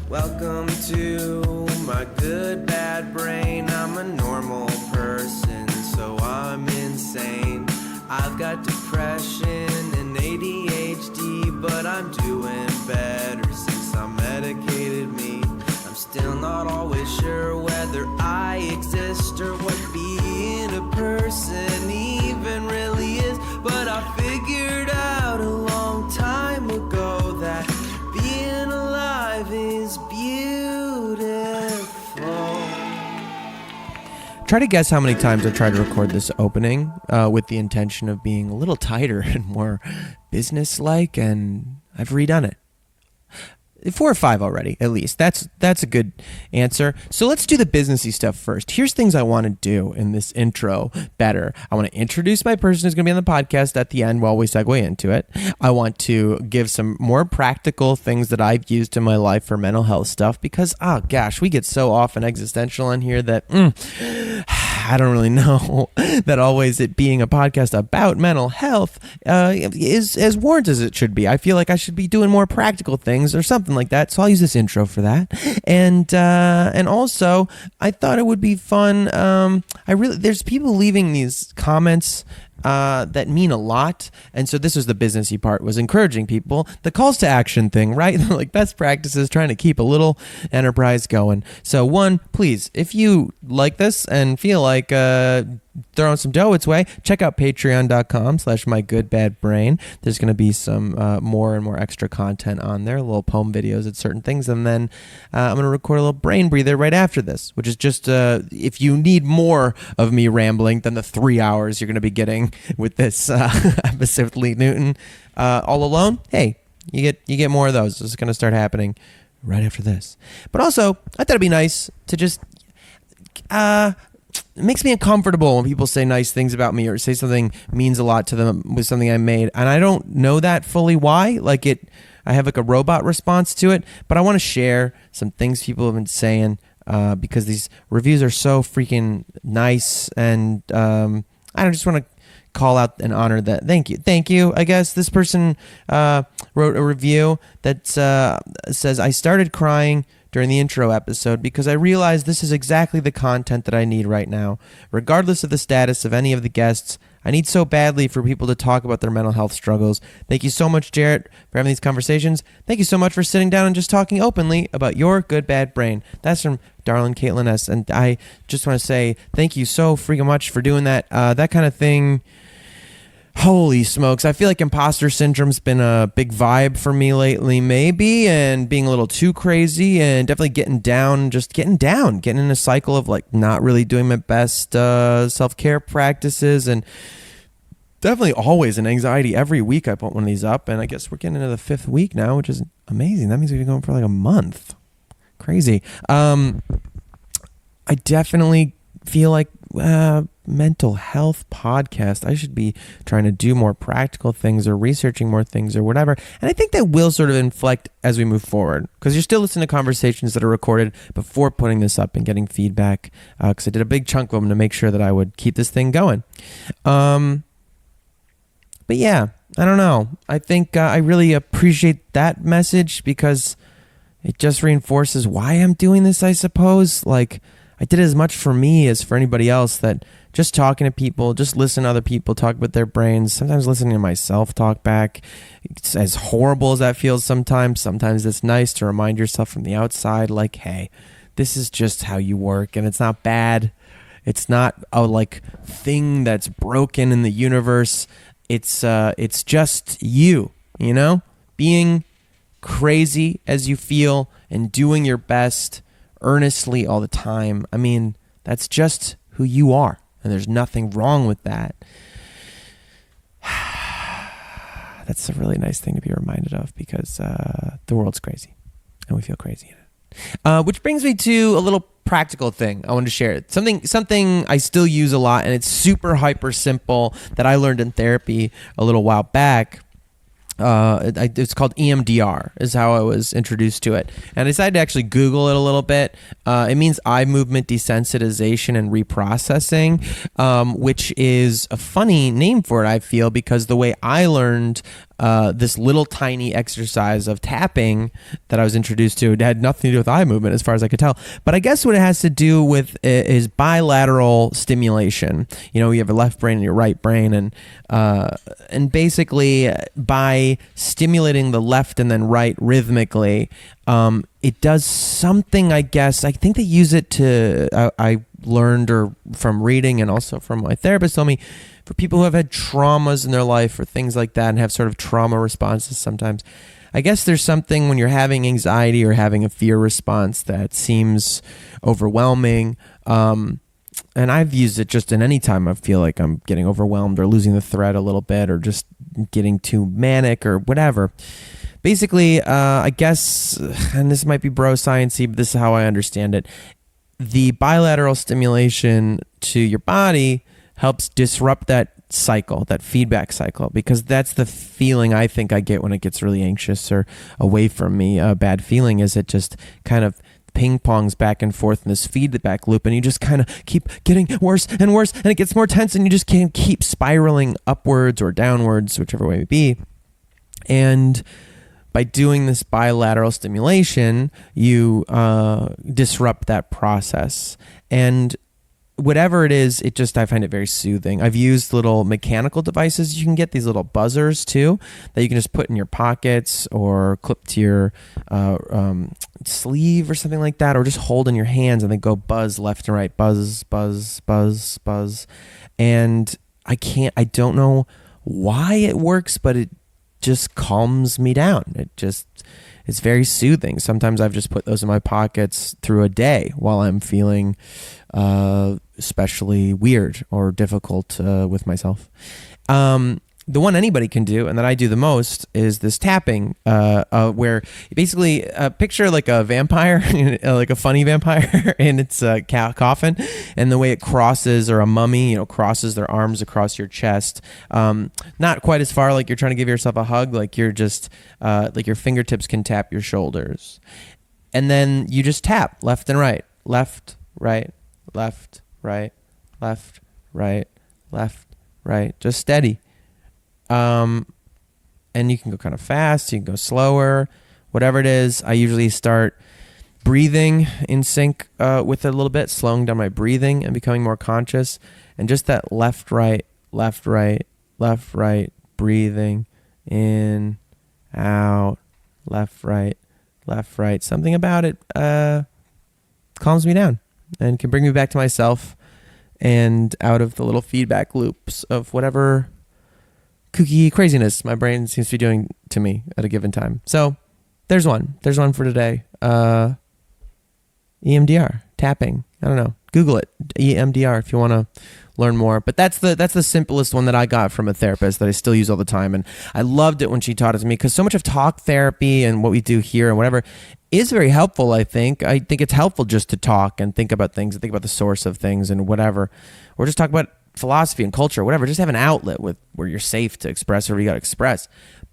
Welcome to my good bad brain. I'm a normal person, so I'm insane. I've got depression and ADHD, but I'm doing better since I medicated me. I'm still not always sure whether I exist or what being a person even really is, but I figured out a long time ago that being alive is beautiful. Try to guess how many times I tried to record this opening with the intention of being a little tighter and more business-like, and I've redone it. 4 or 5 already, at least. That's a good answer. So let's do the businessy stuff first. Here's things I want to do in this intro better. I want to introduce my person who's going to be on the podcast at the end while we segue into it. I want to give some more practical things that I've used in my life for mental health stuff because, oh gosh, we get so often existential in here that I don't really know that always it being a podcast about mental health is as warranted as it should be. I feel like I should be doing more practical things or something like that. So I'll use this intro for that. And also I thought it would be fun. There's people leaving these comments that mean a lot, and so this was the businessy part, was encouraging people, the calls to action thing, right? Like best practices, trying to keep a little enterprise going. So one, please, if you like this and feel like throwing some dough its way, check out patreon.com/mygoodbadbrain. There's going to be some more and more extra content on there, little poem videos at certain things, and then I'm going to record a little brain breather right after this, which is just if you need more of me rambling than the 3 hours you're going to be getting with this episode with Lee Newton all alone, hey, you get more of those. This is going to start happening right after this. But also, I thought it'd be nice to just it makes me uncomfortable when people say nice things about me or say something means a lot to them with something I made, and I don't know that fully why. I have like a robot response to it, but I want to share some things people have been saying because these reviews are so freaking nice, and I just want to call out and honor that. Thank you. I guess this person wrote a review that says, I started crying during the intro episode because I realized this is exactly the content that I need right now. Regardless of the status of any of the guests, I need so badly for people to talk about their mental health struggles. Thank you so much, Jarrett, for having these conversations. Thank you so much for sitting down and just talking openly about your good, bad brain. That's from darling Caitlin S. And I just want to say thank you so freaking much for doing that. That kind of thing. Holy smokes. I feel like imposter syndrome's been a big vibe for me lately, maybe, and being a little too crazy and definitely getting in a cycle of like not really doing my best self-care practices, and definitely always an anxiety. Every week I put one of these up, and I guess we're getting into the 5th week now, which is amazing. That means we've been going for like a month. Crazy. I definitely feel like mental health podcast, I should be trying to do more practical things or researching more things or whatever, and I think that will sort of inflect as we move forward, because you're still listening to conversations that are recorded before putting this up and getting feedback, because I did a big chunk of them to make sure that I would keep this thing going. But yeah, I don't know, I think I really appreciate that message because it just reinforces why I'm doing this, I suppose. Like, I did as much for me as for anybody else, that just talking to people, just listen to other people talk about their brains, sometimes listening to myself talk back. It's as horrible as that feels sometimes it's nice to remind yourself from the outside, like, hey, this is just how you work, and it's not bad. It's not a like thing that's broken in the universe. It's just you know, being crazy as you feel and doing your best earnestly all the time. I mean, that's just who you are, and there's nothing wrong with that. That's a really nice thing to be reminded of, because the world's crazy and we feel crazy in it. Which brings me to a little practical thing I wanted to share. Something I still use a lot, and it's super hyper simple, that I learned in therapy a little while back. It's called EMDR is how I was introduced to it, and I decided to actually Google it a little bit. It means eye movement desensitization and reprocessing, which is a funny name for it, I feel, because the way I learned this little tiny exercise of tapping that I was introduced to. It had nothing to do with eye movement as far as I could tell. But I guess what it has to do with is bilateral stimulation. You know, you have a left brain and your right brain, and basically by stimulating the left and then right rhythmically, it does something, I guess. I think they use it to, I learned or from reading and also from my therapist told me, for people who have had traumas in their life or things like that and have sort of trauma responses sometimes, I guess there's something when you're having anxiety or having a fear response that seems overwhelming. And I've used it just in any time I feel like I'm getting overwhelmed or losing the thread a little bit or just getting too manic or whatever. Basically, I guess, and this might be bro sciencey, but this is how I understand it. The bilateral stimulation to your body helps disrupt that cycle, that feedback cycle, because that's the feeling I think I get when it gets really anxious or away from me. A bad feeling is it just kind of ping pongs back and forth in this feedback loop, and you just kind of keep getting worse and worse, and it gets more tense, and you just can't keep spiraling upwards or downwards, whichever way it may be. And by doing this bilateral stimulation, you disrupt that process. And whatever it is, I find it very soothing. I've used little mechanical devices. You can get these little buzzers too that you can just put in your pockets or clip to your sleeve or something like that, or just hold in your hands and they go buzz left and right, buzz, buzz, buzz, buzz. And I don't know why it works, but it just calms me down. It's very soothing. Sometimes I've just put those in my pockets through a day while I'm feeling especially weird or difficult with myself. The one anybody can do, and that I do the most, is this tapping, where basically picture like a vampire, like a funny vampire in its coffin, and the way it crosses, or a mummy, crosses their arms across your chest. Not quite as far like you're trying to give yourself a hug, like you're just, like your fingertips can tap your shoulders. And then you just tap left and right, left, right, left, right, left, right, left, right, just steady. And you can go kind of fast, you can go slower, whatever it is. I usually start breathing in sync with it a little bit, slowing down my breathing and becoming more conscious. And just that left, right, left, right, left, right, breathing in, out, left, right, left, right. Something about it calms me down and can bring me back to myself and out of the little feedback loops of whatever kooky craziness my brain seems to be doing to me at a given time. So there's one for today. EMDR, tapping. I don't know. Google it, EMDR, if you want to learn more. But that's the simplest one that I got from a therapist that I still use all the time. And I loved it when she taught it to me, because so much of talk therapy and what we do here and whatever is very helpful, I think. I think it's helpful just to talk and think about things and think about the source of things and whatever. Or just talk about philosophy and culture, whatever. Just have an outlet where you're safe to express whatever you got to express.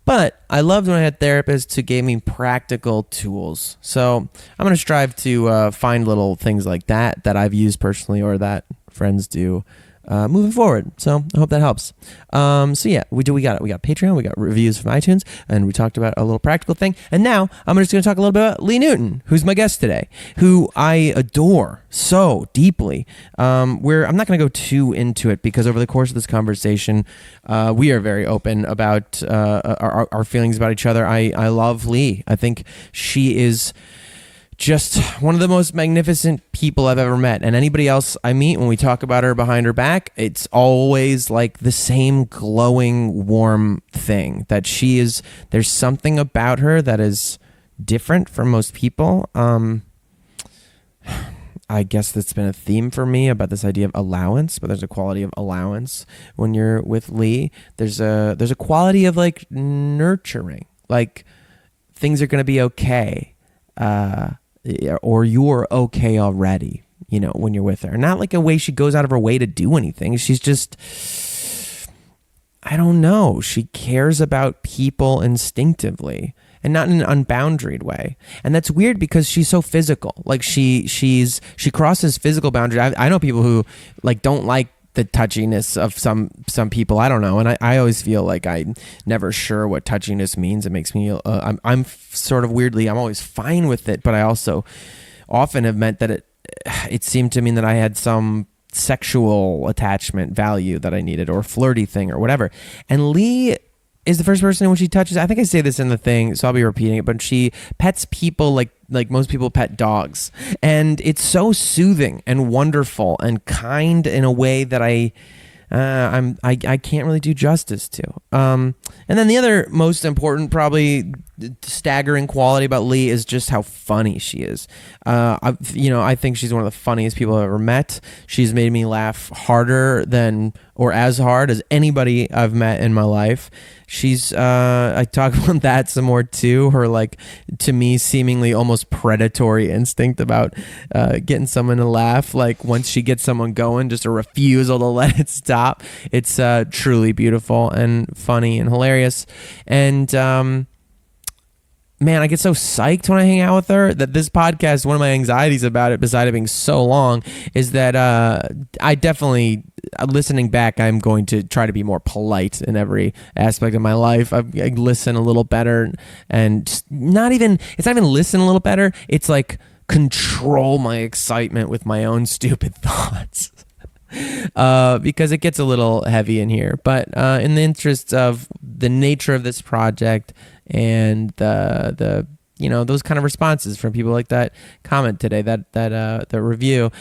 But I loved when I had therapists who gave me practical tools. So I'm going to strive to find little things like that I've used personally or that friends do moving forward. So I hope that helps. So yeah, we got Patreon, we got reviews from iTunes, and we talked about a little practical thing. And now I'm just going to talk a little bit about Lee Newton, who's my guest today, who I adore so deeply. I'm not going to go too into it, because over the course of this conversation, we are very open about our feelings about each other. I love Lee. I think she is just one of the most magnificent people I've ever met. And anybody else I meet, when we talk about her behind her back, it's always like the same glowing, warm thing that she is. There's something about her that is different from most people. I guess that's been a theme for me about this idea of allowance, but there's a quality of allowance when you're with Lee. There's a quality of like nurturing, like things are going to be okay. Or you're okay already, when you're with her. Not like a way she goes out of her way to do anything. She's just, I don't know. She cares about people instinctively and not in an unboundaried way. And that's weird because she's so physical. Like she crosses physical boundaries. I know people who like don't like the touchiness of some people. I don't know, and I always feel like I'm never sure what touchiness means. It makes me I'm sort of weirdly, I'm always fine with it, but I also often have meant that it seemed to mean that I had some sexual attachment value that I needed, or flirty thing or whatever. And Lee is the first person when she touches, I think I say this in the thing, so I'll be repeating it, but she pets people like most people pet dogs. And it's so soothing and wonderful and kind in a way that I can't really do justice to. And then the other most important, probably staggering quality about Lee is just how funny she is. I think she's one of the funniest people I've ever met. She's made me laugh harder than, or as hard as anybody I've met in my life. I talk about that some more too. Her, like, to me, seemingly almost predatory instinct about getting someone to laugh. Like, once she gets someone going, just a refusal to let it stop. It's truly beautiful and funny and hilarious. And man, I get so psyched when I hang out with her that this podcast, one of my anxieties about it, beside it being so long, is that I definitely, listening back, I'm going to try to be more polite in every aspect of my life. I listen a little better, and it's not even listen a little better. It's like control my excitement with my own stupid thoughts. Because it gets a little heavy in here. But in the interest of the nature of this project and the those kind of responses from people like that comment today, that review,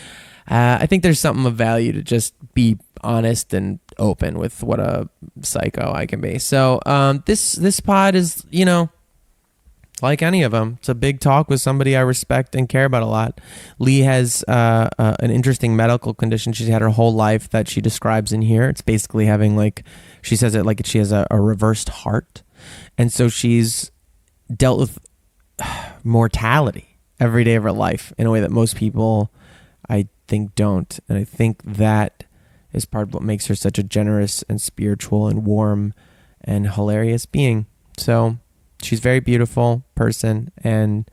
I think there's something of value to just be honest and open with what a psycho I can be. So this pod is, like any of them, it's a big talk with somebody I respect and care about a lot. Lee has an interesting medical condition she's had her whole life that she describes in here. It's basically having, like, she says it like she has a reversed heart. And so she's dealt with mortality every day of her life in a way that most people, I think, don't. And I think that is part of what makes her such a generous and spiritual and warm and hilarious being. So she's a very beautiful person, and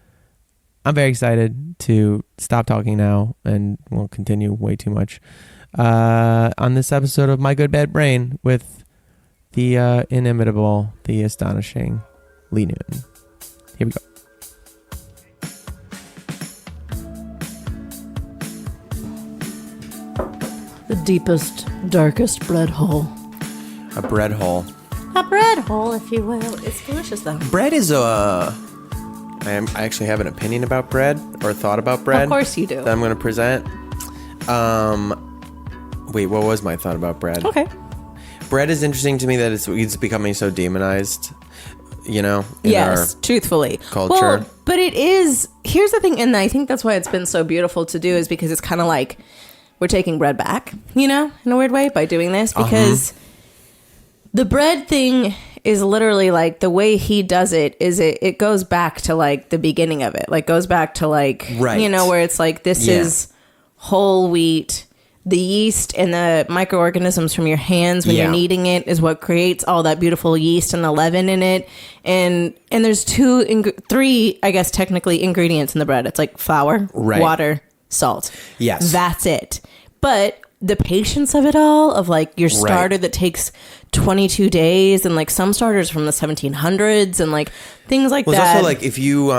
I'm very excited to stop talking now and won't continue way too much on this episode of My Good Bad Brain with the inimitable, the astonishing Lee Newton. Here we go. The deepest, darkest bread hole. A bread hole. A bread hole, if you will. It's delicious, though. Bread is I actually have an opinion about bread, or thought about bread. Of course you do. That I'm going to present. Wait, what was my thought about bread? Okay. Bread is interesting to me that it's becoming so demonized, in yes, our truthfully. culture. Well, but it is, here's the thing, and I think that's why it's been so beautiful to do, is because it's kind of like we're taking bread back, in a weird way, by doing this, because the bread thing is literally like the way he does it is it goes back to like the beginning of it, like goes back to like, right. Where it's like, this is whole wheat. The yeast and the microorganisms from your hands when you're kneading it is what creates all that beautiful yeast and the leaven in it. And there's three, I guess, technically ingredients in the bread. It's like flour, water, salt. Yes. That's it. But the patience of it all, of like your starter that takes 22 days, and like some starters from the 1700s and like things like that. It's also like if you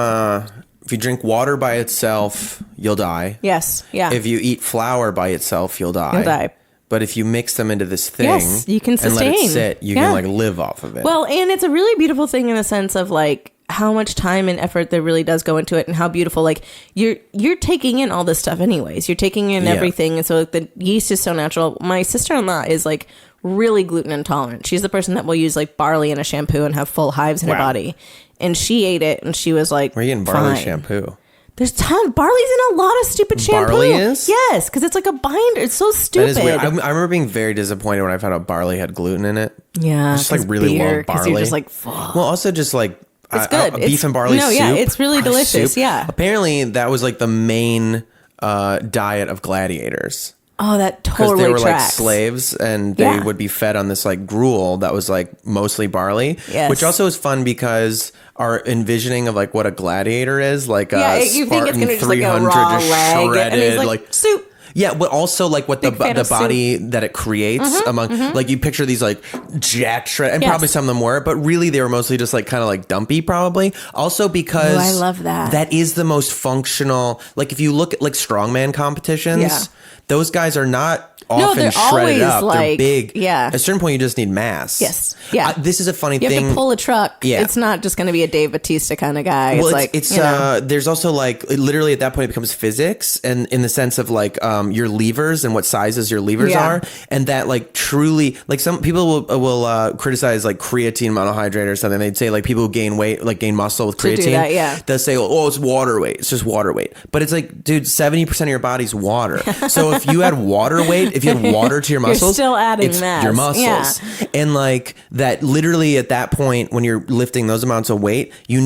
drink water by itself, you'll die. Yes. Yeah. If you eat flour by itself, you'll die. You'll die. But if you mix them into this thing, yes, you can sustain. And let it sit, you can like live off of it. Well, and it's a really beautiful thing in the sense of like how much time and effort there really does go into it, and how beautiful, like you're taking in all this stuff anyways. You're taking in everything, and so like, the yeast is so natural. My sister-in-law is like really gluten intolerant. She's the person that will use like barley in a shampoo and have full hives in her body. And she ate it, and she was like, "We're eating barley shampoo." There's barley's in a lot of stupid shampoo. Barley is? Yes, because it's like a binder. It's so stupid. That is weird. I remember being very disappointed when I found out barley had gluten in it. Yeah, I just like really love barley. You're just like, fuck. Well, also just like it's good. Beef and barley soup. Yeah, it's really delicious. Soup. Yeah. Apparently, that was like the main diet of gladiators. Oh, that totally because they were tracks. like slaves, and they would be fed on this like gruel that was like mostly barley. Yes. Which also is fun because our envisioning of like what a gladiator is, like a you think it's Spartan gonna just like 300 a raw just leg, shredded, and he's like soup. Yeah, but also like what the Big fan of body that it creates among like you picture these like jacked shred, and Yes. probably some of them were, but really they were mostly just like kind of like dumpy probably. Also because I love that. That is the most functional. Like if you look at like strongman competitions, Yeah. those guys are not No, often they're shredded always up. They're like- big. yeah. At a certain point, you just need mass. Yes. Yeah. This is a funny You thing. have to pull a truck. Yeah. It's not just going to be a Dave Bautista kind of guy. Well, it's like, it's you know. there's also like literally at that point it becomes physics, and in the sense of like your levers and what sizes your levers Yeah. are, and that like truly like some people will criticize like creatine monohydrate or something. They'd say like people who gain weight, like gain muscle with To do creatine, that, yeah. they'll say, oh, it's water weight. It's just water weight. But it's like, dude, 70% of your body's water. So if you add water weight, if you add water to your muscles, still adding it's mass. your muscles. Yeah. And like that literally at that point when you're lifting those amounts of weight, you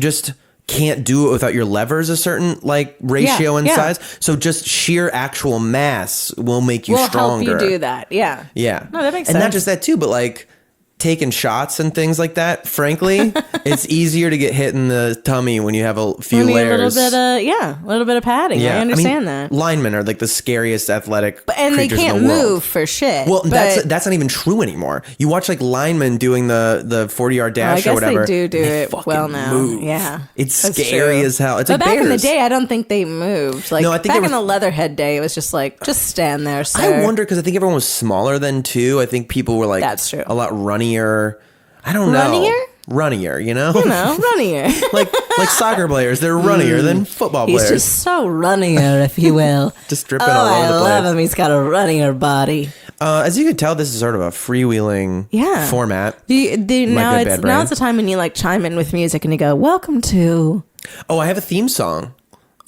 just can't do it without your levers a certain like ratio and yeah. size. So just sheer actual mass will make you Will stronger. help you do that. Yeah. Yeah. No, that makes and not sense. just that too, but like taking shots and things like that, frankly, it's easier to get hit in the tummy when you have a few I mean, layers. a little bit of padding. I understand that. Linemen are like the scariest athletic And they creatures in can't the world. move for shit. Well, but that's not even true anymore. You watch like linemen doing the 40-yard dash I guess or whatever. they do they it fucking well now. move. Yeah, It's that's scary true. as hell. It's but like back in the bears. day, I don't think they moved. Like No, I think back there in the was- Leatherhead day, it was just like just stand there, sir. I wonder because I think everyone was smaller then too. I think people were like That's true. a lot runnier. I don't know. Runnier, you know? You know, runnier. like soccer players, they're runnier than football He's players. just so runnier, if you will. Just dripping oh, all over I the love place. him. He's got a runnier body. As you can tell, this is sort of a freewheeling Yeah. format. Now good bad it's brain. now it's the time when you like chime in with music and you go, "Welcome to." Oh, I have a theme song.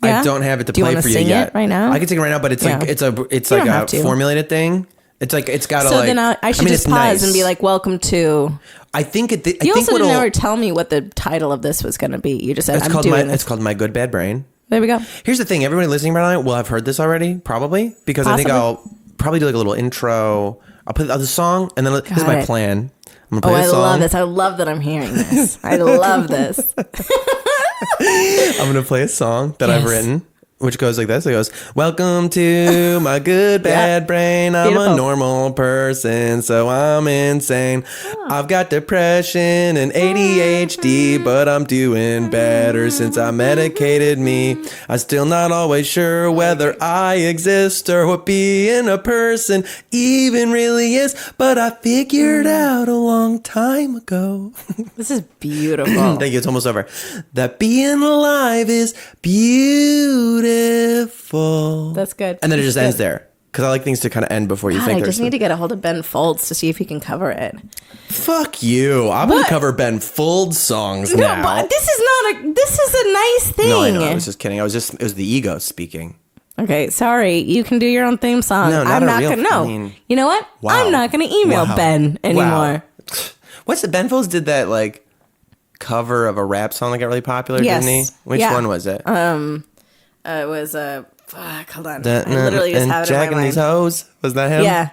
Yeah? I don't have it to Do you play wanna for you sing yet. it right now? I can sing it right now, but it's Yeah. like it's You like don't a have to. formulated thing. It's like it's got to So like. then I should mean, just it's pause nice. and be like, "Welcome to." I think it. I You think also what'll- didn't ever tell me what the title of this was going to be. You just said, it's "I'm called doing It's this." called My Good Bad Brain. There we go. Here's the thing: everybody listening right now will have heard this already, probably, because I think Possibly. I'll probably do like a little intro. I'll put the song, and then this is Got my it. plan. I'm gonna Oh, play I a song. love this. I love that I'm hearing this. I love this. I'm gonna play a song that I've Yes. written, which goes like this. It goes, "Welcome to my good bad brain. I'm Beautiful. a normal person, so I'm insane. I've got depression and ADHD, but I'm doing better since I medicated me. I'm still not always sure whether I exist or what being a person even really is, but I figured out a long time ago." This is beautiful. Thank you. It's almost over. That being alive is beautiful. That's good. And then it just That's ends good. there because I like things to kind of end before you God, think. I there's just need to get a hold of Ben Folds to see if he can cover it. Fuck you. I'm gonna cover Ben Folds songs No, now. but this is not a. This is a nice thing. No, I know. I was just kidding. It was the ego speaking. Okay, sorry. You can do your own theme song. No, not I'm a not real- gonna. No, I mean, you know what? Wow. I'm not gonna email Wow. Ben anymore. Wow. What's the Ben Folds did that like cover of a rap song that got really popular, Yes. didn't he? Which Yeah. one was it? It was a. Fuck. Hold on. I literally just and have it in my Jacking these mind. hoes. Was that him? Yeah.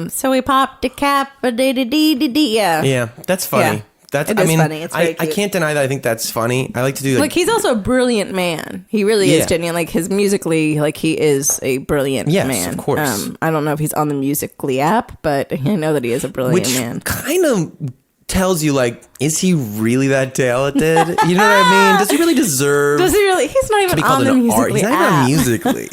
So we popped a cap a dee dee dee dee dee. Yeah. Yeah, that's funny. Yeah. That's. It I is mean, funny. It's very I cute. can't deny that. I think that's funny. I like to do Like he's also a brilliant man. He really Yeah. is genuine. Like his musically, like he is a brilliant Yes, man. of course. I don't know if he's on the Musically app, but I know that he is a brilliant which man. kind of tells you like, is he really that talented? You know what I mean? Does he really deserve Does he really? He's not to even be on called the an art? Musically He's not even app. on Musically.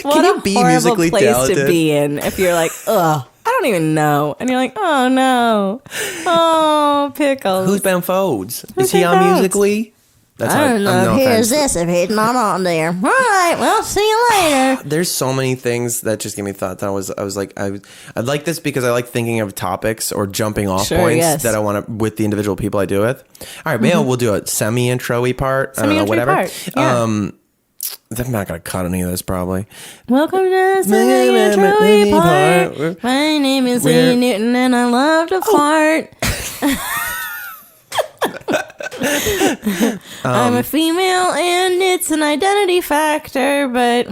What Can a you be horrible musically place talented? to be in if you're like, ugh, I don't even know, and you're like, oh no, oh pickles. Who's Ben Folds? Is Who's he Ben on Folds? Musically? That's I don't know no if he offense. is this if he's not on there. All right, well, see you later. There's so many things that just give me thoughts. I was like, I like this because I like thinking of topics or jumping off Sure, points yes. that I want to with the individual people I do with. All right, maybe we'll do a semi-intro-y part. I don't know, Semi-intro whatever. part, yeah. I'm not gonna cut any of this probably. Welcome to the Semi-intro-y part. part. My name is We're- Lee Newton, and I love to fart. I'm a female, and it's an identity factor, but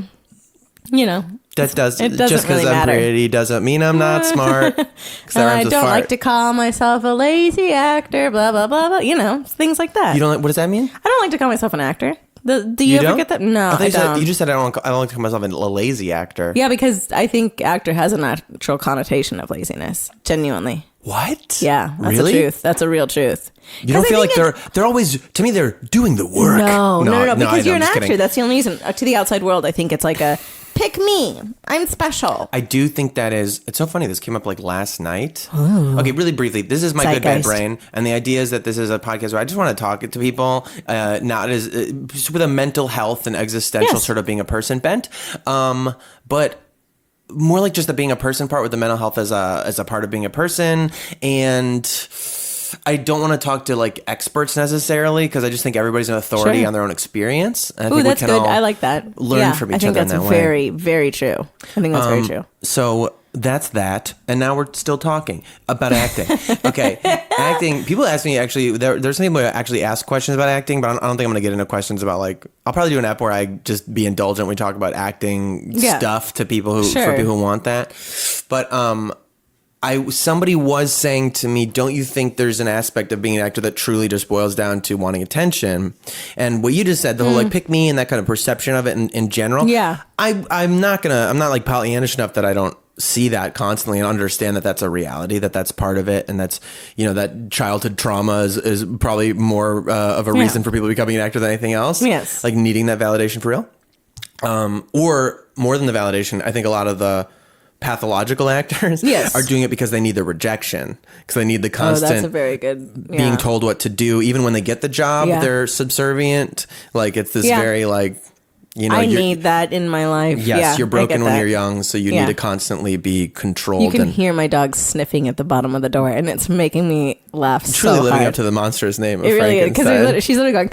you know, That does It doesn't just because really I'm matter. pretty doesn't mean I'm not smart. 'Cause that and I rhymes with don't fart. like to call myself a lazy actor. Blah blah blah blah. You know, things like that. You don't like? What does that mean? I don't like to call myself an actor. Do you ever don't? get that? No, thought I you said- don't. you just said I don't like to call myself a lazy actor. Yeah, because I think actor has a natural connotation of laziness. Genuinely. What? Yeah, that's really? the truth. That's a real truth. You don't feel like they're always, to me, they're doing the work. No, because you're an I'm just actor. kidding. That's the only reason. To the outside world, I think it's like a pick me. I'm special. I do think that is. It's so funny. This came up like last night. Okay, really briefly. This is my good bad Zeitgeist. brain, and the idea is that this is a podcast where I just want to talk to people, not as just with a mental health and existential Yes. sort of being a person bent, but more like just the being a person part with the mental health as a part of being a person. And I don't want to talk to like experts necessarily, because I just think everybody's an authority Sure. on their own experience. And I Ooh, think that's we can good. all I like that. learn from each I think other in that's that way. very, very true. I think that's very true. So that's that. And now we're still talking about acting. Okay. Acting. People ask me, actually, there's some people who actually ask questions about acting, but I don't think I'm going to get into questions about like, I'll probably do an app where I just be indulgent when we talk about acting stuff to people who, Sure. for people who want that. But, somebody was saying to me, don't you think there's an aspect of being an actor that truly just boils down to wanting attention? And what you just said, the whole like pick me and that kind of perception of it in general. Yeah. I'm not like Pollyannish enough that I don't see that constantly and understand that that's a reality, that's part of it. And that's, that childhood trauma is probably more of a reason for people becoming an actor than anything else. Yes. Like needing that validation for real. Or more than the validation, I think a lot of the pathological actors are doing it because they need the rejection, because they need the constant that's a very good being told what to do. Even when they get the job, they're subservient. Like it's this very like, I need that in my life. Yes, you're broken when that. you're young, so you need to constantly be controlled. You can hear my dog sniffing at the bottom of the door, and it's making me laugh truly so living hard. up to the monstrous name of It really is, Frankenstein. because she's literally going...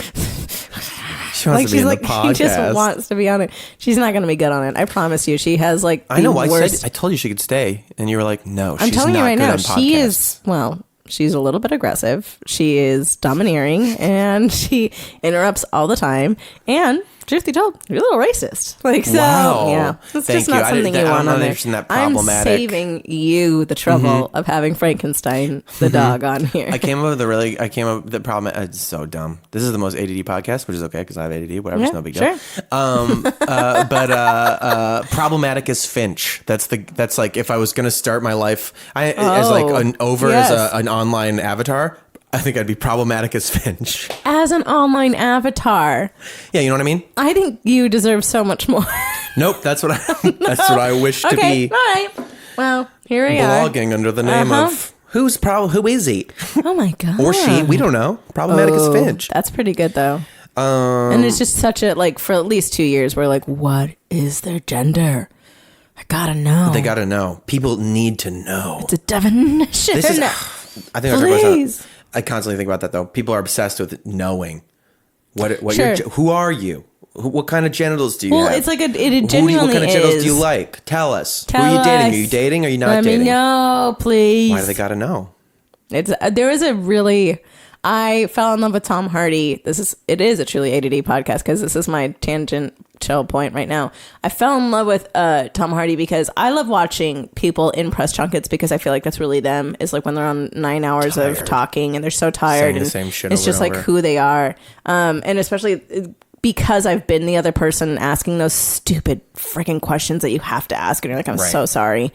She wants to be in the podcast. she just wants to be on it. She's not going to be good on it. I promise you. She has like the I know. worst. I told you she could stay, and you were like, "No, I'm she's telling not you right good now. on She podcasts." is she's a little bit aggressive. She is domineering, and she interrupts all the time. And truth be told, you're a little racist. Like, so, Wow. yeah. It's Thank just not you. something you I'm want not on there. interested in that I'm problematic. saving you the trouble of having Frankenstein, the dog, on here. I came up with the problem. It's so dumb. This is the most ADD podcast, which is okay because I have ADD. Whatever, it's no big deal. But problematic is Finch. That's like if I was gonna start my life as like an online avatar. I think I'd be problematic as Finch. As an online avatar, Yeah, you know what I mean? I think you deserve so much more. Nope, that's what I wish to Okay, be all right. Well, here we are. blogging under the name of who is he? Oh my god. Or she, we don't know. Problematic as Finch. That's pretty good though. And it's just such a like for at least 2 years we're like, what is their gender? I gotta know. They gotta know. People need to know. It's a definition. This is, I think Please. I constantly think about that though. People are obsessed with knowing what Sure. who are you? What kind of genitals do you Well, have? it's like it What kind genuinely of genitals is. do you like? Tell us. Tell who are you dating? us. Are you dating? Or are you not Let dating? me know, please. Why do they gotta know? It's there is a really. I fell in love with Tom Hardy. It is a truly ADD podcast because this is my tangential point right now. I fell in love with Tom Hardy because I love watching people in press junkets because I feel like that's really them. Is like when they're on 9 hours of talking and they're so tired Saying the and same shit it's over just and like over. who they are. And especially because I've been the other person asking those stupid freaking questions that you have to ask and you're like, I'm so sorry.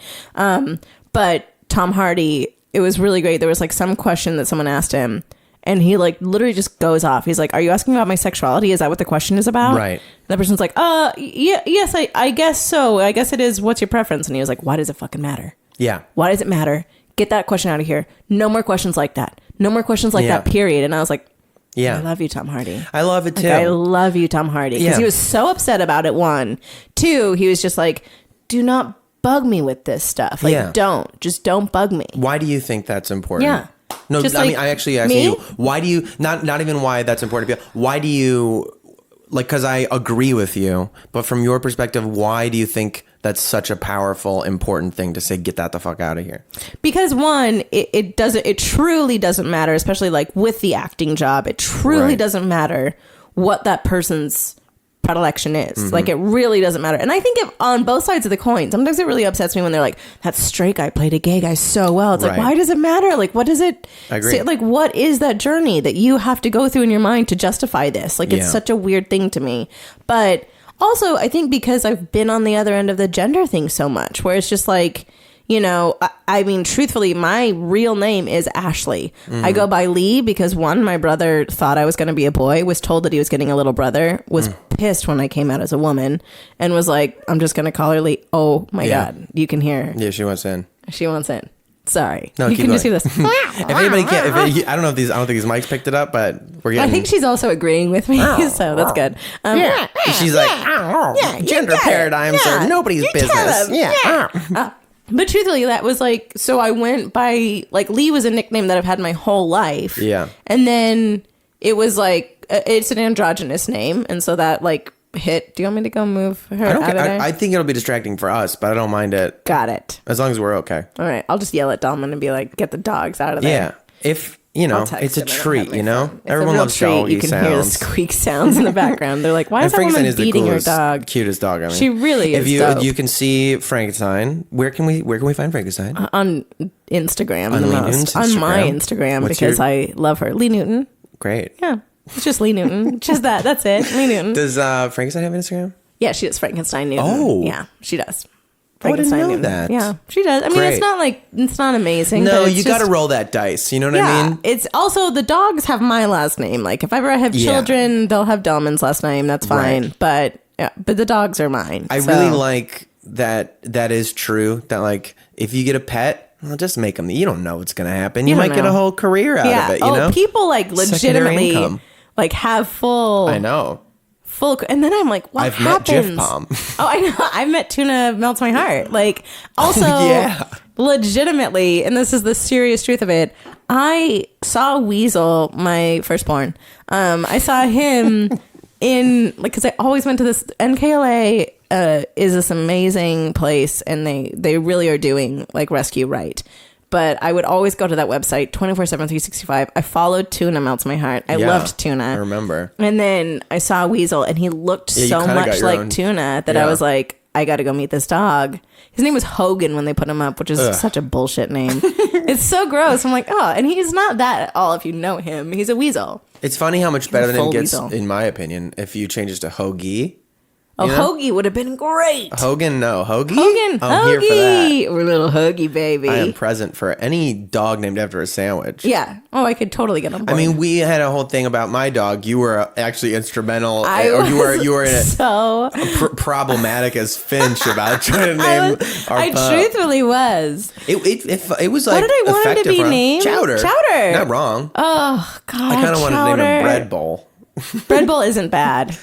But Tom Hardy, it was really great. There was like some question that someone asked him and he like literally just goes off. He's like, are you asking about my sexuality? Is that what the question is about? Right. And the person's like, yes, I guess so. I guess it is. What's your preference? And he was like, why does it fucking matter? Yeah. Why does it matter? Get that question out of here. No more questions like that. No more questions like that, period. And I was like, Yeah. I love you, Tom Hardy. I love it too. Like, I love you, Tom Hardy. Because Yeah. he was so upset about it, one. Two, he was just like, do not bug me with this stuff. Like, just don't bug me. Why do you think that's important? Yeah. No, Just I mean, like I actually asked me? you, why do you, not even why that's important to you, why do you, like, because I agree with you, but from your perspective, why do you think that's such a powerful, important thing to say, get that the fuck out of here? Because one, it truly doesn't matter, especially like with the acting job, it truly Right. doesn't matter what that person's predilection is. Like, it really doesn't matter. And I think on both sides of the coin, sometimes it really upsets me when they're like, that straight guy played a gay guy so well. It's like, why does it matter? Like, what does it say? Like, what is that journey that you have to go through in your mind to justify this? Like, it's such a weird thing to me. But also, I think because I've been on the other end of the gender thing so much, where it's just like, you know, I mean, truthfully, my real name is Ashley. I go by Lee because, one, my brother thought I was going to be a boy, was told that he was getting a little brother, was pissed when I came out as a woman, and was like, I'm just going to call her Lee. Oh, my God. You can hear her. Yeah, she wants in. She wants in. Sorry. No, you can just hear this. If anybody can't, I don't know if I don't think these mics picked it up, but we're getting. I think she's also agreeing with me, so that's good. She's like, gender paradigms are nobody's business. Yeah. But truthfully, that was like, so I went by, like, Lee was a nickname that I've had my whole life. Yeah. And then it was like, it's an androgynous name. And so that, like, hit. Do you want me to go move her I don't out of there? I think it'll be distracting for us, but I don't mind it. Got it. As long as we're okay. All right. I'll just yell at Dalman and be like, get the dogs out of there. Yeah. If, you know, it's a treat, you know? Everyone loves treat. doggy You can sounds. hear the squeak sounds in the background. They're like, why is that Frankenstein woman is the beating her coolest, dog? cutest dog. I mean, She really is dope. You can see Frankenstein. Where can we find Frankenstein? On Instagram. On the Lee most. Newton's On my Instagram? Instagram, What's because I love her. Lee Newton. Great. Yeah. It's just Lee Newton. Just that. That's it. Lee Newton. Does Frankenstein have Instagram? Yeah, she does. Frankenstein Newton. Oh. Yeah, she does. I didn't know Newton. that. Yeah, she does. I mean, Great. it's not like, it's not amazing. No, but it's you got to roll that dice. You know what I mean? It's also, the dogs have my last name. Like, if I ever have children, they'll have Delman's last name. That's fine. Right. But the dogs are mine. I really like that is true. That, like, if you get a pet, well, just make them. You don't know what's going to happen. You might get a whole career out of it, you know? People, like, legitimately, like, have full... I know. And then I'm like, what happens? Met Jif Palm. Oh, I know. I met Tuna Melts My Heart. Like, also, legitimately, and this is the serious truth of it, I saw Weasel, my firstborn. I saw him in, like, because I always went to this, NKLA is this amazing place, and they really are doing, like, rescue right. But I would always go to that website 24/7, 365. I followed Tuna Melts My Heart. I loved Tuna. I remember. And then I saw Weasel, and he looked so much like Tuna that I was like, I got to go meet this dog. His name was Hogan when they put him up, which is such a bullshit name. It's so gross. I'm like, oh, and he's not that at all if you know him. He's a weasel. It's funny how much better than it gets, weasel. in my opinion, if you change it to Hoagie. Oh, you know? Hoagie would have been great. Hogan, no. Hoagie? Hogan, I'm Hoagie. here for that. We're little Hoagie, baby. I am present for any dog named after a sandwich. Yeah. Oh, I could totally get on board. I mean, we had a whole thing about my dog. You were actually instrumental, you were in it so problematic as Finch about trying to name our pup. Truthfully was. It was like, what did I want him to be named? Chowder. Chowder. Not wrong. Oh God. I kind of wanted to name him Bread Bowl. Bread Bowl isn't bad.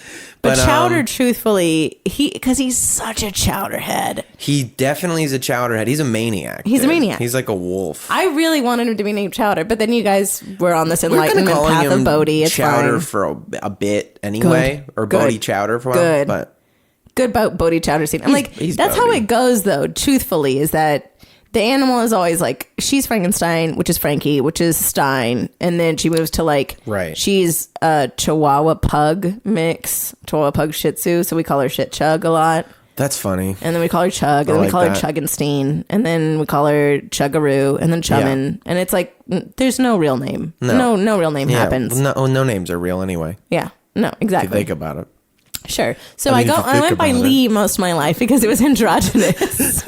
But Chowder, truthfully, because he's such a chowderhead. He definitely is a chowderhead. He's a maniac. He's a maniac. He's like a wolf. I really wanted him to be named Chowder, but then you guys were on this enlightenment path of Bodie. It's Chowder fine. for a bit anyway, or Bodie Chowder for a while. Good. Good about Bodie Chowder scene. I'm like, that's Bodie. how it goes, though. Truthfully, is that the animal is always like, she's Frankenstein, which is Frankie, which is Stein, and then she moves to like, she's a Chihuahua Pug mix, Chihuahua Pug Shih Tzu, so we call her Shit Chug a lot. That's funny. And then we call her Chug, and then we call her Chuggenstein, and then we call her Chuggaroo, and then Chummin, and it's like, there's no real name. No real name happens. No names are real anyway. Yeah, no, exactly. If you think about it. Sure. So I went by Lee most of my life because it was androgynous.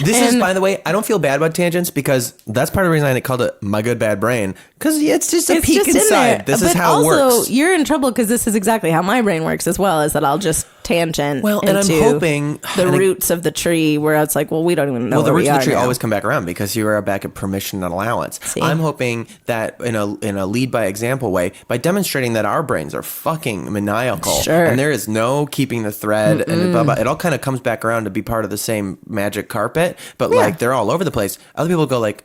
This is, by the way, I don't feel bad about tangents because that's part of the reason I called it My Good Bad Brain, because it's just a peek inside. This is how it works. Also, you're in trouble because this is exactly how my brain works as well, is that I'll just tangent and I'm hoping the roots of the tree where it's like, well, we don't even know the where roots we of are the tree now. always come back around because you are back at permission and allowance. See? I'm hoping that in a lead by example way, by demonstrating that our brains are fucking maniacal, and there is no keeping the thread, and blah, blah, it all kind of comes back around to be part of the same magic carpet, but like they're all over the place. Other people go like,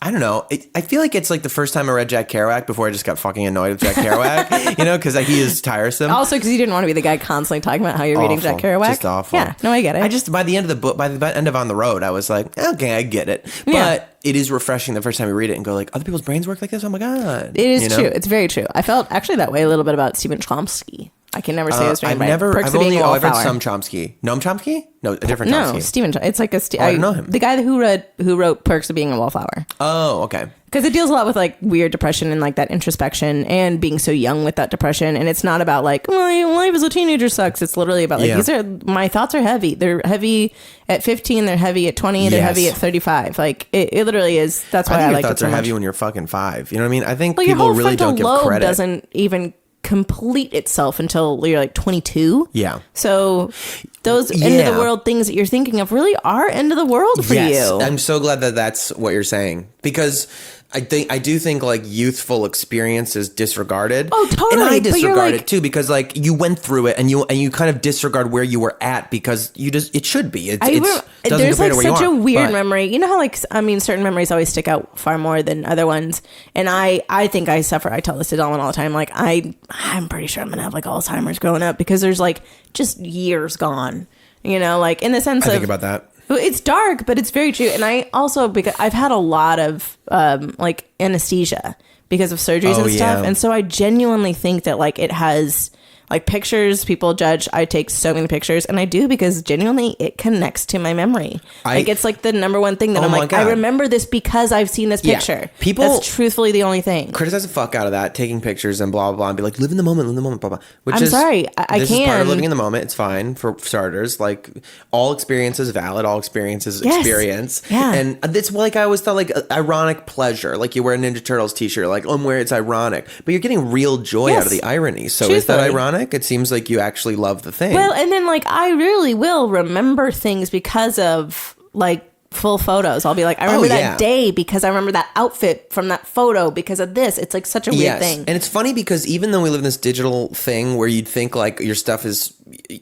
I don't know. I feel like it's like the first time I read Jack Kerouac before I just got fucking annoyed with Jack Kerouac, you know, because he is tiresome. Also, because you didn't want to be the guy constantly talking about how you're reading Jack Kerouac. Just awful. Yeah, no, I get it. I just, by the end of the book, by the end of On the Road, I was like, okay, I get it. But it is refreshing the first time you read it and go like, other people's brains work like this? Oh my God. It is true. It's very true. I felt actually that way a little bit about Stephen Chomsky. I can never say his name I've right. never. Perks I've of Being only. a Oh, I've read Wallflower. some Chomsky. Noam Chomsky? No, a different No, Chomsky. Stephen. It's like a. I don't know him. The guy who wrote Perks of Being a Wallflower. Oh, okay. Because it deals a lot with like weird depression and like that introspection and being so young with that depression. And it's not about like, my life as a teenager sucks. It's literally about like, my thoughts are heavy. They're heavy at 15. They're heavy at 20. They're heavy at 35. Like it literally is. That's why I like it so much. Your thoughts are heavy when you're fucking 5. You know what I mean? I think well, your people whole really don't give lobe credit. Doesn't even complete itself until you're like 22. Yeah. So those end of the world things that you're thinking of really are end of the world for you. I'm so glad that that's what you're saying, because I do think like youthful experience is disregarded. Oh, totally. And I But you're disregard like- it too, because like you went through it and you kind of disregard where you were at because it should be. It doesn't there's compare like to where you such a are, weird but- memory. You know how like certain memories always stick out far more than other ones. And I think I suffer. I tell this to Dalvin all the time. Like I'm pretty sure I'm gonna have like Alzheimer's growing up because there's like just years gone. You know, like in the sense I of think about that. it's dark, but it's very true. And I also, because I've had a lot of like anesthesia because of surgeries and stuff. yeah. And so I genuinely think that like it has like pictures, people judge. I take so many pictures, and I do because genuinely it connects to my memory. Like it's like the number one thing that I'm my like, God. I remember this because I've seen this Yeah. picture. People- That's truthfully the only thing. Criticize the fuck out of that, taking pictures and blah blah blah, and be like, live in the moment, blah blah. Which I'm sorry, I this is part can. of living in the moment. It's fine for starters. Like all experience is valid. All experience is Yes. experience. Yeah. And it's like I always thought, like ironic pleasure. Like you wear a Ninja Turtles t-shirt, like I'm wearing it's ironic, but you're getting real joy out of the irony. So is that Truthfully. ironic? It seems like you actually love the thing. Well, and then like I really will remember things because of like full photos. I'll be like, I remember that day because I remember that outfit from that photo because of this. It's like such a weird thing. And it's funny because even though we live in this digital thing where you'd think like your stuff is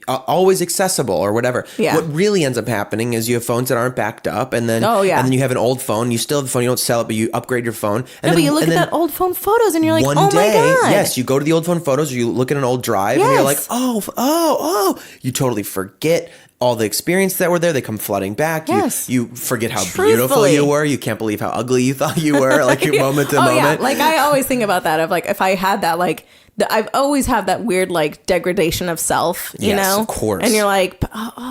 always accessible or whatever, what really ends up happening is you have phones that aren't backed up, and then and then you have an old phone. You still have the phone. You don't sell it, but you upgrade your phone. And No, but you look at that old phone photos and you're like, one oh my day, God. yes, you go to the old phone photos, or you look at an old drive, and you're like, oh, you totally forget all the experience that were there. They come flooding back. Yes. You forget how beautiful you were. You can't believe how ugly you thought you were, like moment to moment. Yeah. Like I always think about that of like if I had that like I've always had that weird like degradation of self, you know? Of course. And you're like,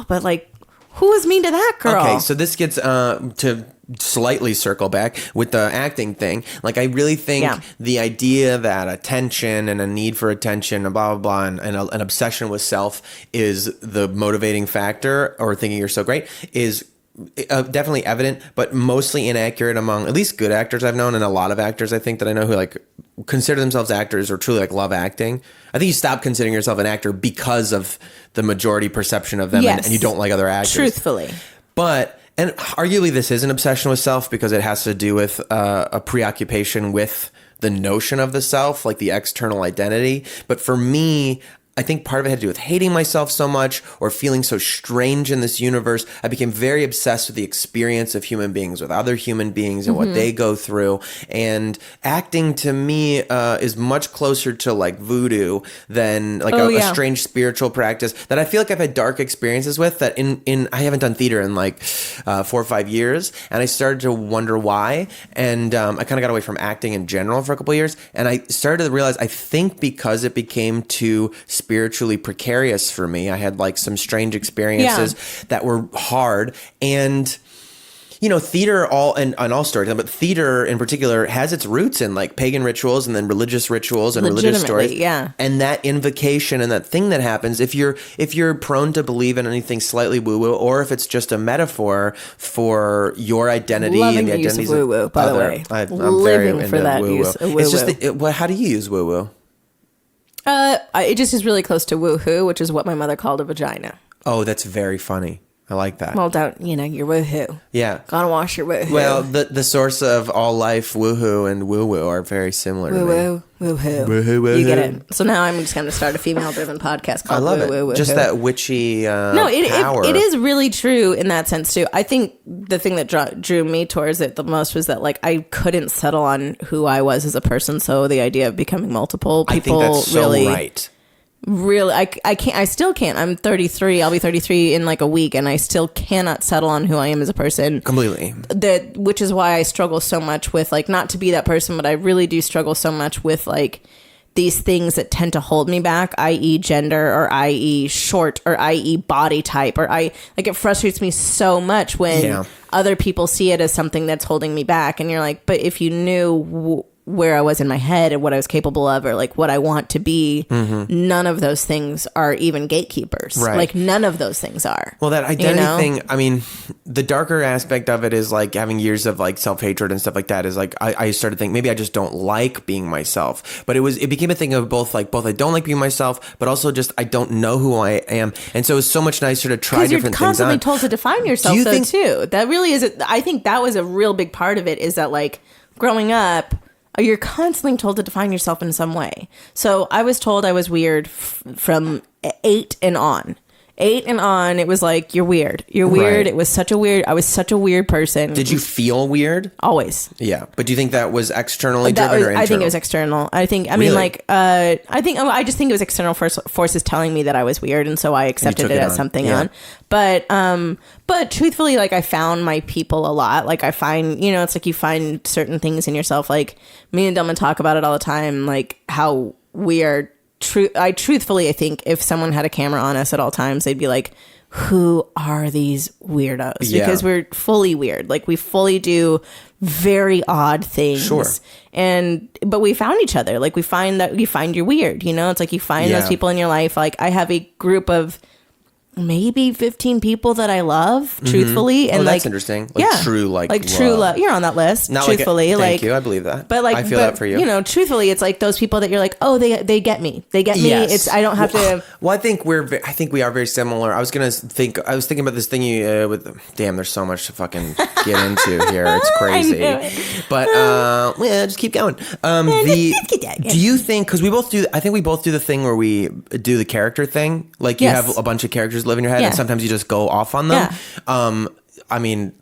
but like who was mean to that girl? Okay, so this gets to slightly circle back with the acting thing. Like I really think the idea that attention and a need for attention and blah blah blah and an obsession with self is the motivating factor, or thinking you're so great, is definitely evident, but mostly inaccurate among at least good actors I've known, and a lot of actors I think that I know who like consider themselves actors or truly like love acting. I think you stop considering yourself an actor because of the majority perception of them, and you don't like other actors. Truthfully. But, and arguably this is an obsession with self because it has to do with a preoccupation with the notion of the self, like the external identity. But for me, I think part of it had to do with hating myself so much or feeling so strange in this universe. I became very obsessed with the experience of human beings with other human beings and what they go through. And acting to me is much closer to like voodoo than like a strange spiritual practice that I feel like I've had dark experiences with that I haven't done theater in like 4 or 5 years. And I started to wonder why. And I kind of got away from acting in general for a couple of years. And I started to realize, I think because it became too spiritually precarious for me. I had like some strange experiences that were hard, and you know, theater and all stories, but theater in particular has its roots in like pagan rituals and then religious rituals and religious stories. Yeah. And that invocation and that thing that happens, if you're prone to believe in anything slightly woo-woo, or if it's just a metaphor for your identity Loving and the the use identities of woo-woo, by the way. I'm Living very into for that woo-woo. use of It's woo-woo. just how do you use woo-woo? It just is really close to woohoo, which is what my mother called a vagina. Oh, that's very funny. I like that. Well, don't, your woohoo. Yeah. Gotta wash your woohoo. Well, the source of all life, woohoo and woo-woo, are very similar to me. Woo-woo, woohoo. Woohoo, woohoo. You get it. So now I'm just going to start a female-driven podcast called I love Woo-Woo, it. Woohoo. Just that witchy No, power. it is really true in that sense, too. I think the thing that drew me towards it the most was that, like, I couldn't settle on who I was as a person, so the idea of becoming multiple people I think that's so right. Really, I still can't. I'm 33. I'll be 33 in like a week, and I still cannot settle on who I am as a person. Completely. Which is why I struggle so much with like not to be that person, but I really do struggle so much with like these things that tend to hold me back, i.e. gender, or i.e. short, or i.e. body type, or it frustrates me so much when other people see it as something that's holding me back. And you're like, but if you knew where I was in my head and what I was capable of, or like what I want to be, none of those things are even gatekeepers. Right. Like none of those things are. Well, that identity thing, I mean, the darker aspect of it is like having years of like self-hatred and stuff like that is like, I started thinking maybe I just don't like being myself, but it became a thing of both I don't like being myself, but also just I don't know who I am. And so it's so much nicer to try different things on. Because you're constantly told to define yourself too. That really is, I think that was a real big part of it, is that like growing up, you're constantly told to define yourself in some way. So I was told I was weird from 8 and on. 8 and on, it was like, you're weird. You're weird. Right. I was such a weird person. Did you feel weird? Always. Yeah. But do you think that was externally driven or internal? I think it was external. I just think it was external forces telling me that I was weird. And so I accepted it as something on. But truthfully, like I found my people a lot. Like I find, it's like you find certain things in yourself. Like me and Delman talk about it all the time. Like how we are I think if someone had a camera on us at all times, they'd be like, who are these weirdos? Yeah. Because we're fully weird. Like we fully do very odd things. Sure. But we found each other. Like we find that you find you're weird, it's like you find those people in your life. Like I have a group of maybe 15 people that I love, truthfully. And that's interesting. True love. You're on that list, not truthfully. Thank you. I believe that. But I feel that for you. Truthfully, it's like those people that you're like, oh, they get me. They get me. Yes. I don't have to. Well, I think we are very similar. I was thinking about this thing damn, there's so much to fucking get into here. It's crazy. But just keep going. Do you think, because I think we both do the thing where we do the character thing. Like you have a bunch of characters live in your head and sometimes you just go off on them. I mean,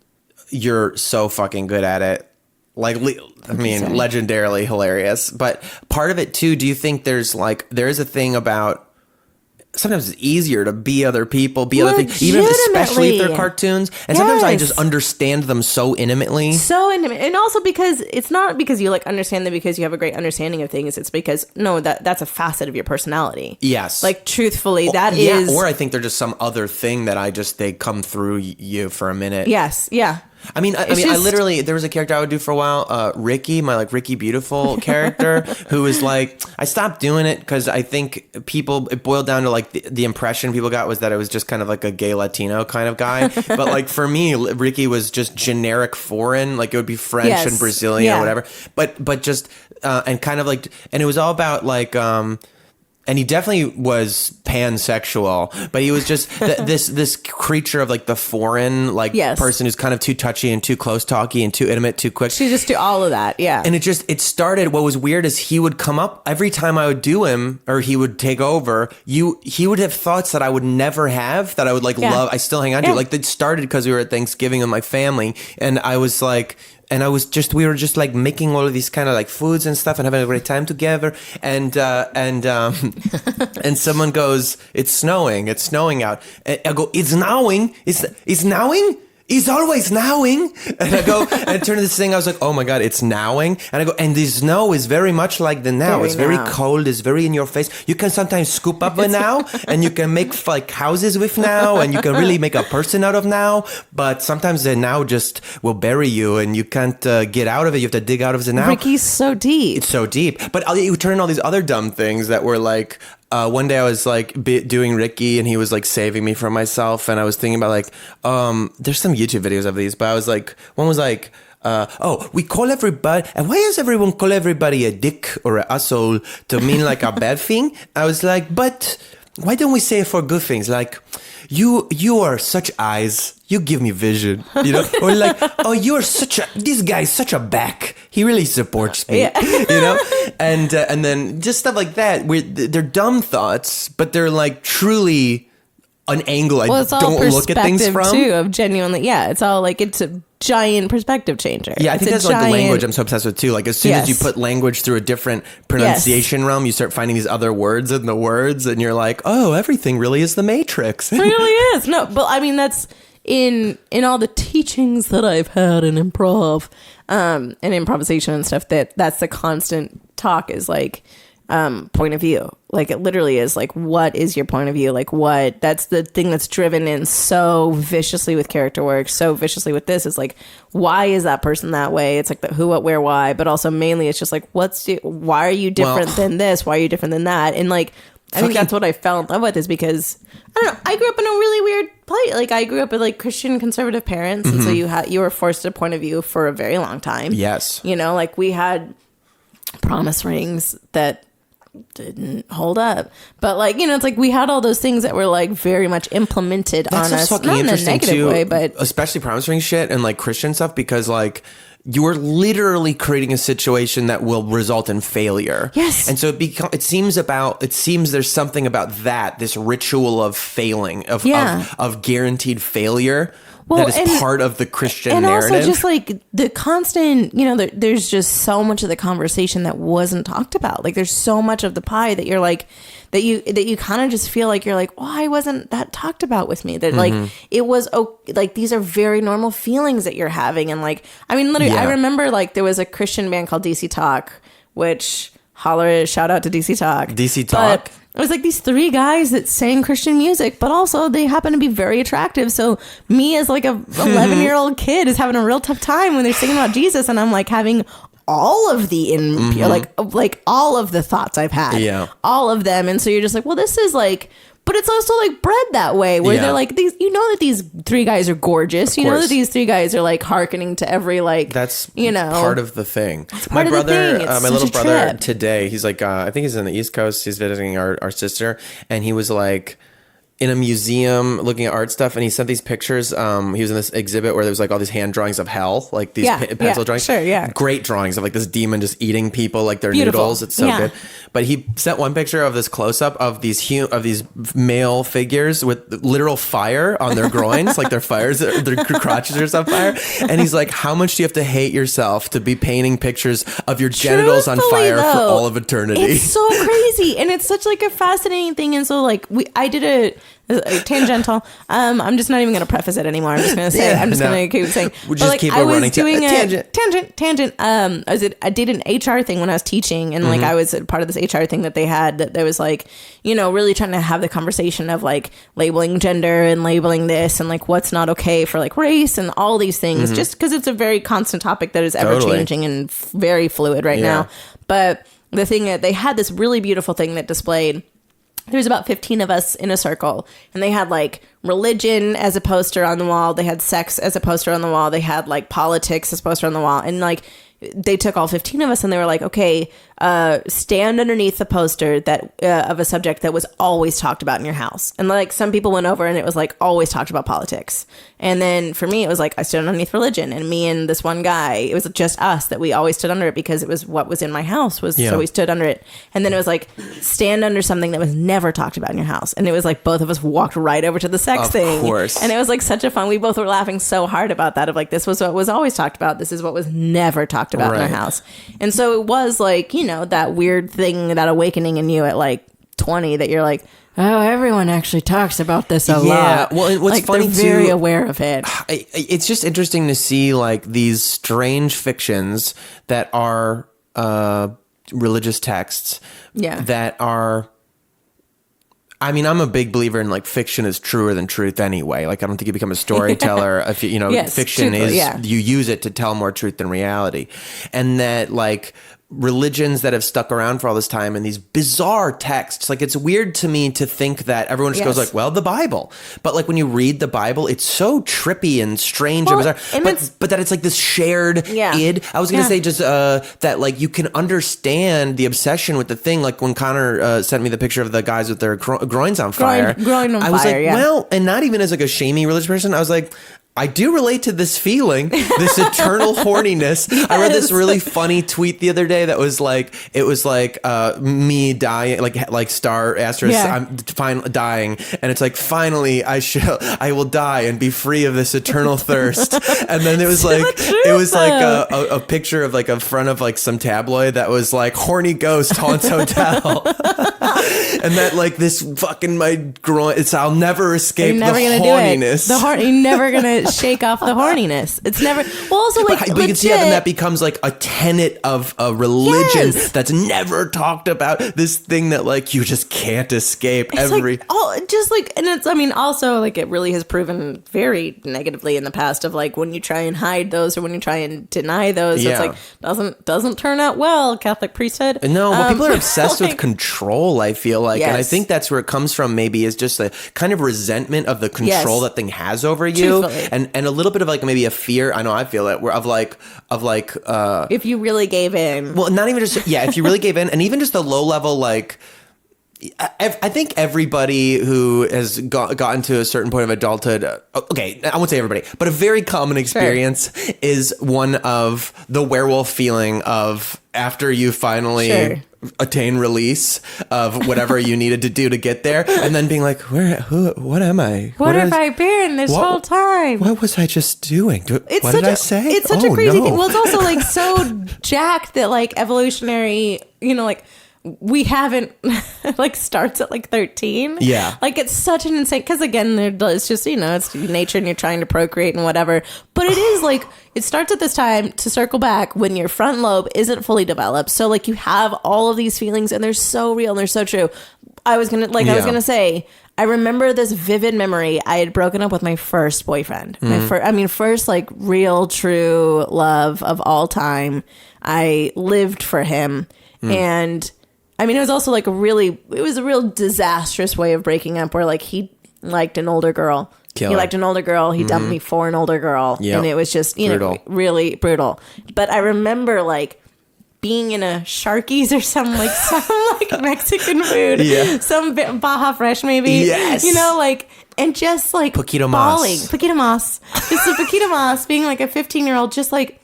you're so fucking good at it. Like, legendarily hilarious. But part of it too, do you think there is a thing about sometimes it's easier to be other people, be other things, especially if they're cartoons. And sometimes I just understand them so intimately. So intimate. And also because it's not because you like understand them because you have a great understanding of things. It's because, that's a facet of your personality. Yes. Like, truthfully, that is. Or I think they're just some other thing that they come through you for a minute. Yes. Yeah. I literally, there was a character I would do for a while, Ricky, my like Ricky Beautiful character, who was like, I stopped doing it because I think it boiled down to like the impression people got was that it was just kind of like a gay Latino kind of guy. But like for me, Ricky was just generic foreign, like it would be French and Brazilian or whatever. But just, and kind of like, and it was all about like, and he definitely was pansexual, but he was just this creature of like the foreign person who's kind of too touchy and too close talky and too intimate, too quick. She just do all of that, yeah. And it started. What was weird is he would come up every time I would do him or he would take over. He would have thoughts that I would never have that I would like love. I still hang on to. Like it started because we were at Thanksgiving with my family, and I was like. And we were just like making all of these kind of like foods and stuff and having a great time together. And someone goes, it's snowing out. And I go, it's snowing. It's snowing. It's always snowing. And I go, and I turn to this thing. I was like, oh my God, it's snowing. And I go, and the snow is very much like the now. It's very cold. It's very in your face. You can sometimes scoop up a now and you can make like houses with now and you can really make a person out of now. But sometimes the now just will bury you and you can't get out of it. You have to dig out of the now. Ricky's so deep. It's so deep. But you turn all these other dumb things that were like, one day I was like doing Ricky and he was like saving me from myself. And I was thinking about like, there's some YouTube videos of these, but I was like, one was like, we call everybody, and why does everyone call everybody a dick or an asshole to mean like a bad thing? I was like, but why don't we say it for good things? Like, you are such eyes. You give me vision, or like, oh, this guy is such a back. He really supports me, and then just stuff like that. They're dumb thoughts, but they're like truly an angle I don't look at things from. Too, of genuinely, it's all like it's a giant perspective changer. Yeah, I think that's like the language I'm so obsessed with too. Like as soon as you put language through a different pronunciation realm, you start finding these other words in the words, and you're like, oh, everything really is the Matrix. It really is. No, but I mean that's. In all the teachings that I've had in improv and improvisation and stuff, that's the constant talk is like point of view. Like, it literally is like, what is your point of view? Like, what, that's the thing that's driven in so viciously with character work, so viciously with this, is like, why is that person that way? It's like the who, what, where, why, but also mainly it's just like, why are you different than this? Why are you different than that? And like, I think that's what I fell in love with, is because, I don't know, I grew up in a really weird place. Like, I grew up with like Christian conservative parents, and so you were forced a point of view for a very long time. Yes. You know, like, we had promise rings that didn't hold up, but like, you know, it's like we had all those things that were like very much implemented on us, fucking not in a interesting negative too, way, but especially promise ring shit and like Christian stuff, because like you're literally creating a situation that will result in failure. Yes. And so it seems there's something about that, this ritual of failing, of guaranteed failure. Well, that is part of the Christian narrative. And also just like the constant, you know, there's just so much of the conversation that wasn't talked about. Like, there's so much of the pie that you're like, that you kind of just feel like you're like, why wasn't that talked about with me? That like, it was, like, these are very normal feelings that you're having. And like, I mean, literally, I remember like there was a Christian band called DC Talk, which shout out to DC Talk. DC Talk. But it was like these three guys that sang Christian music, but also they happen to be very attractive. So me as like a 11-year-old kid is having a real tough time when they're singing about Jesus, and I'm like having all of the like all of the thoughts I've had, all of them. And so you're just like, well, this is like, but it's also like bred that way, where they're like, these, you know, that these three guys are gorgeous. You know that these three guys are like hearkening to every, like, that's, you know, part of the thing. My brother, my little brother today, he's like, I think he's in the East Coast. He's visiting our sister, and he was like in a museum looking at art stuff, and he sent these pictures. He was in this exhibit where there was like all these hand drawings of hell, like these pencil drawings. Sure, great drawings of like this demon just eating people like they're beautiful noodles. It's so good. But he sent one picture of this close up of these male figures with literal fire on their groins, like their crotches are on fire. And he's like, how much do you have to hate yourself to be painting pictures of your genitals on fire for all of eternity? It's so crazy, and it's such like a fascinating thing. And so like I did a tangential. I'm just not even going to preface it anymore. I'm just going to say it. I'm just going to keep saying. We'll just keep running. Doing tangent. I did an HR thing when I was teaching, and like I was a part of this HR thing that they had, that there was like, you know, really trying to have the conversation of like labeling gender and labeling this and like what's not okay for like race and all these things, just because it's a very constant topic that is ever changing and very fluid right now. But the thing that they had, this really beautiful thing that displayed. There was about 15 of us in a circle, and they had like religion as a poster on the wall. They had sex as a poster on the wall. They had like politics as a poster on the wall. And like, they took all 15 of us and they were like, okay, stand underneath the poster that of a subject that was always talked about in your house. And like, some people went over and it was like always talked about politics. And then for me, it was like, I stood underneath religion, and me and this one guy, it was just us that we always stood under it because it was what was in my house so we stood under it. And then it was like, stand under something that was never talked about in your house. And it was like, both of us walked right over to the sex thing. Of course. And it was like such a fun, we both were laughing so hard about that, of like, this was what was always talked about. This is what was never talked about in our house. And so it was like, you know, that weird thing, that awakening in you at like 20, that you're like, oh, everyone actually talks about this a lot. Well, what's like, funny they're very aware of it. It's just interesting to see like these strange fictions that are religious texts that are, I mean, I'm a big believer in like fiction is truer than truth anyway. Like, I don't think you become a storyteller if you know, fiction is, you use it to tell more truth than reality. And that like religions that have stuck around for all this time and these bizarre texts, like, it's weird to me to think that everyone just goes like, well, the Bible, but like when you read the Bible, it's so trippy and strange and bizarre, but that it's like this shared id. I was gonna say just that like you can understand the obsession with the thing, like when Connor sent me the picture of the guys with their groins on fire. I was like, well, and not even as like a shamey religious person, I was like, I do relate to this feeling, this eternal horniness. Yes. I read this really funny tweet the other day that was like, it was like me dying, like star asterisk, I'm dying, and it's like, finally I will die and be free of this eternal thirst. And then it was like, it was like a picture of like a front of like some tabloid that was like, horny ghost haunts hotel. And that like this fucking my groin, I'll never escape the horniness. You're never gonna shake off the horniness. It's never. Well, also like, but you can see how then that becomes like a tenet of a religion that's never talked about. This thing that like you just can't escape. It's like, just like, and it's, I mean, also like it really has proven very negatively in the past of like when you try and hide those or when you try and deny those, it's like doesn't turn out well. Catholic priesthood. No, but people are obsessed with control. I feel like, and I Yes. think that's where it comes from. Maybe is just a kind of resentment of the control that thing has over you, Truthfully. and a little bit of like maybe a fear. I know I feel it. Of like if you really gave in. well, not even just if you really gave in, and even just the low level like. I think everybody who has gotten to a certain point of adulthood, okay, I won't say everybody, but a very common experience is one of the werewolf feeling of after you finally attain release of whatever you needed to do to get there, and then being like, what am I? What have I been this whole time? What was I just doing? What did I say? It's such a crazy thing. Well, it's also like so jacked that like evolutionary, like we haven't like starts at like 13. Yeah. Like it's such an insane, because again, it's just, it's nature and you're trying to procreate and whatever. But it is like, it starts at this time to circle back when your front lobe isn't fully developed. So like you have all of these feelings and they're so real and they're so true. I was going to say, I remember this vivid memory. I had broken up with my first boyfriend. My first like real true love of all time. I lived for him. And I mean, it was also like it was a real disastrous way of breaking up where like he liked an older girl. Killer. He liked an older girl. He dumped me for an older girl. Yep. And it was just, Brutal. really brutal. But I remember like being in a Sharky's or some Mexican food. Yeah. Some Baja Fresh maybe. Yes. And just like Poquito bawling. Mas. Poquito Mas. Just a Poquito Mas being like a 15-year-old just like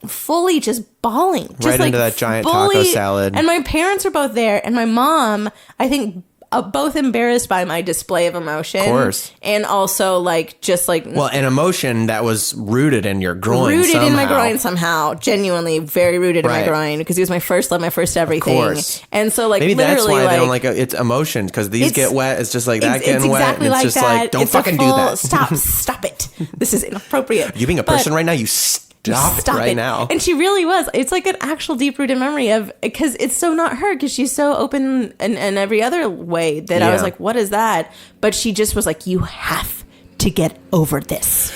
fully just bawling. Just Right like into that giant taco salad. And my parents are both there. And my mom, I think, both embarrassed by my display of emotion. Of course. And also like just like... Well, an emotion that was rooted in your groin Rooted somehow. in my groin somehow. Genuinely very rooted in my Right. groin. Because he was my first love, my first everything. Of course. And so like maybe literally that's why like... they don't like it's emotion, because these get wet. It's just like that getting it's exactly wet. And it's like just that. like, don't It's a fucking do full- that. Stop it. This is inappropriate. You being a person right now, you stop it right it. now. And she really was. It's like an actual deep-rooted memory of, because it's so not her, because she's so open in every other way that I was like, what is that? But she just was like, you have to get over this.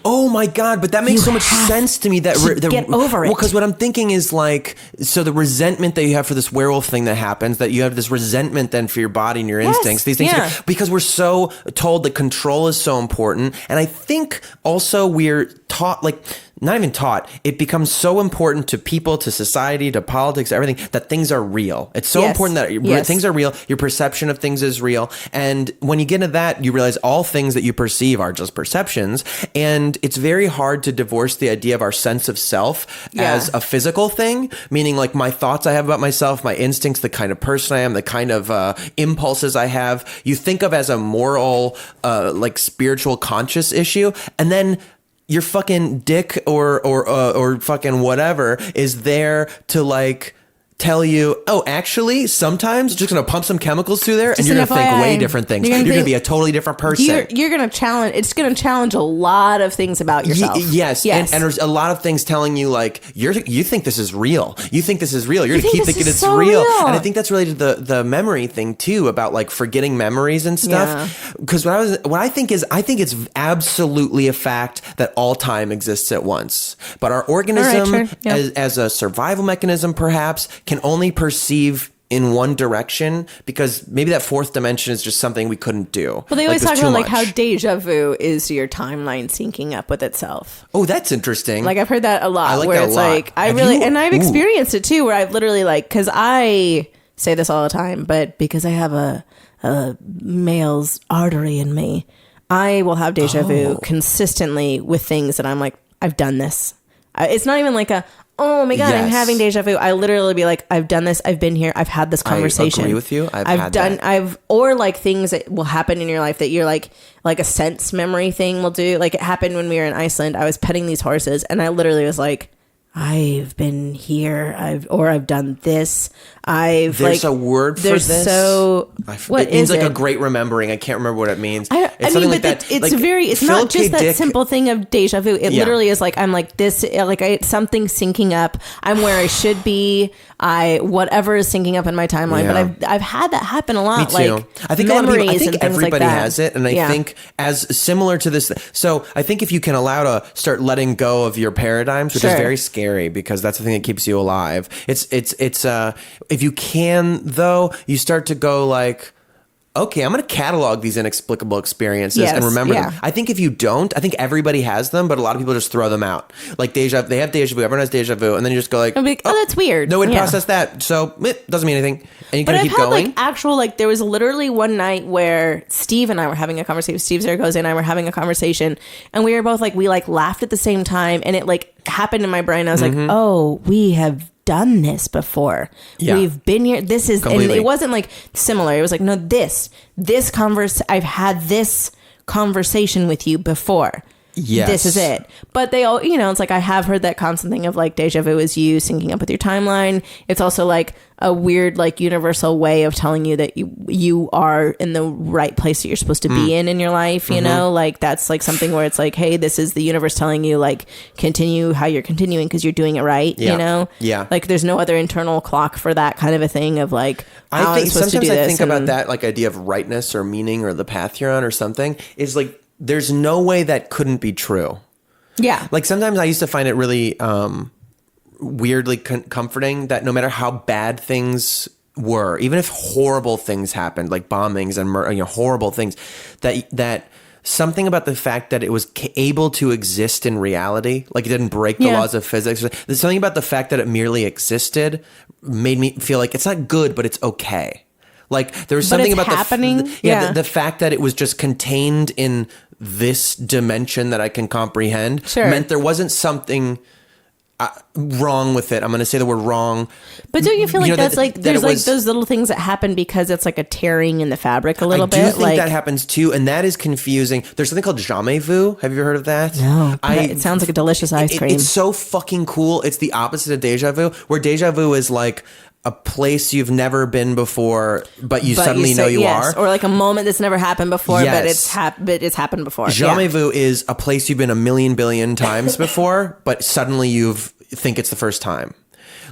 Oh my God, but that makes You so much have sense to me. That to get over it. Well, because what I'm thinking is like, so the resentment that you have for this werewolf thing that happens, that you have this resentment then for your body and your instincts, these things, yeah. because we're so told that control is so important. And I think also we're taught, like, not even taught, it becomes so important to people, to society, to politics, everything, that things are real. It's so important that things are real. Your perception of things is real. And when you get into that, you realize all things that you perceive are just perceptions. And it's very hard to divorce the idea of our sense of self as a physical thing, meaning like my thoughts I have about myself, my instincts, the kind of person I am, the kind of impulses I have, you think of as a moral, like spiritual conscious issue. And then your fucking dick or fucking whatever is there to like tell you, oh, actually, sometimes just gonna pump some chemicals through there and you're gonna think way different things. You're gonna be a totally different person. You're gonna challenge. It's gonna challenge a lot of things about yourself. Yes. And there's a lot of things telling you like you think this is real. You think this is real. You're gonna keep thinking it's so real. And I think that's related to the memory thing too, about like forgetting memories and stuff. Because what I think it's absolutely a fact that all time exists at once. But our organism, as a survival mechanism, perhaps, can only perceive in one direction, because maybe that fourth dimension is just something we couldn't do. Well, they always talk about like how deja vu is your timeline syncing up with itself. Oh, that's interesting. Like I've heard that a lot. I like where that it's a lot. like I've experienced it too, where I've literally like, because I say this all the time, but because I have a male's artery in me, I will have deja vu consistently with things that I'm like, I've done this. It's not even like oh my God, I'm having deja vu. I literally be like, I've done this. I've been here. I've had this conversation. I agree with you. Or like things that will happen in your life that you're like a sense memory thing will do. Like it happened when we were in Iceland. I was petting these horses and I literally was like, I've been here, I've done this. There's a word for this. What it means is like it? a great remembering. I can't remember what it means. It's something like that. It's not just that simple thing of deja vu. It literally is like, I'm like this, like something syncing up. I'm where I should be. Whatever is syncing up in my timeline. Yeah. But I've had that happen a lot. Me too. Like I think a lot of people, I memories think and things everybody like that. has it, and I think as similar to this. So I think if you can allow to start letting go of your paradigms, which is very scary because that's the thing that keeps you alive. It's if you can though, you start to go like, okay, I'm going to catalog these inexplicable experiences and remember them. I think if you don't, I think everybody has them, but a lot of people just throw them out. Like they have deja vu, everyone has deja vu, and then you just go like, oh, that's weird. No way to process that, so it doesn't mean anything. And you kind of keep going. Like there was literally one night where Steve and I were having a conversation. Steve Zaragoza and I were having a conversation, and we were both like, we like laughed at the same time, and it like happened in my brain. I was like, oh, we have done this before. We've been here. This is, completely. And it wasn't like similar. It was like, no, I've had this conversation with you before. Yes. This is it. But they all, it's like I have heard that constant thing of like deja vu is you syncing up with your timeline. It's also like a weird like universal way of telling you that you are in the right place that you're supposed to be in your life, you know? Like that's like something where it's like, hey, this is the universe telling you like continue how you're continuing because you're doing it right, you know? Yeah. Like there's no other internal clock for that kind of a thing of like how I'm supposed to do this. Sometimes I think about that like idea of rightness or meaning or the path you're on or something is like there's no way that couldn't be true. Yeah. Like sometimes I used to find it really weirdly comforting that no matter how bad things were, even if horrible things happened, like bombings and horrible things, that something about the fact that it was able to exist in reality, like it didn't break the laws of physics. There's something about the fact that it merely existed made me feel like it's not good, but it's okay. Like there was something about happening. The fact that it was just contained in this dimension that I can comprehend meant there wasn't something wrong with it. I'm going to say the word wrong. But don't you feel like that's like there's like those little things that happen because it's like a tearing in the fabric a little bit? I do think that happens too, and that is confusing. There's something called jamais vu. Have you ever heard of that? No. It sounds like a delicious ice cream. It's so fucking cool. It's the opposite of deja vu, where deja vu is like a place you've never been before, but you suddenly know you are. Or like a moment that's never happened before, but it's happened before. Jamais vu is a place you've been a million billion times before, but suddenly you think it's the first time.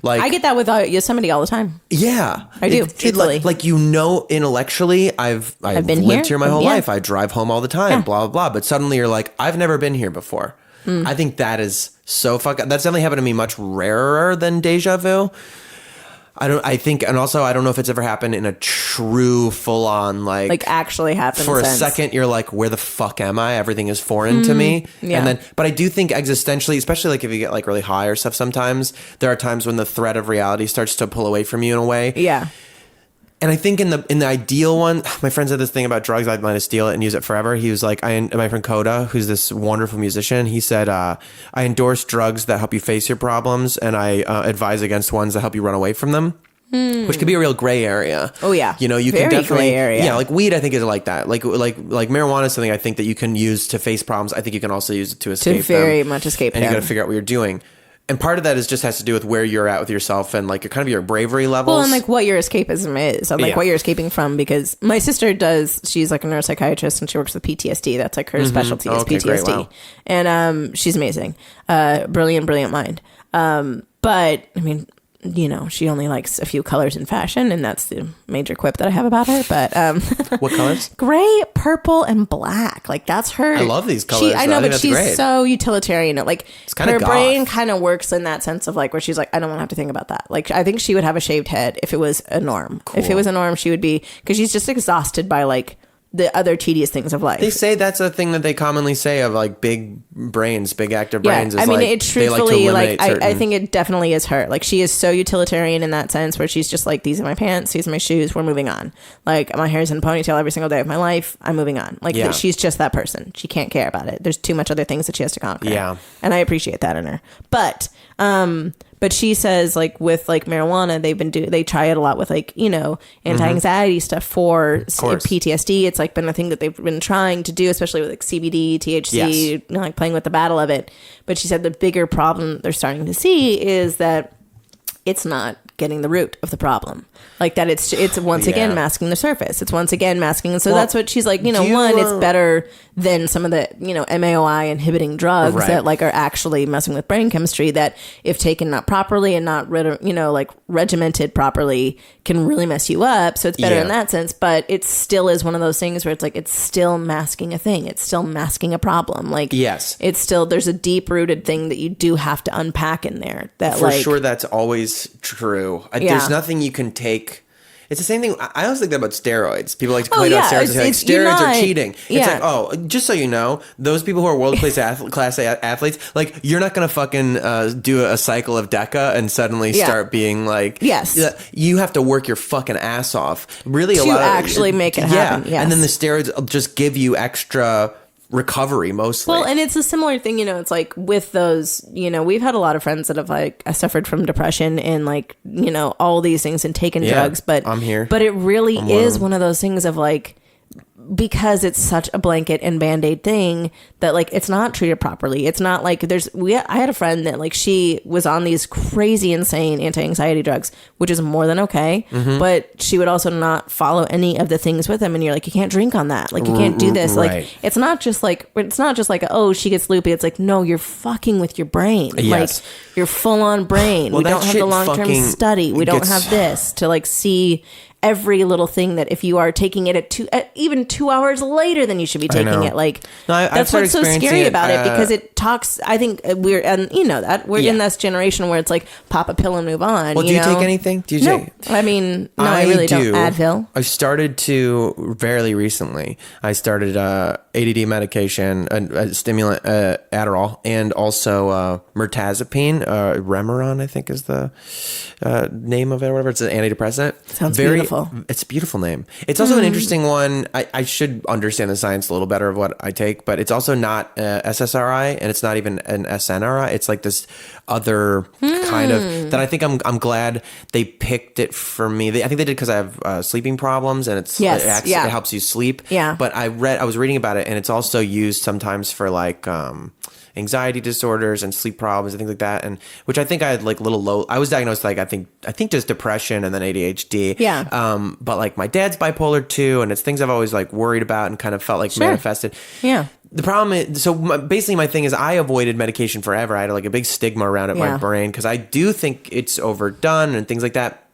Like I get that with Yosemite all the time. Yeah, I do. Truthfully, like intellectually, I've been lived here my whole life. I drive home all the time. Blah blah blah. But suddenly you're like, I've never been here before. I think that is so fucking. That's definitely happened to me much rarer than deja vu. I don't know if it's ever happened in a true full on like actually happened. For a second, you're like, where the fuck am I? Everything is foreign to me. Yeah. But I do think existentially, especially like if you get like really high or stuff, sometimes there are times when the threat of reality starts to pull away from you in a way. Yeah. And I think in the ideal one, my friend said this thing about drugs, I'd want to steal it and use it forever. He was like, my friend Coda, who's this wonderful musician, he said, I endorse drugs that help you face your problems, and I advise against ones that help you run away from them. Which could be a real gray area. Oh yeah, you can very definitely gray area. Yeah, like weed, I think is like that. Like marijuana is something I think that you can use to face problems. I think you can also use it to escape them. Very much escape and them. You got to figure out what you're doing. And part of that has to do with where you're at with yourself and like kind of your bravery levels. Well, and like what your escapism is, and like what you're escaping from. Because my sister she's like a neuropsychiatrist and she works with PTSD. That's like her specialty is PTSD. Great, wow. And she's amazing, brilliant mind. But I mean, she only likes a few colors in fashion, and that's the major quip that I have about her. But what colors? Gray, purple, and black. Like that's her. I love these colors. I know, but she's great. So utilitarian. Like her goth. brain kind of works in that sense of like where she's like, I don't want to have to think about that. Like I think she would have a shaved head if it was a norm. Cool. If it was a norm, she would be, because she's just exhausted by like the other tedious things of life. They say that's a thing that they commonly say of like big brains, big active brains. I mean, like, it truthfully, I think it definitely is her. Like she is so utilitarian in that sense where she's just like, these are my pants, these are my shoes, we're moving on. Like my hair's in a ponytail every single day of my life, I'm moving on. Like she's just that person. She can't care about it. There's too much other things that she has to conquer. Yeah. And I appreciate that in her. But But she says like with like marijuana, they try it a lot with like, you know, anti-anxiety stuff for PTSD. It's like been a thing that they've been trying to do, especially with like CBD, THC, you know, like playing with the battle of it. But she said the bigger problem they're starting to see is that it's not getting the root of the problem. Like that it's once again masking the surface. It's once again masking. And so that's what she's like, you know, it's better than some of the, you know, MAOI inhibiting drugs that like are actually messing with brain chemistry that if taken not properly and not, you know, like regimented properly can really mess you up. So it's better in that sense, but it still is one of those things where it's like, it's still masking a thing. It's still masking a problem. Like, it's still, there's a deep rooted thing that you do have to unpack in there that for sure. That's always true. There's nothing you can take. It's the same thing. I always think that about steroids. People like to complain about steroids. Like, steroids are cheating. It's like, oh, just so you know, those people who are world-class athletes, like, you're not going to fucking do a cycle of DECA and suddenly start being like, you have to work your fucking ass off. Really, to actually make it happen. And then the steroids just give you extra recovery mostly. Well, and it's a similar thing, you know, it's like with those, you know, we've had a lot of friends that have like suffered from depression and like, you know, all these things and taken drugs, but I'm here. But it really is one of those things of like, because it's such a blanket and band-aid thing that like it's not treated properly. It's not like I had a friend that like she was on these crazy insane anti-anxiety drugs, which is more than okay, but she would also not follow any of the things with them, and you're like, you can't drink on that, like you can't do this, like it's not just like oh, she gets loopy. It's like, no, you're fucking with your brain. Like your full-on brain. We don't have the long-term study. We don't have this to like see every little thing that if you are taking it at even 2 hours later than you should be taking it, like that's what's so scary about it, because it talks. I think we're, and you know that we're in this generation where it's like pop a pill and move on. Well, do you take anything? Do you take? I mean, no, I really don't. Advil. I started to fairly recently. I started ADD medication, a stimulant, Adderall, and also mirtazapine, Remeron, I think is the name of it, or whatever. It's an antidepressant. Sounds beautiful. It's a beautiful name. It's also an interesting one. I should understand the science a little better of what I take, but it's also not SSRI, and it's not even an SNRI. It's like this other kind of that. I think I'm glad they picked it for me. I think they did because I have sleeping problems, and it helps you sleep. Yeah. But I was reading about it, and it's also used sometimes for like anxiety disorders and sleep problems and things like that, and which I think I had like I was diagnosed like I think just depression and then ADHD. Yeah. But like my dad's bipolar too, and it's things I've always like worried about and kind of felt like manifested. Yeah. The problem is, basically my thing is I avoided medication forever. I had like a big stigma around it in my brain because I do think it's overdone and things like that.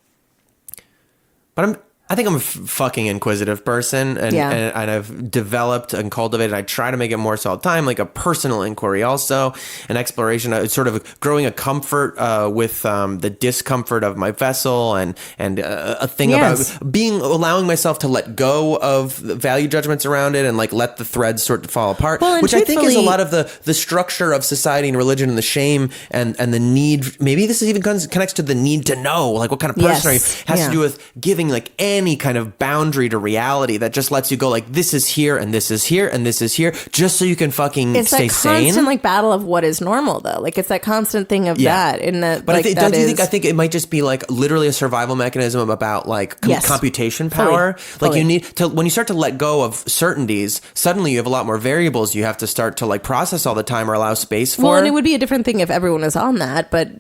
But I think I'm a fucking inquisitive person, and I've developed and cultivated. I try to make it more so all the time, like a personal inquiry, also an exploration, sort of growing a comfort with the discomfort of my vessel, and a thing about allowing myself to let go of the value judgments around it, and like let the threads sort of fall apart, which I think is a lot of the structure of society and religion, and the shame and the need. Maybe this is even connects to the need to know, like what kind of person are you, has to do with giving like any kind of boundary to reality that just lets you go like, this is here and this is here and this is here, just so you can fucking stay sane. It's that constant like battle of what is normal, though. Like it's that constant thing of that. And that, but like, I think it might just be like literally a survival mechanism about like computation power. Fully. Like you need to, when you start to let go of certainties, suddenly you have a lot more variables you have to start to like process all the time or allow space for. Well, and it would be a different thing if everyone was on that, but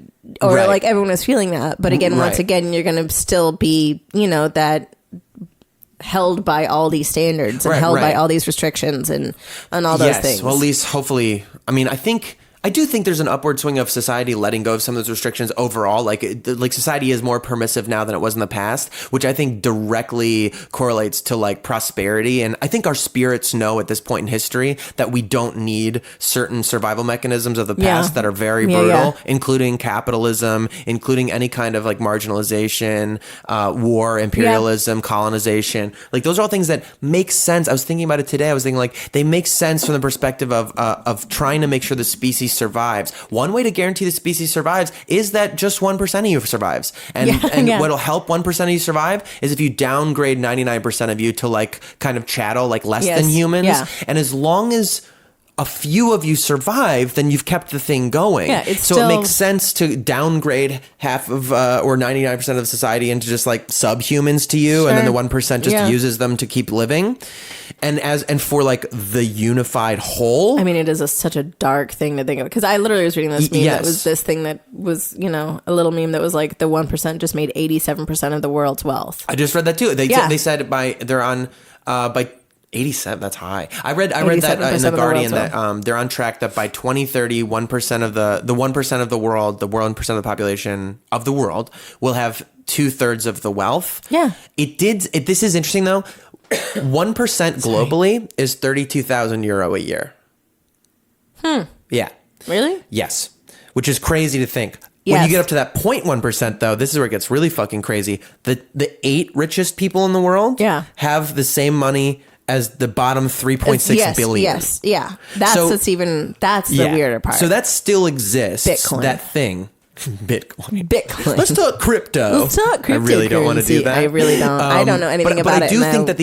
or like everyone was feeling that. But again, once again, you're going to still be, you know, that held by all these standards and held by all these restrictions and all those things. Well, at least hopefully, I mean, I do think there's an upward swing of society letting go of some of those restrictions overall. Like society is more permissive now than it was in the past, which I think directly correlates to like prosperity. And I think our spirits know at this point in history that we don't need certain survival mechanisms of the past that are very brutal, including capitalism, including any kind of like marginalization, war, imperialism, colonization. Like those are all things that make sense. I was thinking about it today. I was thinking like they make sense from the perspective of trying to make sure the species survives. One way to guarantee the species survives is that just 1% of you survives. And what'll help 1% of you survive is if you downgrade 99% of you to like kind of chattel, like less than humans. Yeah. And as long as a few of you survive, then you've kept the thing going. Yeah, it's so still- it makes sense to downgrade half of or 99% of society into just like subhumans to you, and then the 1% just uses them to keep living. And for like the unified whole. I mean, it is such a dark thing to think of, because I literally was reading this meme that was this thing that was, you know, a little meme that was like the 1% just made 87% of the world's wealth. I just read that too. They said they're on by 87. That's high. I read that in the Guardian that they're on track that by 2030, 1% of the 1% of the world, the 1% of the population of the world will have 2/3 of the wealth. Yeah. This is interesting though. 1% globally is 32,000 euro a year. Yeah. Really? Yes. Which is crazy to think. When you get up to that 0.1%, though, this is where it gets really fucking crazy. The 8 richest people in the world have the same money as the bottom 3.6 billion. Yes, yeah. That's the weirder part. So that still exists. Bitcoin. That thing. Bitcoin. Let's talk crypto. I really don't want to do that. I really don't. I don't know anything about it. But I do think that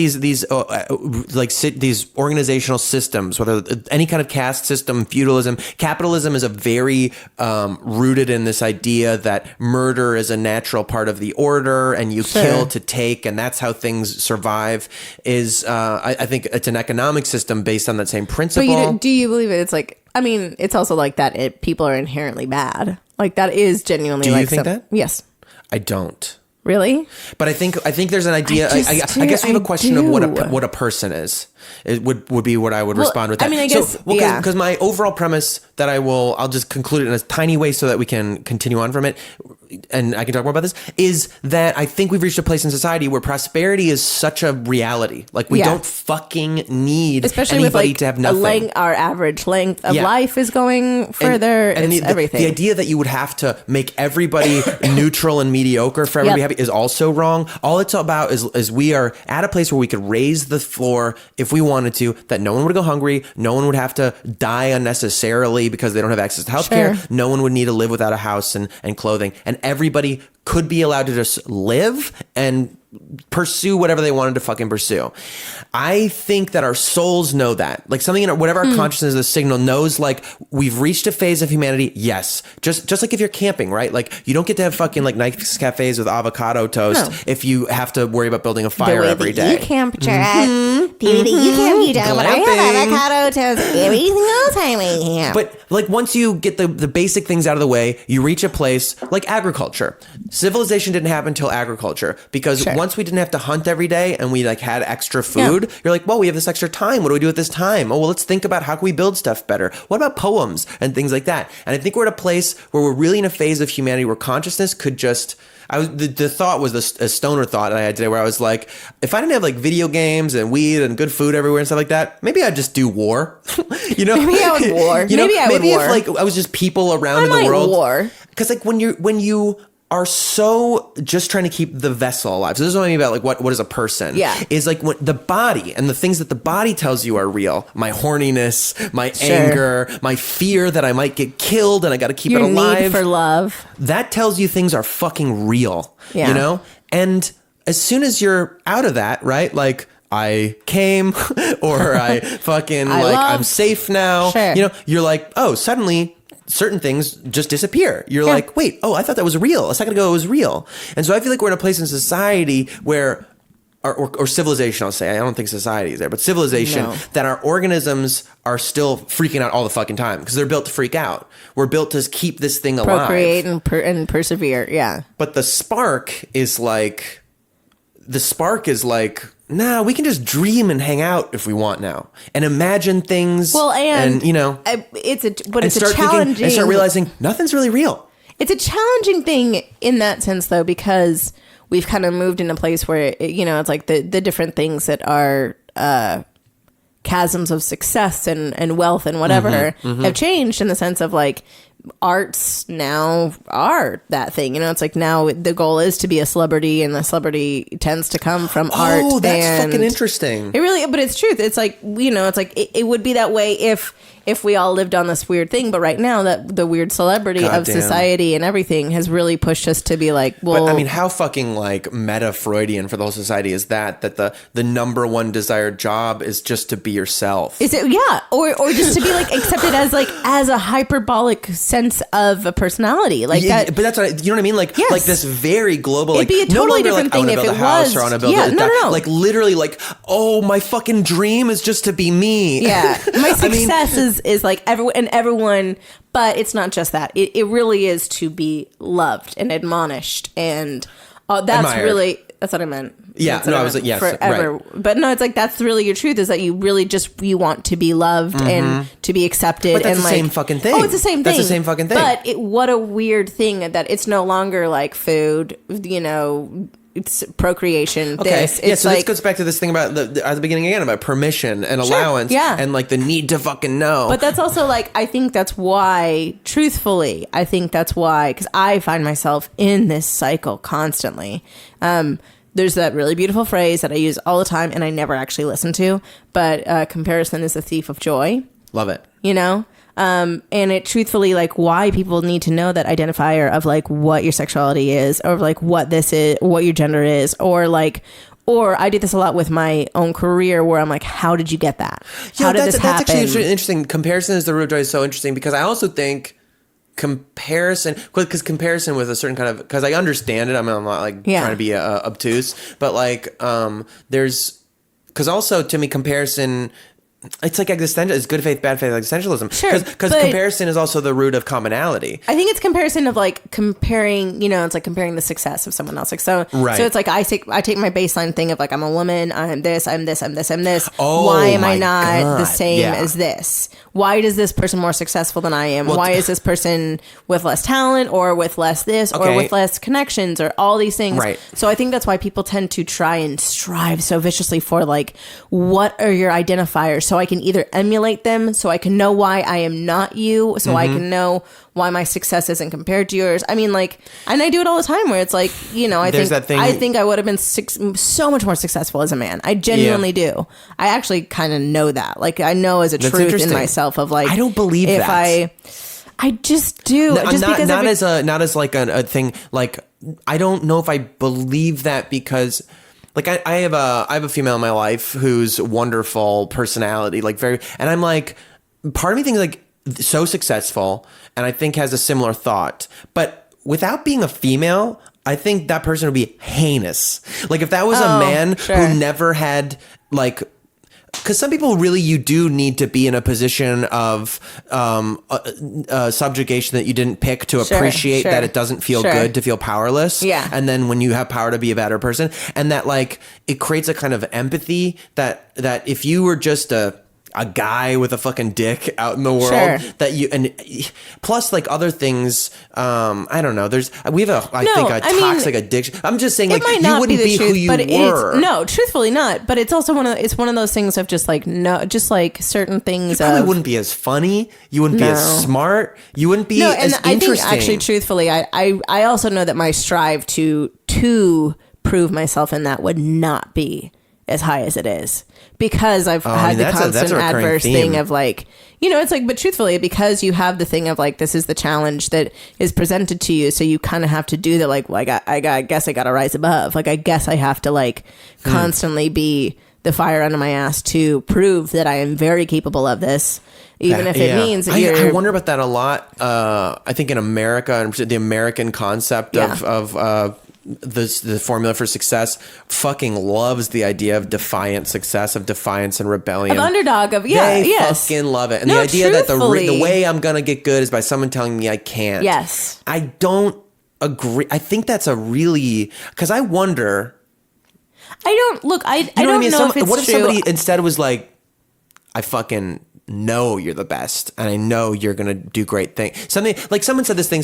these organizational systems, whether any kind of caste system, feudalism, capitalism, is a very rooted in this idea that murder is a natural part of the order, and you kill to take, and that's how things survive. I think it's an economic system based on that same principle. But do you believe it? It's like, I mean, it's also like that people are inherently bad. Like that is genuinely. Do you think that? Yes. I don't. Really? But I think there's an idea. I guess we have a question of what a person is. It would be what I would respond with that. I mean, I guess because my overall premise that I'll just conclude it in a tiny way so that we can continue on from it, and I can talk more about this, is that I think we've reached a place in society where prosperity is such a reality. Like we don't fucking need especially anybody with like to have nothing. Our average length of life is going further. And everything. The idea that you would have to make everybody neutral and mediocre for everybody happy is also wrong. All it's about is we are at a place where we could raise the floor if we wanted to, that no one would go hungry, no one would have to die unnecessarily because they don't have access to healthcare, no one would need to live without a house and clothing, and everybody could be allowed to just live and pursue whatever they wanted to fucking pursue. I think that our souls know that. Like something in whatever our consciousness, the signal knows, like we've reached a phase of humanity. Yes. Just like if you're camping, right? Like you don't get to have fucking like nice cafes with avocado toast if you have to worry about building a fire every day. You camp, you camp, you don't, but I have avocado toast every single time I camp. But like once you get the basic things out of the way, you reach a place like agriculture. Civilization didn't happen until agriculture, because once we didn't have to hunt every day and we like had extra food, you're like, well, we have this extra time. What do we do with this time? Oh, well, let's think about how can we build stuff better? What about poems and things like that? And I think we're at a place where we're really in a phase of humanity where consciousness could just... the thought was a stoner thought that I had today, where I was like, if I didn't have like video games and weed and good food everywhere and stuff like that, maybe I'd just do war. You know, maybe I would war. Maybe if like I was just people around in the world. War. Because like when you are so just trying to keep the vessel alive. So this is what I mean about like what is a person? Yeah. Is like when the body and the things that the body tells you are real. My horniness, my anger, my fear that I might get killed and I got to keep it alive. Your need for love. That tells you things are fucking real. Yeah. You know? And as soon as you're out of that, right? Like I came or I fucking I'm safe now. Sure. You know, you're like, oh, suddenly certain things just disappear. You're like, wait, oh, I thought that was real. A second ago it was real. And so I feel like we're in a place in society where, or civilization, I'll say, I don't think society is there, but civilization, that our organisms are still freaking out all the fucking time because they're built to freak out. We're built to keep this thing alive. Procreate and persevere, yeah. But the spark is like, nah, we can just dream and hang out if we want now and imagine things. Well, and you know, it's a challenging, and start realizing nothing's really real. It's a challenging thing in that sense, though, because we've kind of moved in a place where, you know, it's like the different things that are chasms of success and wealth and whatever have changed in the sense of like arts now are that thing. You know, it's like now the goal is to be a celebrity, and the celebrity tends to come from art. Oh, that's fucking interesting. It really, but it's truth. It's like, you know, it's like it would be that way if if we all lived on this weird thing. But right now, that the weird celebrity of Goddamn. society and everything has really pushed us to be like, well, But I mean, how fucking like meta Freudian for the whole society is that the number one desired job is just to be yourself. is it? Yeah, or just to be like accepted as a hyperbolic sense of a personality, like Yeah, that. but that's what you know what I mean. Like, Yes. like this very global. It'd Like, be a totally no longer different like, I wanna thing if build it a house was. or I want to build Yeah, a, no. Like literally, like, oh, my fucking dream is just to be me. Yeah, my I mean- success is like everyone, but it's not just that. It really is to be loved and admonished, and that's Admired. really that's what I meant. Yeah, That's what no, I meant was like, yes, forever. right. But no, it's like that's really your truth is that you really just you want to be loved and to be accepted. But that's and the like, same fucking thing. Oh, it's the same thing. That's the same fucking thing. But what a weird thing that it's no longer like food. You know. It's procreation. Okay. This. Yeah. It's So like, this goes back to this thing about at the beginning again about permission and allowance. yeah. And like the need to fucking know. But that's also like, I think that's why, truthfully, because I find myself in this cycle constantly. There's that really beautiful phrase that I use all the time and I never actually listen to, but comparison is the thief of joy, Love it. you know? And it truthfully, like, why people need to know that identifier of like what your sexuality is, or like what this is, what your gender is, or like, or I do this a lot with my own career where I'm like, how did you get that? How did this happen? That's actually interesting. Comparison is the root of joy is so interesting because I also think comparison, because comparison with a certain kind of, because I understand it. I'm not like trying to be obtuse, but like there's, because also to me comparison, it's like existential. It's good faith, bad faith, existentialism. Sure, because but comparison is also the root of commonality. I think it's comparison of like comparing, you know, it's like comparing the success of someone else. Like so, Right. so it's like I take my baseline thing of like I'm a woman, I'm this, I'm this, I'm this, I'm this. Oh, why am I my not God. the same Yeah. as this? Why is this person more successful than I am? Well, Why is this person with less talent or with less this or Okay. with less connections or all these things? Right. So I think that's why people tend to try and strive so viciously for like, what are your identifiers? So I can either emulate them, so I can know why I am not you, so I can know why my success isn't compared to yours. I mean, like, and I do it all the time where it's like, you know, There's that thing- I think I would have been so much more successful as a man. I genuinely do. I actually kind of know that. Like, I know as a That's truth in interesting. myself of like, I don't believe if that. I just do. No, Just because not I've not as like a thing. Like I don't know if I believe that because. Like I have a female in my life who's wonderful personality, like very, and I'm like, part of me thinks like so successful, and I think has a similar thought, but without being a female, I think that person would be heinous. Like if that was a man sure. who never had like. Because some people really, you do need to be in a position of subjugation that you didn't pick to Sure, appreciate sure, that it doesn't feel sure. good to feel powerless. Yeah. And then when you have power to be a better person, and that like it creates a kind of empathy that if you were just a guy with a fucking dick out in the world Sure. that you and plus like other things I don't know we have a toxic addiction. I'm just saying it like might you not wouldn't be the truth, who you but were. it's no, truthfully not. But it's also one of those things of just like no, just like certain things. You probably of, wouldn't be as funny. You wouldn't be No. as smart. You wouldn't be no, as and I interesting. think actually, truthfully, I also know that my strive to prove myself in that would not be as high as it is because I've had the that's constant a recurring adverse theme. thing of like, you know, it's like, but truthfully, because you have the thing of like, this is the challenge that is presented to you. So you kind of have to do that. Like, well, I guess I got to rise above. Like, I guess I have to like constantly be the fire under my ass to prove that I am very capable of this. Even if it means that I wonder about that a lot. I think in America, and the American concept Yeah. of the formula for success fucking loves the idea of defiant success, of defiance and rebellion. Of underdog, of They yes. fucking love it. And No, the idea that the truthfully. way I'm gonna get good is by someone telling me I can't. Yes. I don't agree. I think that's a really, because I wonder. I don't look. I You know don't what I mean? know if it's what if true. somebody instead was like, I fucking know you're the best, and I know you're gonna do great things. Something like someone said this thing.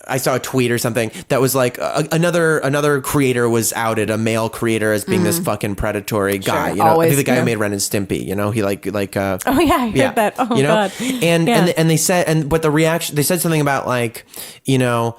I saw a tweet or something that was like another creator was outed, a male creator, as being this fucking predatory guy. You know, I always, think the guy yeah. who made Ren and Stimpy. You know, he like. Oh yeah, I heard that. Oh you know? god. And Yeah. and they said but the reaction, they said something about like, you know,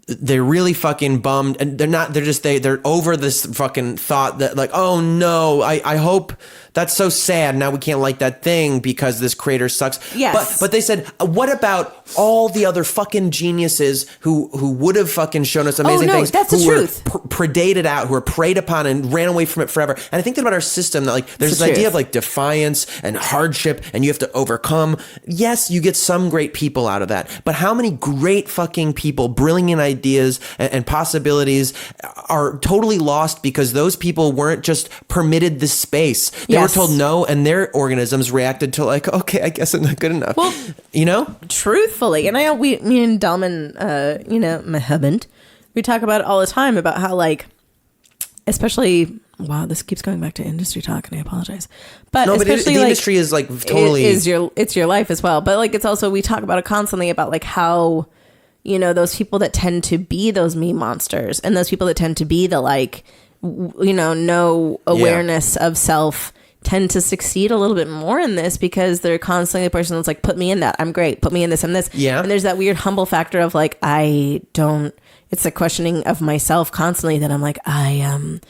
they're really fucking bummed, and they're over this fucking thought that like, oh no, I hope that's so sad. Now we can't like that thing because this creator sucks. Yes. But they said, what about all the other fucking geniuses who would have fucking shown us amazing things? That's who the truth. were predated out, who were preyed upon and ran away from it forever. And I think that about our system, that like there's this idea of like defiance and hardship and you have to overcome. Yes, you get some great people out of that. But how many great fucking people, brilliant ideas and possibilities are totally lost because those people weren't just permitted the space. They were told no, and their organisms reacted to like, okay, I guess I'm not good enough. Well, truthfully, and me and Delman, my husband, we talk about it all the time about how like, especially, wow, this keeps going back to industry talk, and I apologize, but especially the like, industry is like totally it's your life as well. But like, it's also, we talk about it constantly about like how, those people that tend to be those meme monsters and those people that tend to be the like, no awareness of self tend to succeed a little bit more in this because they're constantly the person that's like, put me in that, I'm great, put me in this and this. Yeah. And there's that weird humble factor of like, it's a questioning of myself constantly that I'm like, I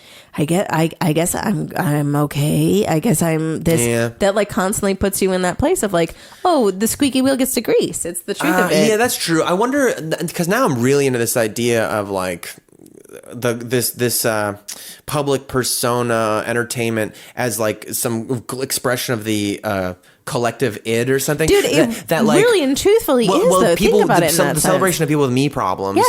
guess I'm okay. I guess I'm this. Yeah. That like constantly puts you in that place of like, oh, the squeaky wheel gets to grease. It's the truth of it. Yeah, that's true. I wonder, because now I'm really into this idea of like this public persona entertainment as like some expression of the collective id or something. Dude, that like, really and truthfully is though. People, think about it in that the celebration of people with me problems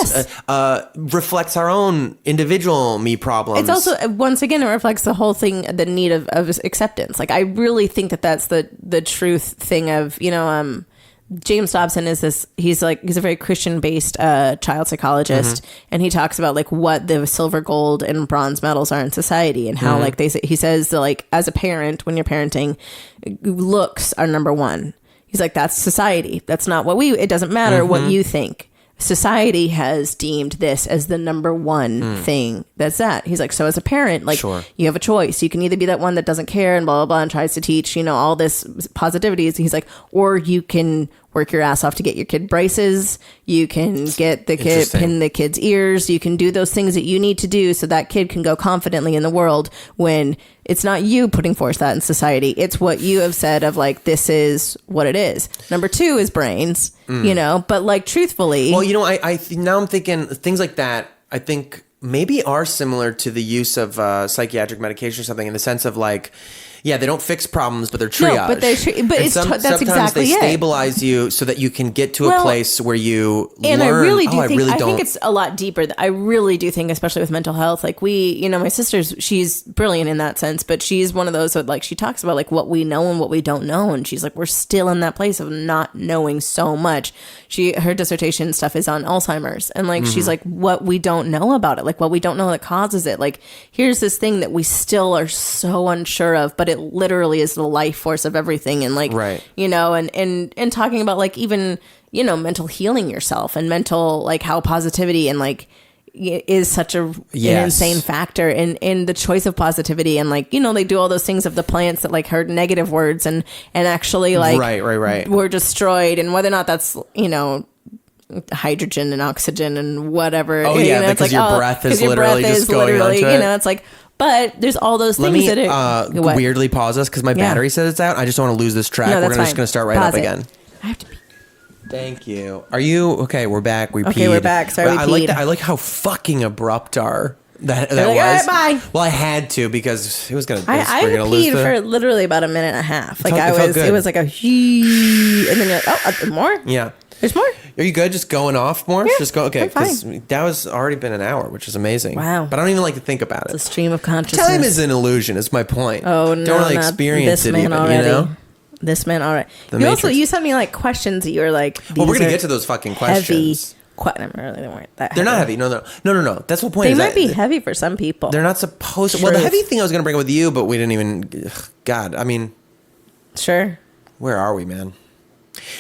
reflects our own individual me problems. It's also, once again, it reflects the whole thing, the need of acceptance. Like, I really think that's the truth thing of, James Dobson is he's a very Christian-based child psychologist, and he talks about like what the silver, gold, and bronze medals are in society, and how like he says that like as a parent, when you're parenting, looks are number one. He's like, that's society. That's not what it doesn't matter what you think. Society has deemed this as the number one thing. That's that. He's like, so as a parent, like you have a choice. You can either be that one that doesn't care and blah, blah, blah, and tries to teach, all this positivity. He's like, or you can work your ass off to get your kid braces. You can get the kid, pin the kid's ears. You can do those things that you need to do so that kid can go confidently in the world when it's not you putting forth that in society. It's what you have said of like, this is what it is. Number two is brains, but like truthfully. Well, now I'm thinking things like that, I think maybe are similar to the use of psychiatric medication or something, in the sense of like, yeah, they don't fix problems, but they're triage. No, but that's sometimes exactly they it. Stabilize you so that you can get to a place where you and learn. I really do I think it's a lot deeper. I really do think, especially with mental health, like my sister's, she's brilliant in that sense, but she's one of those that like, she talks about like what we know and what we don't know, and she's like, we're still in that place of not knowing so much. Her dissertation stuff is on Alzheimer's, and like she's like, what we don't know about it, like what we don't know that causes it, like here's this thing that we still are so unsure of, but it literally is the life force of everything. And like, and talking about like even, mental healing yourself and mental, like how positivity and like is such an insane factor in the choice of positivity. And like, they do all those things of the plants that like heard negative words and actually like were destroyed, and whether or not that's, hydrogen and oxygen and whatever. Oh yeah, because your breath is literally just going onto it. It's like, but there's all those things that are... weirdly pause us because my battery says it's out. I just don't want to lose this track. No, we're just going to start right pause up again. I have to pee. Thank you. Are you... Okay, we're back. We peed. Okay, we're back. Sorry, we peed. I like how fucking abrupt that was. All right, bye. Well, I had to because it was going to... I peed for literally about a minute and a half. Like it was like a... And then you're like, more? Yeah. There's more? Are you good? Just going off more? Yeah, just go. Okay, because fine. that was already been an hour, which is amazing. Wow. But I don't even like to think about it. It's a stream of consciousness. Time is an illusion. Is my point. Oh no! Don't really experience it even. Already. This man already. You sent me like questions that you were like. Well, we're gonna get to those fucking questions. They weren't that. They're not heavy. No. That's the point. They might be heavy for some people. They're not supposed to. Well, the heavy thing I was gonna bring up with you, but we didn't even. God, I mean. Sure. Where are we, man?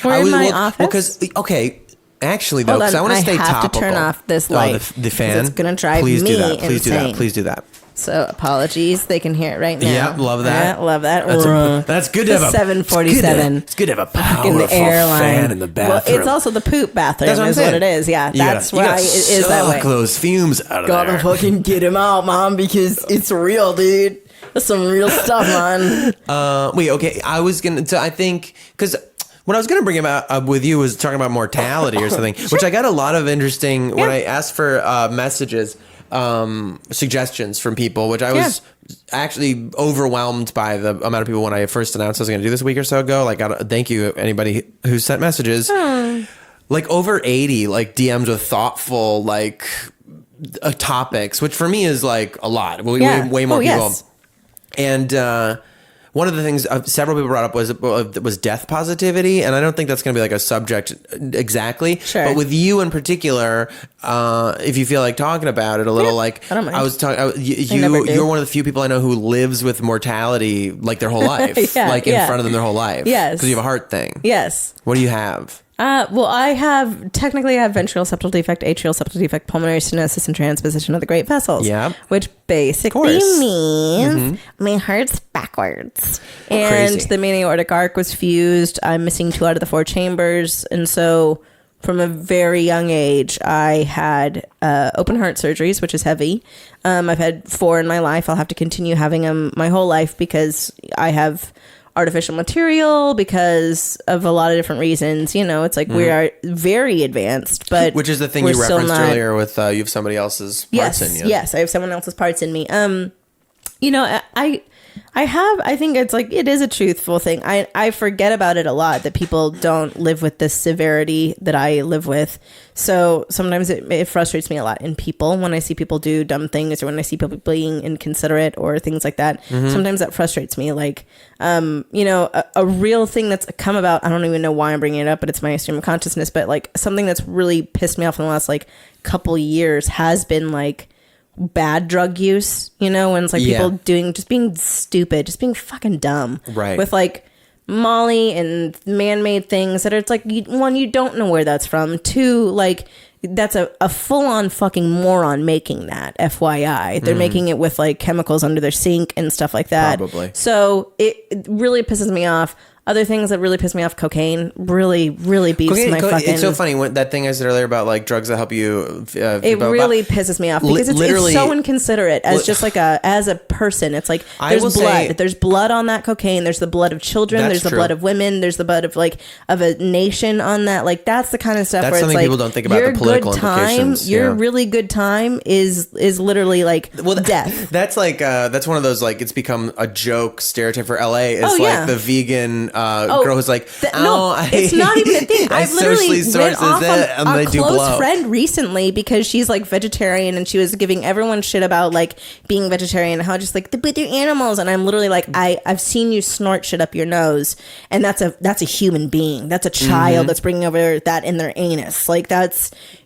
We're in my office. Well, because actually, though, because I want to stay topical. I have to turn off this light. The fan. It's going to drive Please me do that. insane. Please do that. Please do that. So apologies. They can hear it right now. Yeah, love that. Yeah, love that. That's good to have a 747. It's good to have a powerful fan in the bathroom. Well, it's also the poop bathroom. That's what it is. Yeah, that's why it is that way. Suck those fumes out of there. Gotta fucking get him out, mom, because it's real, dude. Some real stuff, man. Wait, okay. I was gonna. So I think because what I was gonna bring up with you was talking about mortality or something, which I got a lot of interesting when I asked for messages, suggestions from people, which I was actually overwhelmed by the amount of people when I first announced I was gonna do this a week or so ago. Like, thank you anybody who sent messages. Like over 80 like DMs with thoughtful like topics, which for me is like a lot. Way more people. Yes. And one of the things several people brought up was death positivity, and I don't think that's going to be like a subject exactly. Sure. But with you in particular, if you feel like talking about it a little, like I don't mind. I was talking, never do. you're one of the few people I know who lives with mortality like their whole life, in front of them their whole life. Yes, because you have a heart thing. Yes. What do you have? Well, I have ventricular septal defect, atrial septal defect, pulmonary stenosis, and transposition of the great vessels. Yeah. Which basically means my heart's backwards. And Crazy. the main aortic arc was fused. I'm missing 2 out of the 4 chambers. And so from a very young age, I had open heart surgeries, which is heavy. I've had 4 in my life. I'll have to continue having them my whole life because I have artificial material because of a lot of different reasons. You know, it's like we are very advanced, but Which is the thing we're you still referenced not- earlier with you have somebody else's parts in you. Yes, I have someone else's parts in me. You know, I think it's like, it is a truthful thing. I forget about it a lot, that people don't live with this severity that I live with. So sometimes it frustrates me a lot in people when I see people do dumb things, or when I see people being inconsiderate or things like that. Sometimes that frustrates me. Like, you know, a real thing that's come about, I don't even know why I'm bringing it up, but it's my stream of consciousness. But like something that's really pissed me off in the last like couple years has been like bad drug use, you know, when it's like people being stupid, just being fucking dumb, Right? With like Molly and man-made things that are, it's like, one, you don't know where that's from. 2, like that's a full-on fucking moron making that. FYI, they're making it with like chemicals under their sink and stuff like that. Probably. So it really pisses me off. Other things that really piss me off, cocaine really beats my fucking... It's so funny, that thing I said earlier about like drugs that help you... it really pisses me off because it's so inconsiderate as just like as a person. It's like there's blood on that cocaine. There's the blood of children. There's the blood of women. There's the blood of like of a nation on that. Like that's the kind of stuff that's where it's something like people don't think about, the political implications. Your really good time is literally like death. That's like that's one of those, like, it's become a joke stereotype for LA. It's like the vegan girl who's like, it's not even a thing. I've literally went off on a close friend recently because she's like vegetarian, and she was giving everyone shit about like being vegetarian and how just like with your animals, and I'm literally like, I've seen you snort shit up your nose, and that's a human being. That's a child that's bringing over that in their anus. Like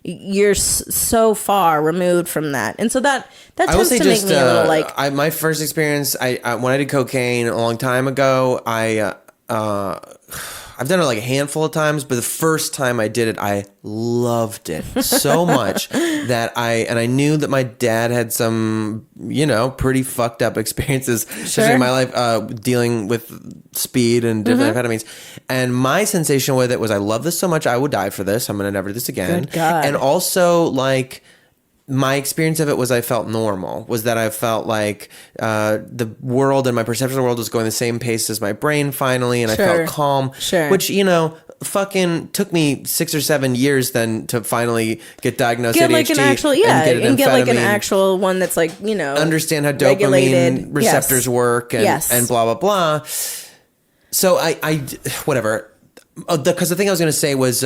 you're so far removed from that, and so that tends to make me a little like. My first experience, I when I did cocaine a long time ago, I've done it like a handful of times, but the first time I did it, I loved it so much that I knew that my dad had some, you know, pretty fucked up experiences, especially in my life, dealing with speed and different amphetamines. And my sensation with it was, I love this so much, I would die for this. I'm going to never do this again. Good God. And also, like, my experience of it was I felt normal, was that I felt like the world and my perception of the world was going the same pace as my brain finally, and I felt calm, which, you know, fucking took me 6 or 7 years then to finally get diagnosed get ADHD like an actual and get like an actual one that's like, you know, understand how regulated. dopamine receptors work and blah blah blah. So I whatever, because the thing I was going to say was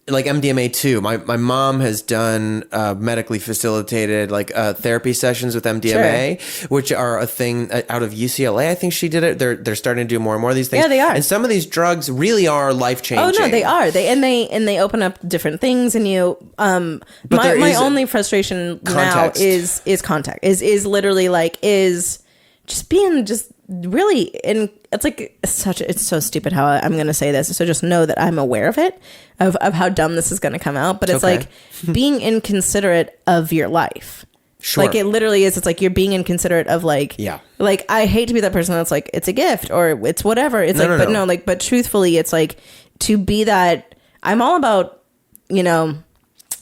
like MDMA too. My mom has done medically facilitated like therapy sessions with MDMA, which are a thing out of UCLA. I think she did it. They're starting to do more and more of these things. Yeah, they are. And some of these drugs really are life changing. Oh no, they are. They open up different things in you. My only frustration now is contact. Is literally like is just being just really in. It's like it's so stupid how I'm going to say this. So just know that I'm aware of it, of how dumb this is going to come out. But it's like being inconsiderate of your life. Sure. Like it literally is. It's like you're being inconsiderate of like, like I hate to be that person that's like, it's a gift or it's whatever. It's but truthfully, it's like to be that I'm all about, you know,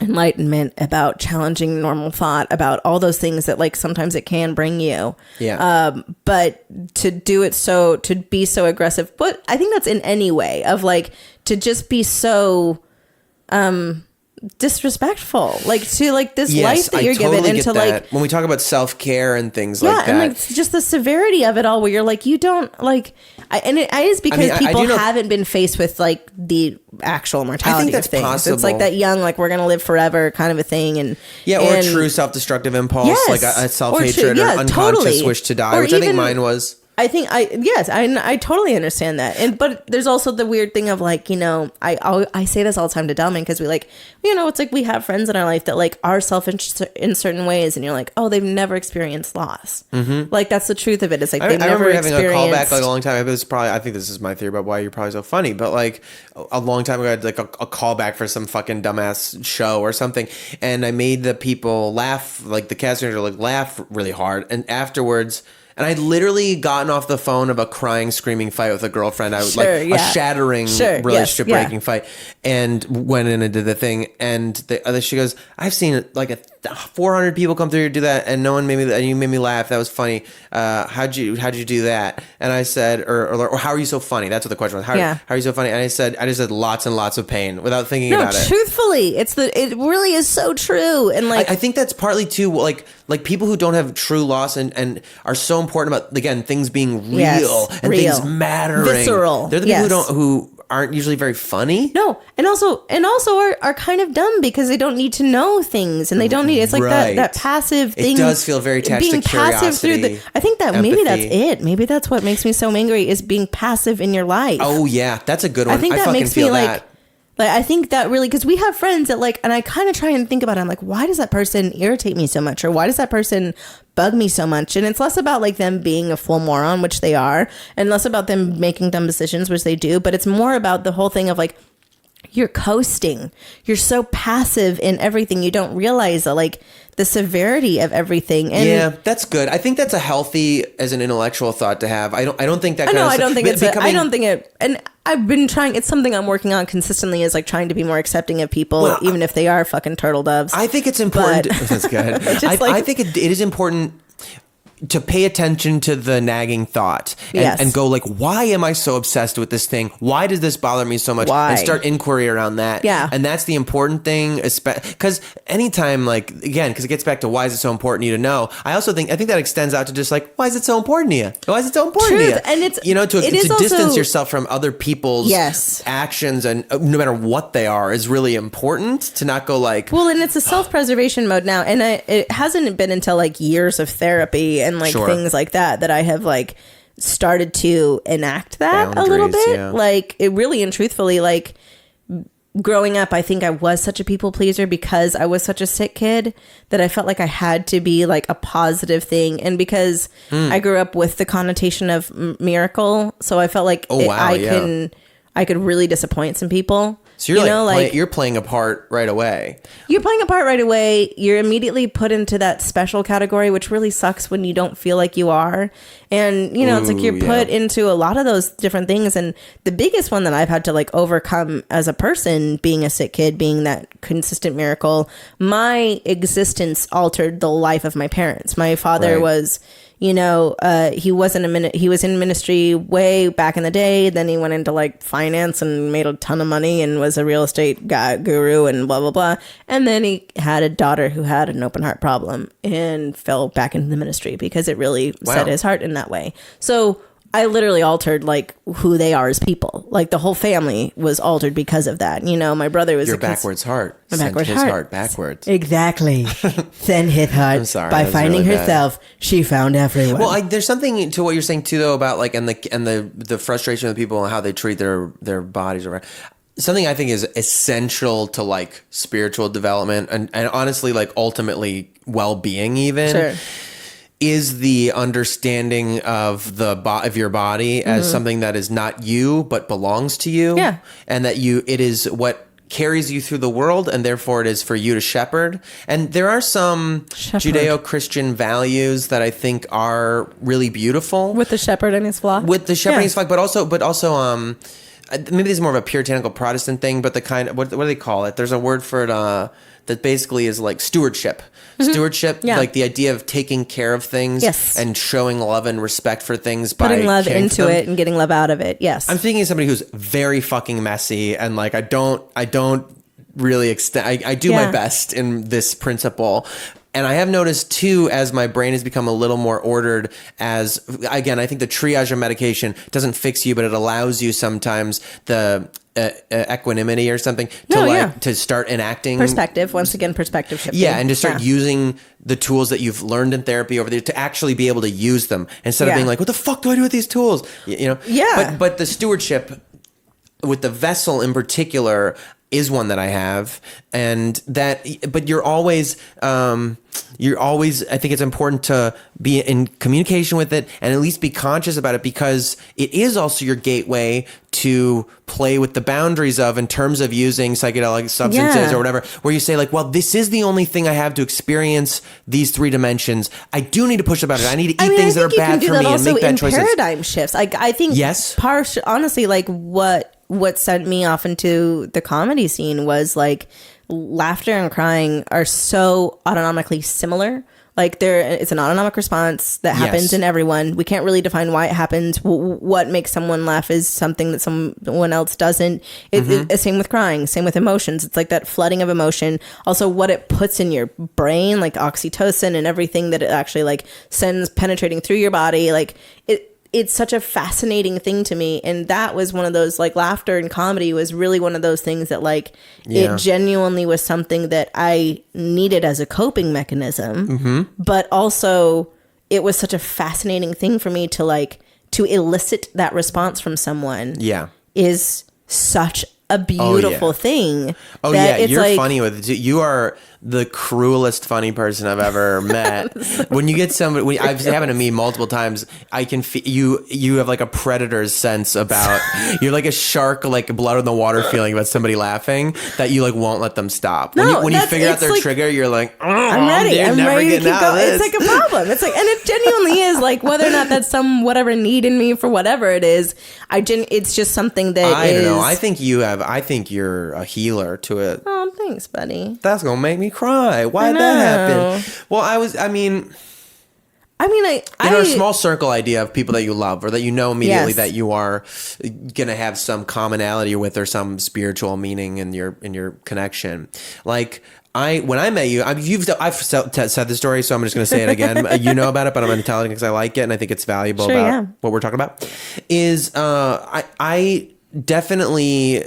enlightenment, about challenging normal thought, about all those things that like sometimes it can bring you. Yeah. But to do it to be so aggressive, but I think that's in any way of like to just be so disrespectful, like to like this life that you're given, and to like when we talk about self-care and things like that, and like just the severity of it all, where you're like, you don't like, it is because people haven't been faced with like the actual mortality. I think that's of things. possible. It's like that young, like we're gonna live forever kind of a thing, and or a true self-destructive impulse, yes, like a self-hatred or unconscious wish to die, which I think mine was. I think I totally understand that. But there's also the weird thing of like, you know, I say this all the time to Delman, because we like, you know, it's like we have friends in our life that like are selfish in certain ways, and you're like, oh, they've never experienced loss. Mm-hmm. Like that's the truth of it. It's like they've never experienced. I remember having a callback like a long time. I think this is my theory about why you're probably so funny, but like a long time ago, I had like a callback for some fucking dumbass show or something, and I made the people laugh, like the cast manager like laugh really hard, and afterwards. And I'd literally gotten off the phone of a crying, screaming fight with a girlfriend. I was a shattering, relationship-breaking fight, and went in and did the thing. And she goes, "I've seen like 400 people come through to do that, and no one made me. And you made me laugh. That was funny. How'd you do that?" And I said, or how are you so funny? That's what the question was. How are you so funny? And I just said lots and lots of pain without thinking about it. Truthfully, it really is so true. And like, I think that's partly too like people who don't have true loss and are so important about, again, things being real and things mattering. Visceral. They're the people who aren't usually very funny. No, and also are kind of dumb because they don't need to know things, and they don't need. It's like that passive thing. It does feel very attached to curiosity. I think that maybe that's it. Maybe that's what makes me so angry, is being passive in your life. Oh yeah, that's a good one. I think that makes me like. Like, I think that really, because we have friends that like, and I kind of try and think about it. I'm like, why does that person irritate me so much? Or why does that person bug me so much? And it's less about like them being a full moron, which they are, and less about them making dumb decisions, which they do. But it's more about the whole thing of like, you're coasting. You're so passive in everything. You don't realize that like the severity of everything. And yeah, that's good. I think that's a healthy as an intellectual thought to have. I don't think that. I don't think it. And I've been trying. It's something I'm working on consistently. Is like trying to be more accepting of people, even if they are fucking turtle doves. I think it's important. That's good. I think it is important to pay attention to the nagging thought and go like, why am I so obsessed with this thing? Why does this bother me so much? Why? And start inquiry around that. Yeah. And that's the important thing, because anytime, like, again, because it gets back to why is it so important to you to know? I think that extends out to just like, why is it so important to you? Why is it so important to you? And it's, you know, to distance yourself from other people's actions, and no matter what they are, is really important to not go like, well, and it's a self-preservation mode now. And it hasn't been until like years of therapy and like things like that I have like started to enact that a little bit. Yeah. Like it really and truthfully, like growing up, I think I was such a people pleaser because I was such a sick kid that I felt like I had to be like a positive thing. And because I grew up with the connotation of miracle, so I felt like I could really disappoint some people. So you're playing a part right away. You're playing a part right away. You're immediately put into that special category, which really sucks when you don't feel like you are. And, you know, it's like you're put into a lot of those different things. And the biggest one that I've had to like overcome as a person, being a sick kid, being that consistent miracle, my existence altered the life of my parents. My father was... You know, he was in ministry way back in the day. Then he went into like finance and made a ton of money and was a real estate guru and blah, blah, blah. And then he had a daughter who had an open heart problem and fell back into the ministry because it really set his heart in that way. So I literally altered like who they are as people. Like the whole family was altered because of that. You know, my brother was your backwards heart. My backwards his heart. heart backwards. Exactly. Send his heart. By finding really herself, she found everyone. Well, there's something to what you're saying too, though, about like and the frustration of the people and how they treat their bodies or something I think is essential to like spiritual development and honestly like ultimately well-being even. Sure. Is the understanding of of your body as something that is not you but belongs to you, and that it is what carries you through the world, and therefore it is for you to shepherd. And there are some Judeo-Christian values that I think are really beautiful with the shepherd and his flock. With the shepherd and his flock, but also maybe this is more of a puritanical Protestant thing, but the kind of, what do they call it? There's a word for it that basically is like stewardship. Stewardship, like the idea of taking care of things and showing love and respect for things by putting love caring into it and getting love out of it. Yes. I'm thinking of somebody who's very fucking messy, and like I don't really extend. I do my best in this principle. And I have noticed too, as my brain has become a little more ordered, as again, I think the triage of medication doesn't fix you, but it allows you sometimes the equanimity or something to to start enacting perspective. Once again, perspective shifting. Yeah, and to start using the tools that you've learned in therapy over there to actually be able to use them instead of being like, what the fuck do I do with these tools? You know? Yeah. But the stewardship with the vessel in particular is one that I have, and that, but you're always, I think it's important to be in communication with it and at least be conscious about it, because it is also your gateway to play with the boundaries of, in terms of using psychedelic substances or whatever, where you say like, well, this is the only thing I have to experience these 3 dimensions. I do need to push about it. I need to eat things that are bad for me and make bad choices. Paradigm shifts. I think honestly, like what sent me off into the comedy scene was like laughter and crying are so autonomically similar. Like it's an autonomic response that happens in everyone. We can't really define why it happens. What makes someone laugh is something that someone else doesn't. It's same with crying, same with emotions. It's like that flooding of emotion. Also what it puts in your brain, like oxytocin and everything that it actually like sends penetrating through your body. Like it's such a fascinating thing to me. And that was one of those, like, laughter and comedy was really one of those things that, like, it genuinely was something that I needed as a coping mechanism. But also it was such a fascinating thing for me to, like, to elicit that response from someone is such a beautiful thing. Oh yeah, you're like, funny with it. You are the cruelest funny person I've ever met. When you get somebody, I've happened to me multiple times. I can feel you have like a predator's sense about. You're like a shark, like blood in the water feeling about somebody laughing that you like won't let them stop. When you figure out their like, trigger, you're like, I'm ready. I'm ready to keep going. It's like a problem. It's like, and it genuinely is like whether or not that's some whatever need in me for whatever it is. It's just something that I don't know. I think you're a healer to it. Oh, thanks, buddy. That's gonna make me cry. Why'd that happen? Well, in our small circle idea of people that you love or that you know immediately that you are gonna have some commonality with or some spiritual meaning in your connection. Like when I met you, I've said the story, so I'm just gonna say it again. You know about it, but I'm gonna tell it because I like it and I think it's valuable what we're talking about. Is I definitely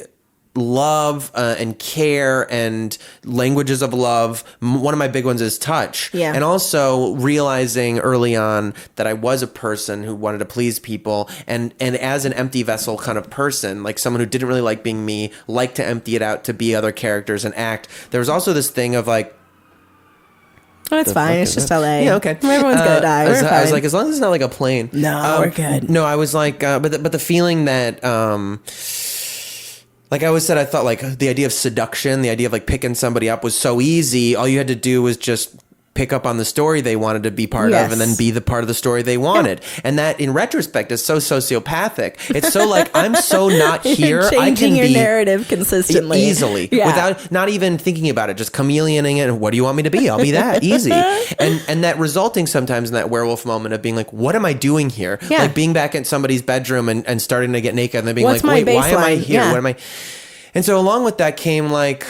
love and care and languages of love. One of my big ones is touch. Yeah. And also realizing early on that I was a person who wanted to please people and as an empty vessel kind of person, like someone who didn't really like being me, liked to empty it out to be other characters and act. There was also this thing of like, oh, it's fine. It's just LA. Yeah, okay. Everyone's gonna die. I was like, as long as it's not like a plane. No, we're good. No, I was like, but the feeling that, like I always said, I thought like the idea of seduction, the idea of like picking somebody up was so easy. All you had to do was just pick up on the story they wanted to be part of and then be the part of the story they wanted. Yeah. And that in retrospect is so sociopathic. It's so like, I'm so not here. Changing your narrative consistently. Easily. Yeah. Without not even thinking about it, just chameleoning it. And what do you want me to be? I'll be that easy. And that resulting sometimes in that werewolf moment of being like, what am I doing here? Yeah. Like being back in somebody's bedroom and starting to get naked and then being like, wait, why am I here? What am I? And so along with that came like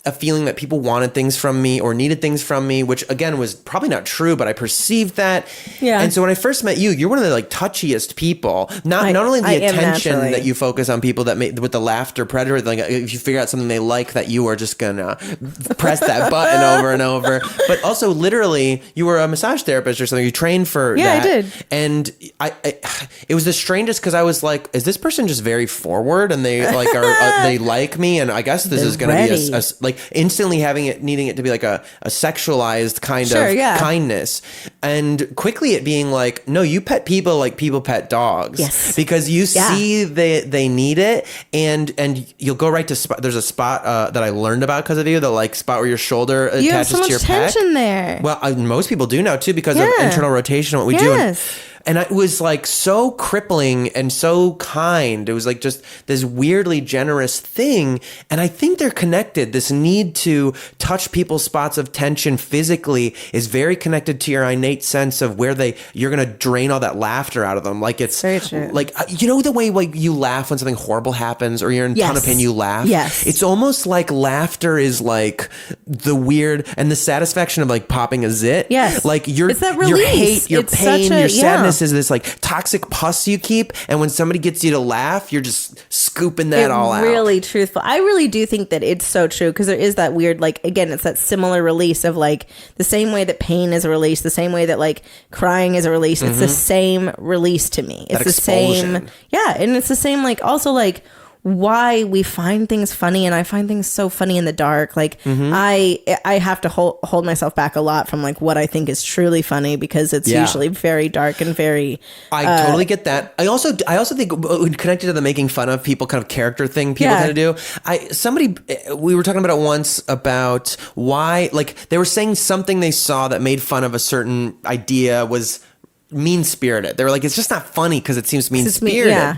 a feeling that people wanted things from me or needed things from me, which again was probably not true, but I perceived that. Yeah. And so when I first met you, you're one of the like touchiest people. Not only the attention that you focus on people that with the laughter predator, like if you figure out something they like, that you are just gonna press that button over and over. But also literally, you were a massage therapist or something. You trained for that. Yeah, I did. And it was the strangest because I was like, is this person just very forward and they like are they like me? And I guess this is gonna be a like instantly needing it to be like a sexualized kind of kindness, and quickly it being like, no, you pet people like people pet dogs. Yes. Because you see they need it, and you'll go right to spot. There's a spot that I learned about because of you, the like spot where your shoulder attaches to your pec. You have so much tension there. Well, most people do now too because of internal rotation, what we do. And it was like so crippling and so kind. It was like just this weirdly generous thing. And I think they're connected. This need to touch people's spots of tension physically is very connected to your innate sense of where you're going to drain all that laughter out of them. Like it's very true. Like, you know, the way like you laugh when something horrible happens or you're in a ton of pain, you laugh. Yes. It's almost like laughter is like the weird and the satisfaction of like popping a zit. Yes. Like it's that your release. hate, your It's pain, such a- your sadness is this like toxic pus you keep. And when somebody gets you to laugh, you're just scooping that all out. Really truthful. I really do think that it's so true because there is that weird, like, again, it's that similar release of like the same way that pain is a release, the same way that like crying is a release. It's the same release to me. It's That the expulsion. same. Yeah. And it's the same, like, also like why we find things funny, and I find things so funny in the dark. Like I have to hold myself back a lot from like what I think is truly funny because it's usually very dark and very. I totally get that. I also think connected to the making fun of people kind of character thing people tend to do. We were talking about it once about why, like, they were saying something they saw that made fun of a certain idea was mean-spirited. They were like, it's just not funny because it seems mean-spirited. Yeah.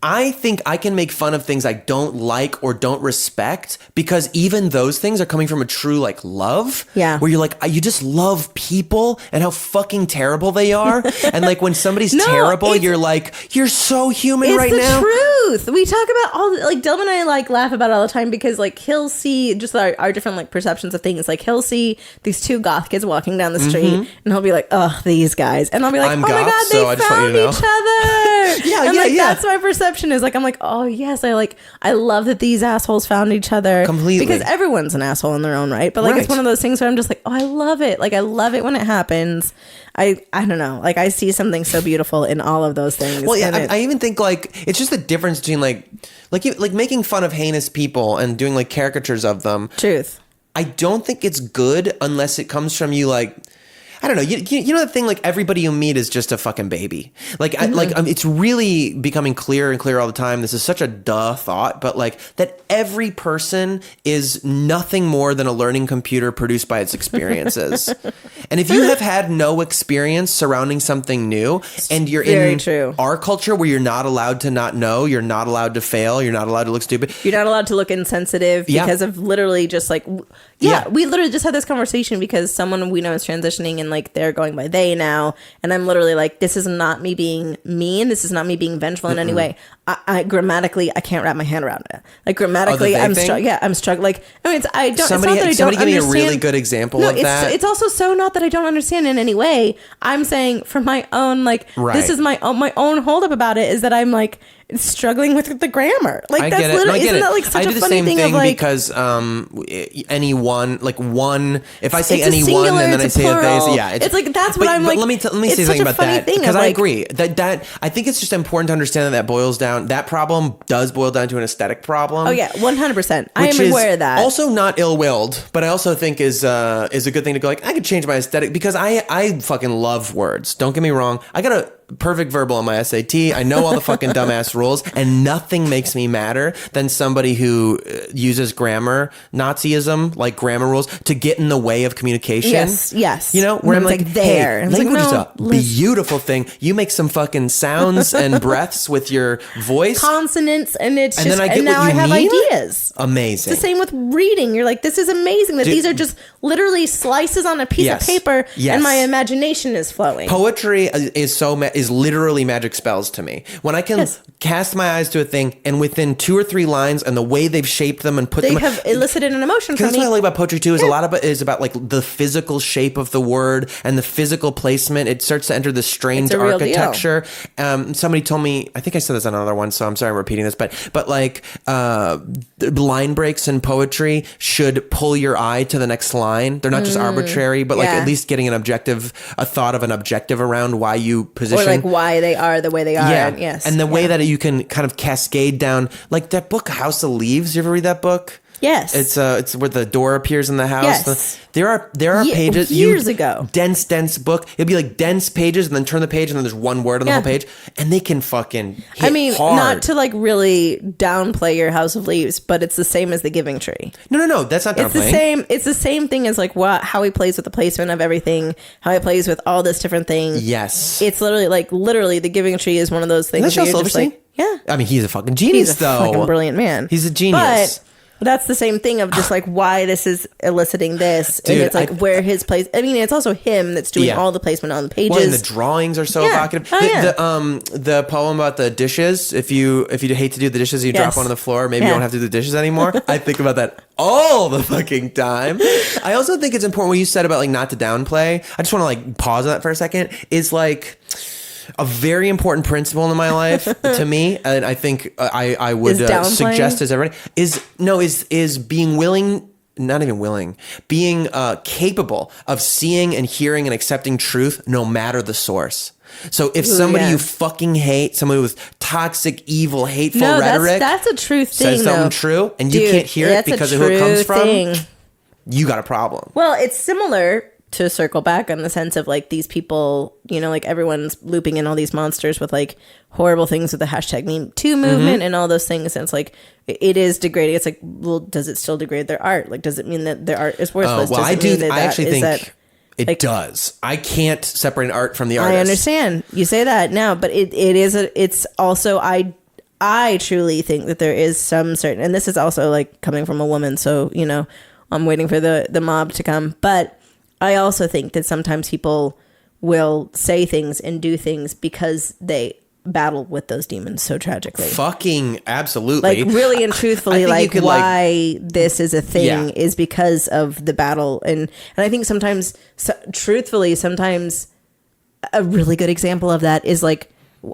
I think I can make fun of things I don't like or don't respect because even those things are coming from a true like love. Yeah. Where you're like, you just love people and how fucking terrible they are. And like when somebody's terrible, you're like, you're so human right now. It's the truth. We talk about like Dylan and I like laugh about it all the time because like he'll see just our different like perceptions of things. Like he'll see these two goth kids walking down the street and he'll be like, oh, these guys. And I'll be like, I'm oh goth, my God, so I they just want found you to know. each other. Yeah. That's my perception is like, I'm like, oh yes, I love that these assholes found each other. Completely. Because everyone's an asshole in their own right. But like it's one of those things where I'm just like, oh, I love it. Like I love it when it happens. I don't know. Like I see something so beautiful in all of those things. Well, yeah, I even think like it's just the difference between like making fun of heinous people and doing like caricatures of them. Truth. I don't think it's good unless it comes from you like, I don't know. You know the thing, like everybody you meet is just a fucking baby. Like, it's really becoming clearer and clearer all the time. This is such a duh thought, but like that every person is nothing more than a learning computer produced by its experiences. And if you have had no experience surrounding something new and you're in our culture where you're not allowed to not know, you're not allowed to fail, you're not allowed to look stupid. You're not allowed to look insensitive because of literally just like, we literally just had this conversation because someone we know is transitioning and like they're going by they now. And I'm literally like, this is not me being mean. This is not me being vengeful in any way. I grammatically, I can't wrap my hand around it. Like grammatically, I'm struggling. Yeah, I'm struggling. Like, I mean, I don't, Somebody it's not that I don't give me a understand. really good example of that. It's also so not that I don't understand in any way. I'm saying for my own, like, this is my own holdup about it is that I'm like struggling with the grammar. Like I that's get it. literally, I get isn't it. that like such I do a the funny same thing thing of like, because anyone, like one, if I say It's a anyone singular, and then I it's a say a plural. they, yeah, It's like, that's what but, I'm but like, Let me it's say such something a about funny that thing of, because I like- agree that I think it's just important to understand that boils down. That problem does boil down to an aesthetic problem. oh yeah, 100%. I Which am is aware of that. also not ill-willed, but I also think is a good thing to go like, I could change my aesthetic because I fucking love words. Don't get me wrong. I got a perfect verbal on my SAT. I know all the fucking dumbass rules, and nothing makes me madder than somebody who uses grammar, Nazism, like grammar rules, to get in the way of communication. Yes. You know, where And I'm it's like, there. hey, And it's like, language no, is a beautiful thing. You make some fucking sounds and breaths with your voice. consonants, and it's And just, then I get and now what I you have mean? ideas. Amazing. It's the same with reading. You're like, this is amazing that these are just literally slices on a piece of paper, and my imagination is flowing. Poetry is literally magic spells to me. When I can cast my eyes to a thing, and within 2 or 3 lines, and the way they've shaped them and put They them, have elicited an emotion from that's me. what I like about poetry too. Is a lot of it is about like the physical shape of the word and the physical placement. It starts to enter this strange It's a real deal. architecture. Somebody told me, I think I said this on another one, so I'm sorry I'm repeating this, but like line breaks in poetry should pull your eye to the next line. They're not just arbitrary, but like at least getting a thought of an objective around why you position. Or like why they are the way they are. Yeah. And yes. And the way that you can kind of cascade down, like that book, House of Leaves. You ever read that book? Yes. It's where the door appears in the house. Yes. There are pages years ago. Dense book. It'd be like dense pages, and then turn the page, and then there's one word on the whole page, and they can fucking hit hard. Not to like really downplay your House of Leaves, but it's the same as the Giving Tree. No, that's not downplaying. It's the same thing as like how he plays with the placement of everything, how he plays with all this different things. Yes. It's literally the Giving Tree is one of those things. That's where Shel you're just Silverstein? like, yeah. I mean, he's a fucking genius, He's a though. fucking brilliant man. He's a genius. But that's the same thing of just like why this is eliciting this. Dude, and it's like where his place. I mean, it's also him that's doing all the placement on the pages. Well, and the drawings are so evocative. The poem about the dishes. If you hate to do the dishes, you drop one on the floor. Maybe you don't have to do the dishes anymore. I think about that all the fucking time. I also think it's important what you said about like not to downplay. I just want to like pause on that for a second. Is like a very important principle in my life to me, and I think I would suggest as everybody is being willing, not even willing, being capable of seeing and hearing and accepting truth no matter the source. So if somebody you fucking hate, somebody with toxic, evil, hateful rhetoric, that's a true thing. Says something true, and you can't hear it because of who it comes from. You got a problem. Well, it's similar to circle back on the sense of like these people, you know, like everyone's looping in all these monsters with like horrible things with the hashtag #MeToo movement and all those things. And it's like, it is degrading. It's like, well, does it still degrade their art? Like, does it mean that their art is worthless? Well, I actually think it does. I can't separate art from the artist. I understand. You say that now, but it's also, I truly think that there is some certain, and this is also like coming from a woman. So, you know, I'm waiting for the mob to come, but I also think that sometimes people will say things and do things because they battle with those demons so tragically. Fucking absolutely. Like really and truthfully, like why this is a thing is because of the battle. And I think sometimes, truthfully, sometimes a really good example of that is like,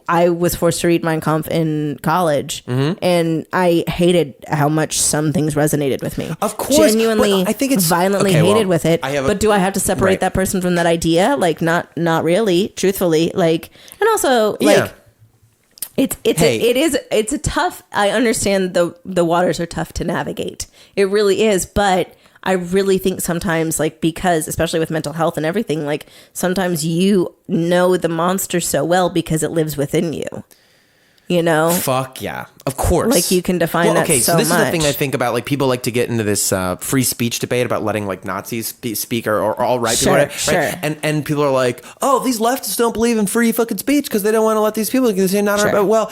I was forced to read Mein Kampf in college, and I hated how much some things resonated with me. Of course, genuinely, I think it's violently hated with it. But do I have to separate that person from that idea? Like, not really. Truthfully, like, and also like, it's a tough. I understand the waters are tough to navigate. It really is, but I really think sometimes, like, because especially with mental health and everything, like sometimes you know the monster so well because it lives within you. You know? Fuck yeah. Of course. Like you can define that so this much. is the thing I think about. Like people like to get into this free speech debate about letting like Nazis speak or all right people. Right? And people are like, oh, these leftists don't believe in free fucking speech because they don't want to let these people say not right. But well,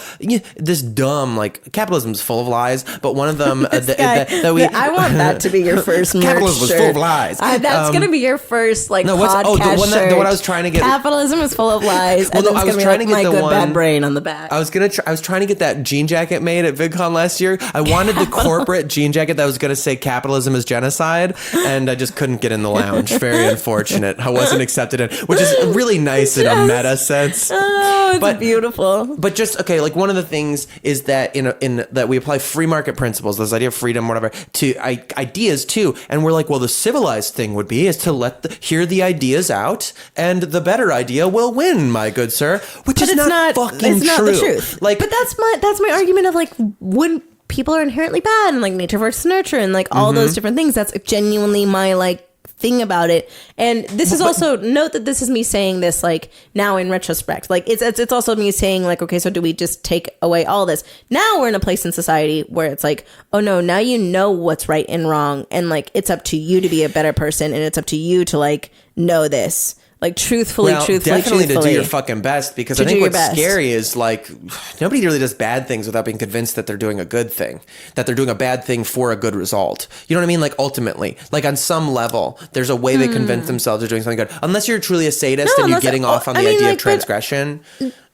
this dumb like capitalism's full of lies. But one of them I want that to be your first merch capitalism was full of lies. That's gonna be your first like podcast the one I was trying to get. Capitalism is full of lies. Well, and I was trying to get my the good one bad brain on the back. I was trying to get that jean jacket made at VidCon last year. I wanted the corporate jean jacket that was going to say capitalism is genocide, and I just couldn't get in the lounge. Very unfortunate. I wasn't accepted in, which is really nice in a meta sense. Oh, it's beautiful. But just okay, like one of the things is that in that we apply free market principles, this idea of freedom, whatever, to ideas too, and we're like, well, the civilized thing would be is to hear the ideas out, and the better idea will win, my good sir. Which is not fucking true. It's not the truth. Like, but that's my argument of like when people are inherently bad and like nature versus nurture and like all those different things. That's genuinely my like thing about it. And this is also, note that this is me saying this like now in retrospect. Like it's also me saying like, okay, so do we just take away all this? Now we're in a place in society where it's like, oh no, now you know what's right and wrong, and like it's up to you to be a better person, and it's up to you to like know this. Like truthfully, definitely to do your fucking best, because I think what's scary is like nobody really does bad things without being convinced that they're doing a good thing, that they're doing a bad thing for a good result. You know what I mean? Like ultimately, like on some level, there's a way they convince themselves they're doing something good. Unless you're truly a sadist and you're getting off on the idea of transgression.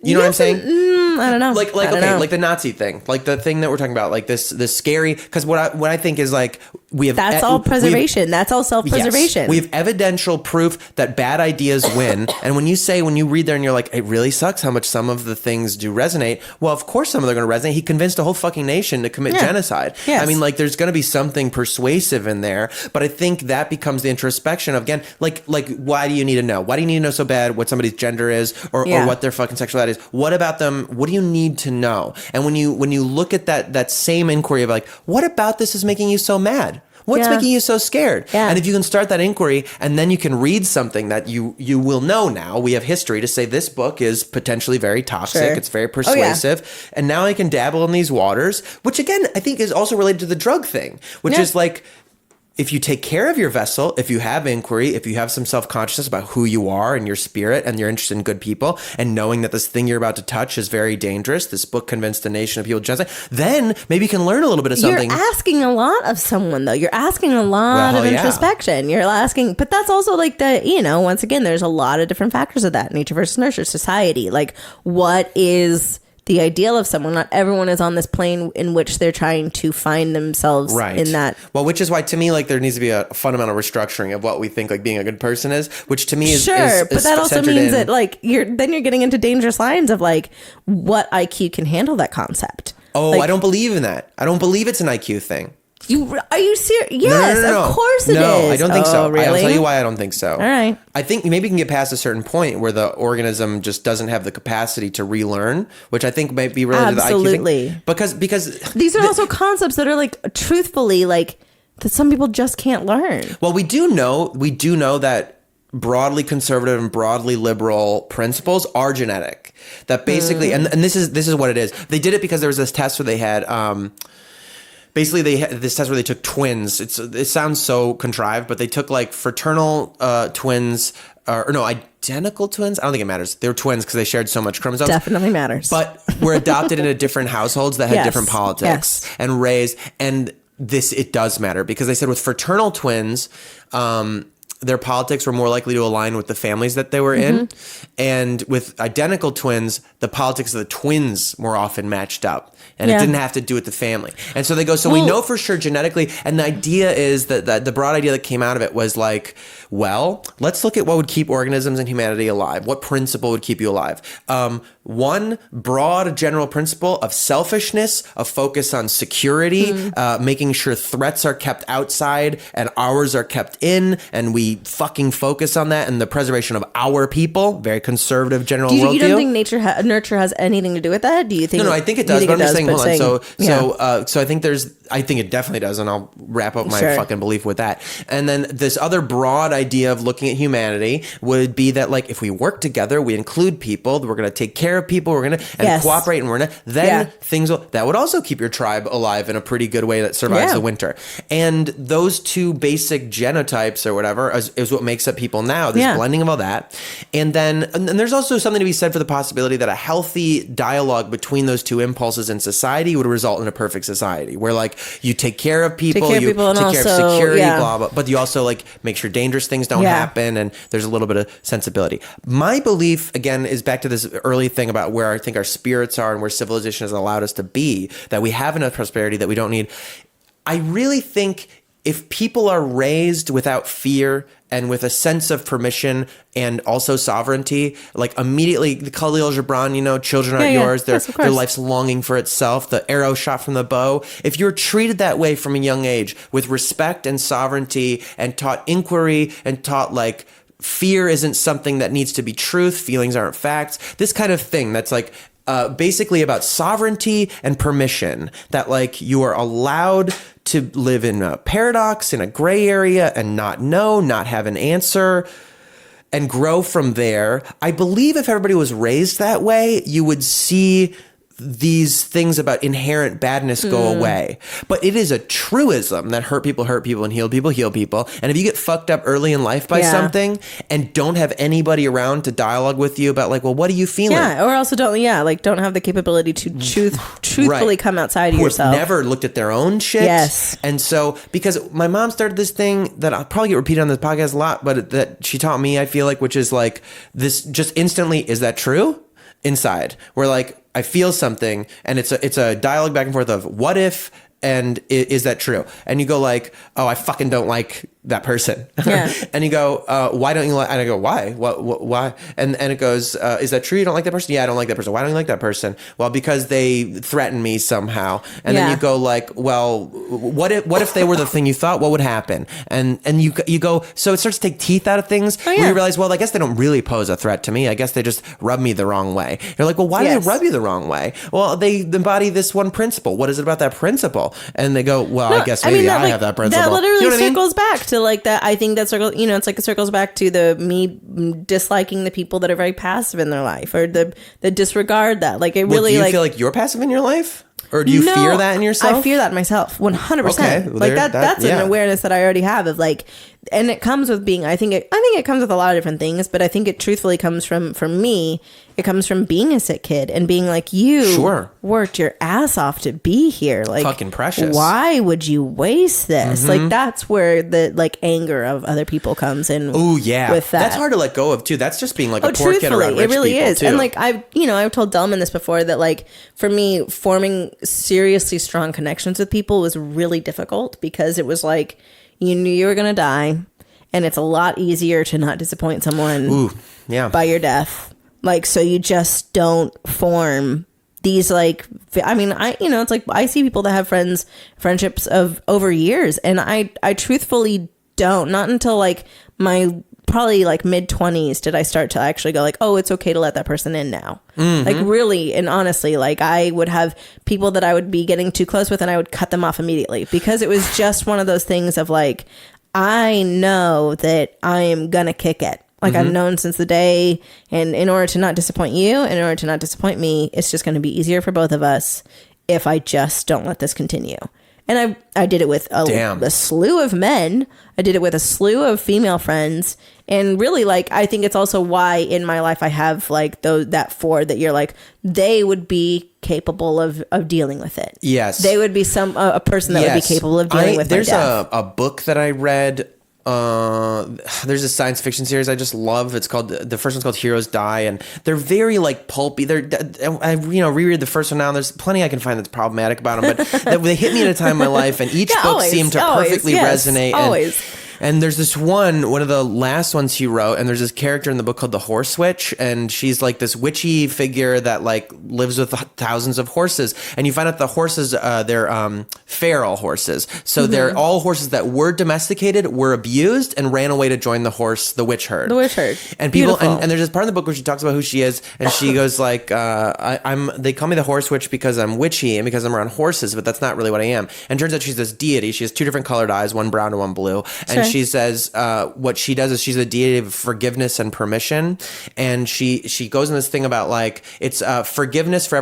You know what I'm saying? I don't know. Like the Nazi thing, like the thing that we're talking about, like this scary. Because what I think is like That's all preservation. That's all self-preservation. Yes, we have evidential proof that bad ideas win. And when you read there and you're like, it really sucks how much some of the things do resonate. Well, of course some of them are going to resonate. He convinced a whole fucking nation to commit genocide. Yes. I mean, like, there's going to be something persuasive in there. But I think that becomes the introspection of, again, like why do you need to know? Why do you need to know so bad what somebody's gender is or what their fucking sexuality is? What about them? What do you need to know? And when you look at that same inquiry of like, what about this is making you so mad? What's making you so scared? Yeah. And if you can start that inquiry and then you can read something that you will know now, we have history to say this book is potentially very toxic. Sure. It's very persuasive. And now I can dabble in these waters, which again, I think is also related to the drug thing, which is like, if you take care of your vessel, if you have inquiry, if you have some self-consciousness about who you are and your spirit and you're interested in good people and knowing that this thing you're about to touch is very dangerous, this book convinced a nation of people to genocide, then maybe you can learn a little bit of something. You're asking a lot of someone, though. You're asking a lot of introspection. You're asking, but that's also like once again, there's a lot of different factors of that. Nature versus nurture, society. Like, what is the ideal of someone? Not everyone is on this plane in which they're trying to find themselves in that. Well, which is why to me, like, there needs to be a fundamental restructuring of what we think like being a good person is, which to me is but that also means that like you're getting into dangerous lines of like what IQ can handle that concept. Oh, like, I don't believe in that. I don't believe it's an IQ thing. Are you serious? Yes, no. of course it is. No, I don't think so. Really? I'll tell you why I don't think so. All right. I think maybe you can get past a certain point where the organism just doesn't have the capacity to relearn, which I think might be related to the IQ thing. Because these are also concepts that are like truthfully like that some people just can't learn. Well, we do know that broadly conservative and broadly liberal principles are genetic. That basically, and this is what it is. They did it because there was this test where they had. Basically, they had this test where they took twins. It sounds so contrived, but they took like fraternal twins, identical twins. I don't think it matters. They were twins because they shared so much chromosomes. Definitely matters. But were adopted into different households that had different politics and raised. And it does matter because they said with fraternal twins, their politics were more likely to align with the families that they were in. And with identical twins, the politics of the twins more often matched up. And it didn't have to do with the family. And so they go, we know for sure genetically. And the idea is that the broad idea that came out of it was like, well, let's look at what would keep organisms and humanity alive. What principle would keep you alive? One broad general principle of selfishness, of focus on security, making sure threats are kept outside and ours are kept in. And we fucking focus on that and the preservation of our people. Very conservative general worldview. You don't think nurture has anything to do with that? Do you think? No, I think it does. But I'm just saying, hold on. So I think it definitely does, and I'll wrap up my fucking belief with that. And then this other broad idea of looking at humanity would be that, like, if we work together, we include people, we're going to take care of people, we're going to cooperate, and we're going to then things that would also keep your tribe alive in a pretty good way that survives the winter. And those two basic genotypes or whatever is what makes up people now. This blending of all that, and there's also something to be said for the possibility that a healthy dialogue between those two impulses in society would result in a perfect society where, like, you take care of people, you take care of security, blah, blah, but you also, like, make sure dangerous things don't happen, and there's a little bit of sensibility. My belief, again, is back to this early thing about where I think our spirits are and where civilization has allowed us to be, that we have enough prosperity that we don't need. I really think if people are raised without fear and with a sense of permission and also sovereignty, like immediately the Khalil Gibran, children aren't yours, their life's longing for itself, the arrow shot from the bow. If you're treated that way from a young age with respect and sovereignty and taught inquiry and taught like fear isn't something that needs to be truth, feelings aren't facts, this kind of thing that's like basically about sovereignty and permission, that like you are allowed to live in a paradox, in a gray area, and not know, not have an answer, and grow from there. I believe if everybody was raised that way, you would see these things about inherent badness go away. But it is a truism that hurt people and heal people. And if you get fucked up early in life by something and don't have anybody around to dialogue with you about, like, well, what are you feeling? Yeah, or also don't have the capability to truthfully come outside of yourself. Never looked at their own shit. Yes. And so, because my mom started this thing that I'll probably get repeated on this podcast a lot, but that she taught me, I feel like, which is like this just instantly, is that true? Inside. Where like, I feel something, and it's a dialogue back and forth of what if, And is that true? And you go like, oh, I fucking don't like that person. Yeah. And you go, why don't you like, and I go, why? Why? And it goes, is that true? You don't like that person? Yeah, I don't like that person. Why don't you like that person? Well, because they threaten me somehow. And then you go like, well, what if they were the thing you thought? What would happen? And you go, so it starts to take teeth out of things. Oh, yeah. Where you realize, well, I guess they don't really pose a threat to me. I guess they just rub me the wrong way. You're like, well, why do they rub you the wrong way? Well, they embody this one principle. What is it about that principle? And they go, well, I guess maybe I have that principle. That literally you know circles back to like that. I think that circle, it's like it circles back to the me disliking the people that are very passive in their life, or the disregard that. Like it really. Do you like, feel like you're passive in your life? Or do you fear that in yourself? I fear that myself, 100%. Okay, well, like that's an awareness that I already have of like, and it comes with being. I think it comes with a lot of different things, but I think it truthfully comes from me. It comes from being a sick kid and being like, you worked your ass off to be here. Like fucking precious. Why would you waste this? Mm-hmm. Like that's where the like anger of other people comes in. Oh yeah, with that. That's hard to let go of too. That's just being like a poor kid around rich it really people is. too. And like I've told Delman this before, that like for me, forming seriously strong connections with people was really difficult, because it was like you knew you were gonna die, and it's a lot easier to not disappoint someone by your death. Like, so you just don't form these like, I mean, it's like I see people that have friendships of over years, and I truthfully don't, not until like my probably like mid-20s did I start to actually go like, oh, it's okay to let that person in now. Mm-hmm. Like really, and honestly, like I would have people that I would be getting too close with, and I would cut them off immediately, because it was just one of those things of like, I know that I am gonna kick it. Like I've known since the day, and in order to not disappoint you, and in order to not disappoint me, it's just going to be easier for both of us if I just don't let this continue. And I did it with a slew of men. I did it with a slew of female friends. And really, like, I think it's also why in my life I have like that four that you're like, they would be capable of dealing with it. Yes. They would be a person that would be capable of dealing with there's my death. a book that I read. There's a science fiction series I just love. It's called, the first one's called Heroes Die, and they're very like pulpy. I reread the first one now, and there's plenty I can find that's problematic about them, but they hit me at a time in my life, and each book seemed to perfectly resonate. Always. And there's this one of the last ones he wrote, and there's this character in the book called the Horse Witch, and she's like this witchy figure that like lives with thousands of horses. And you find out the horses, they're feral horses. So they're all horses that were domesticated, were abused, and ran away to join the witch herd. The witch herd. And people, and there's this part of the book where she talks about who she is, and she goes like, they call me the Horse Witch because I'm witchy and because I'm around horses, but that's not really what I am. And it turns out she's this deity. She has two different colored eyes, one brown and one blue. And she says what she does is she's a deity of forgiveness and permission, and she goes in this thing about like it's forgiveness for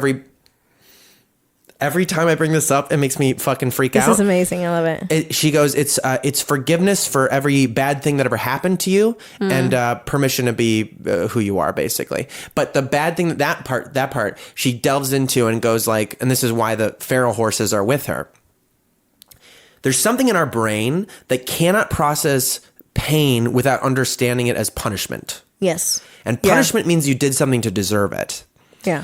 every time I bring this up, it makes me fucking freak out. This is amazing. I love it. She goes, it's forgiveness for every bad thing that ever happened to you, and permission to be who you are, basically. But the bad thing, that part, she delves into and goes like, and this is why the feral horses are with her. There's something in our brain that cannot process pain without understanding it as punishment. Yes. And punishment means you did something to deserve it. Yeah.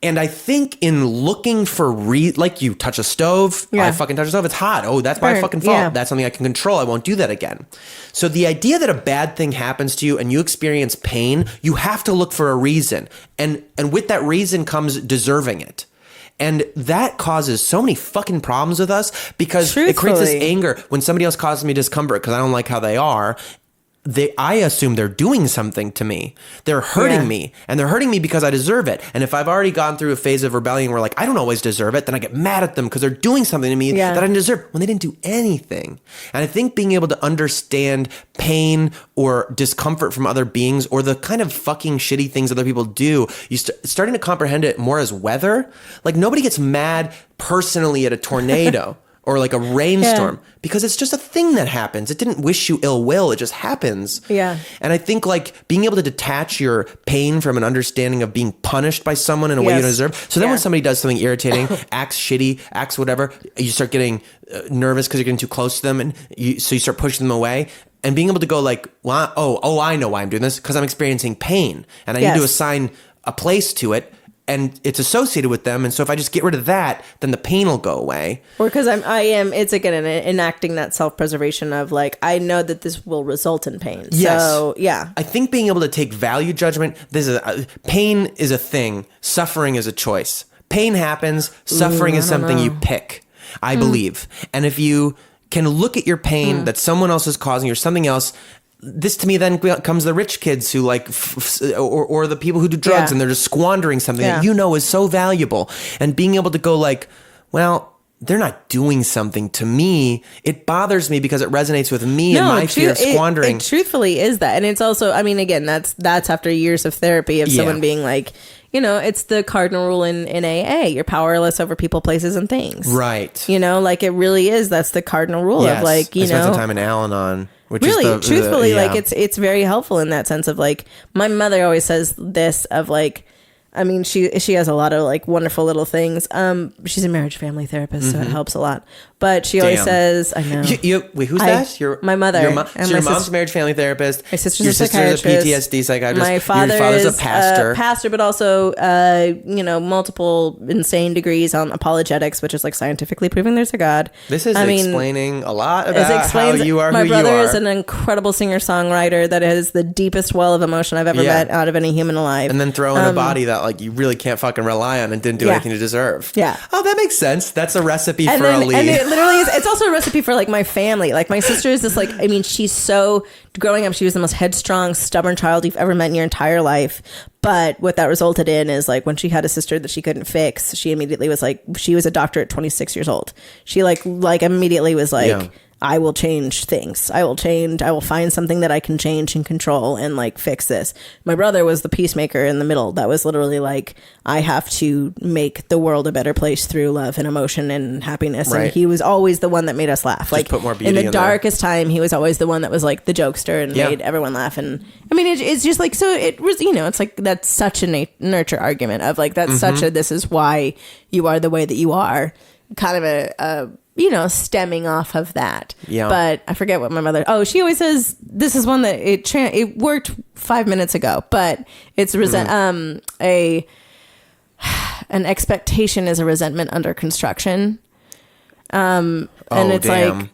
And I think in looking for like you touch a stove, I fucking touch a stove, it's hot. Oh, that's my fucking fault. Yeah. That's something I can control. I won't do that again. So the idea that a bad thing happens to you and you experience pain, you have to look for a reason. And with that reason comes deserving it. And that causes so many fucking problems with us, because it creates this anger when somebody else causes me discomfort because I don't like how they are. I assume they're doing something to me. They're hurting me, and they're hurting me because I deserve it. And if I've already gone through a phase of rebellion where like I don't always deserve it, then I get mad at them because they're doing something to me that I didn't deserve when they didn't do anything. And I think being able to understand pain or discomfort from other beings, or the kind of fucking shitty things other people do, starting to comprehend it more as weather. Like nobody gets mad personally at a tornado. Or like a rainstorm, because it's just a thing that happens. It didn't wish you ill will. It just happens. Yeah. And I think like being able to detach your pain from an understanding of being punished by someone in a way you don't deserve. So then when somebody does something irritating, acts shitty, acts whatever, you start getting nervous because you're getting too close to them, and so you start pushing them away. And being able to go like, well, I know why I'm doing this, because I'm experiencing pain, and I need to assign a place to it. and it's associated with them. And so if I just get rid of that, then the pain will go away. Or because it's again enacting that self-preservation of like, I know that this will result in pain. Yes. So, yeah. I think being able to take value judgment, pain is a thing. Suffering is a choice. Pain happens. Suffering is something you pick, I believe. And if you can look at your pain that someone else is causing or something else, this to me then comes the rich kids who like, or the people who do drugs and they're just squandering something that you know is so valuable. And being able to go like, well, they're not doing something to me. It bothers me because it resonates with me and my fear of squandering. It truthfully is that. And it's also, I mean, again, that's after years of therapy of someone being like, you know, it's the cardinal rule in AA. You're powerless over people, places, and things. Right. You know, like it really is. That's the cardinal rule of like, you know. I spent some time in Al-Anon. Which really, is truthfully, like it's very helpful in that sense of like, my mother always says this of like, I mean, she has a lot of like wonderful little things. She's a marriage family therapist, so it helps a lot. But she always says, I know. Wait, who's that? My mother. So your mom's a marriage family therapist. My sister's your a sister's psychiatrist. a PTSD psychiatrist. My father your father's is a pastor. Pastor, but also, you know, multiple insane degrees on apologetics, which is like scientifically proving there's a God. This is explaining a lot about how you are my who you brother are. is an incredible singer-songwriter that has the deepest well of emotion I've ever met out of any human alive. And then throw in a body that like you really can't fucking rely on and didn't do anything to deserve. Yeah. Oh, that makes sense. That's a recipe for a lead. And it literally is. It's also a recipe for like my family. Like my sister is this like, I mean, she's so, growing up, she was the most headstrong, stubborn child you've ever met in your entire life. But what that resulted in is like when she had a sister that she couldn't fix, she immediately was like, she was a doctor at 26 years old. She like immediately was like, I will change things. I will find something that I can change and control and like fix this. My brother was the peacemaker in the middle. That was literally like, I have to make the world a better place through love and emotion and happiness. Right. And he was always the one that made us laugh. Just like put more beauty in the in darkest time, he was always the one that was like the jokester and made everyone laugh. And I mean, it's just like, so it was, you know, it's like, that's such a nurture argument of like, that's such a, this is why you are the way that you are, kind of a you know, stemming off of that. Yeah. But I forget what my mother, she always says, this is one that it worked 5 minutes ago, but it's an expectation is a resentment under construction. And it's like,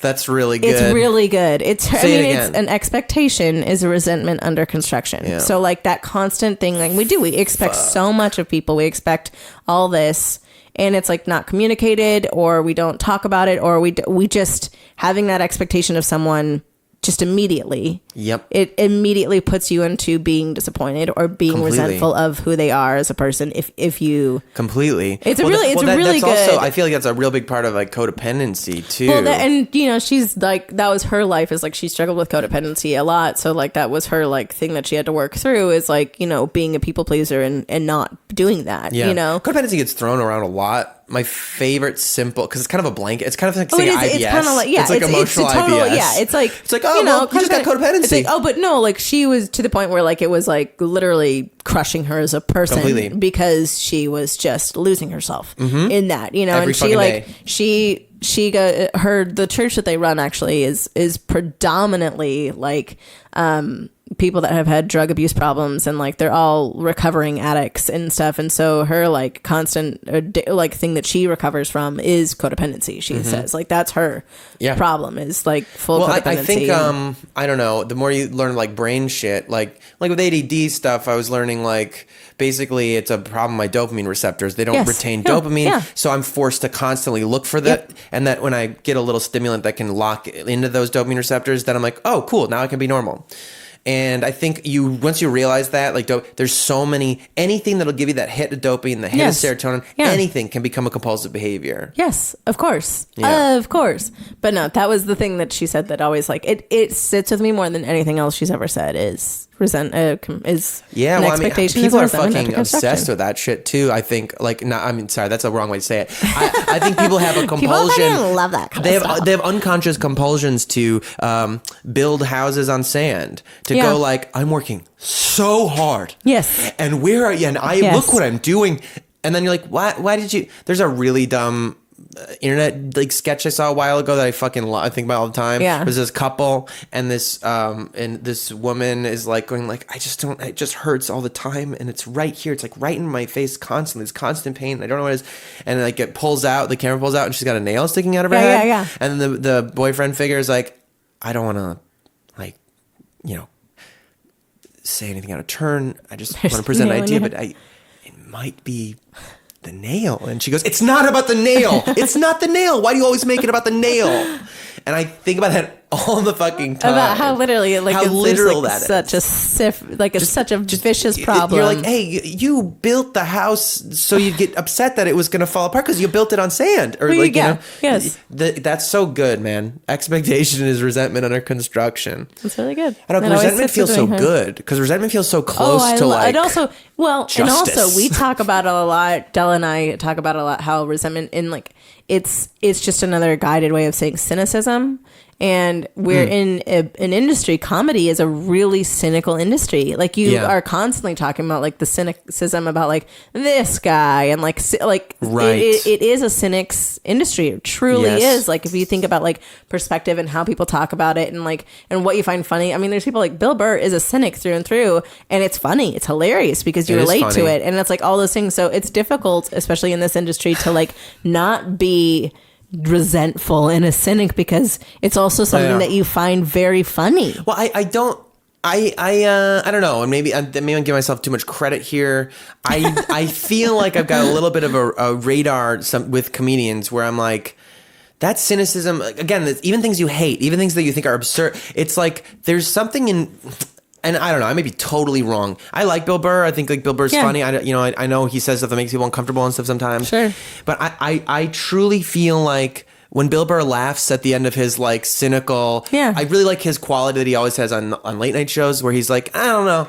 that's really good. It's really good. It's again. An expectation is a resentment under construction. Yeah. So like that constant thing, like we expect so much of people. We expect all this. And it's like not communicated, or we don't talk about it, or we just having that expectation of someone just immediately. Yep. It immediately puts you into being disappointed or being resentful of who they are as a person. If you completely, it's really good. Also, I feel like that's a real big part of like codependency too. Well, and you know, she's like, that was her life, is like she struggled with codependency a lot. So like that was her like thing that she had to work through, is like, you know, being a people pleaser and not doing that. Yeah. You know, codependency gets thrown around a lot. My favorite simple, because it's kind of a blanket. It's kind of like saying IBS. It's kind of like, it's like emotional IBS. Yeah, it's like oh, you know, you just got codependency. It's like, oh, but no, like she was to the point where like it was like literally crushing her as a person. Completely. Because she was just losing herself in that, you know. Every and she like day. she got the church that they run actually is predominantly like people that have had drug abuse problems, and like they're all recovering addicts and stuff. And so her like constant like thing that she recovers from is codependency. She says like that's her problem, is like full codependency. I think I don't know, the more you learn like brain shit, like with ADD stuff, I was learning like basically it's a problem with my dopamine receptors. They don't retain dopamine, so I'm forced to constantly look for that. And that when I get a little stimulant that can lock into those dopamine receptors, then I'm like, oh cool, now I can be normal. And I think once you realize that, like, there's so many, anything that'll give you that hit of dopamine, the hit of serotonin, anything can become a compulsive behavior. Yes, of course. Of course. But no, that was the thing that she said that always, like, it sits with me more than anything else she's ever said is people are fucking obsessed with that shit too. I think sorry, that's a wrong way to say it. I think people have a compulsion. People love that kind of stuff. They have unconscious compulsions to build houses on sand, to go like, I'm working so hard. Yes. And where are you? And look what I'm doing. And then you're like, why did you? There's a really dumb internet like sketch I saw a while ago that I fucking I think about all the time. Yeah. It was this couple and this woman is like going like, I just don't, it just hurts all the time and it's right here. It's like right in my face constantly. It's constant pain. I don't know what it is. And like it pulls out, the camera pulls out and she's got a nail sticking out of her head. Yeah. And then the boyfriend figure is like, I don't want to like, say anything out of turn. I just want to present an idea, but it might be the nail. And she goes, it's not about the nail. It's not the nail. Why do you always make it about the nail? And I think about that all the fucking time. About how literally, like, how it's literal like that such is. it's such a vicious problem. You're like, hey, you built the house so you'd get upset that it was going to fall apart because you built it on sand, or like, yes, that's so good, man. Expectation is resentment under construction. It's really good. I don't know. Resentment feels so good because resentment feels so close to like. And also, justice. and also we talk about it a lot. Della and I talk about it a lot how resentment in like it's just another guided way of saying cynicism. And we're in an industry. Comedy is a really cynical industry. Like you are constantly talking about like the cynicism about like this guy and like right. It is a cynics industry. It truly is. Like if you think about like perspective and how people talk about it and like and what you find funny. I mean, there's people like Bill Burr is a cynic through and through, and it's funny. It's hilarious because you relate to it, and it's like all those things. So it's difficult, especially in this industry, to like not be resentful and a cynic because it's also something that you find very funny. Well, I don't know, and maybe I'm giving myself too much credit here. I feel like I've got a little bit of a radar with comedians where I'm like, that cynicism again. Even things you hate, even things that you think are absurd. It's like there's something in. And I don't know, I may be totally wrong. I like Bill Burr. I think like Bill Burr's funny. I know he says stuff that makes people uncomfortable and stuff sometimes. Sure. But I truly feel like when Bill Burr laughs at the end of his like cynical, I really like his quality that he always has on late night shows where he's like, I don't know.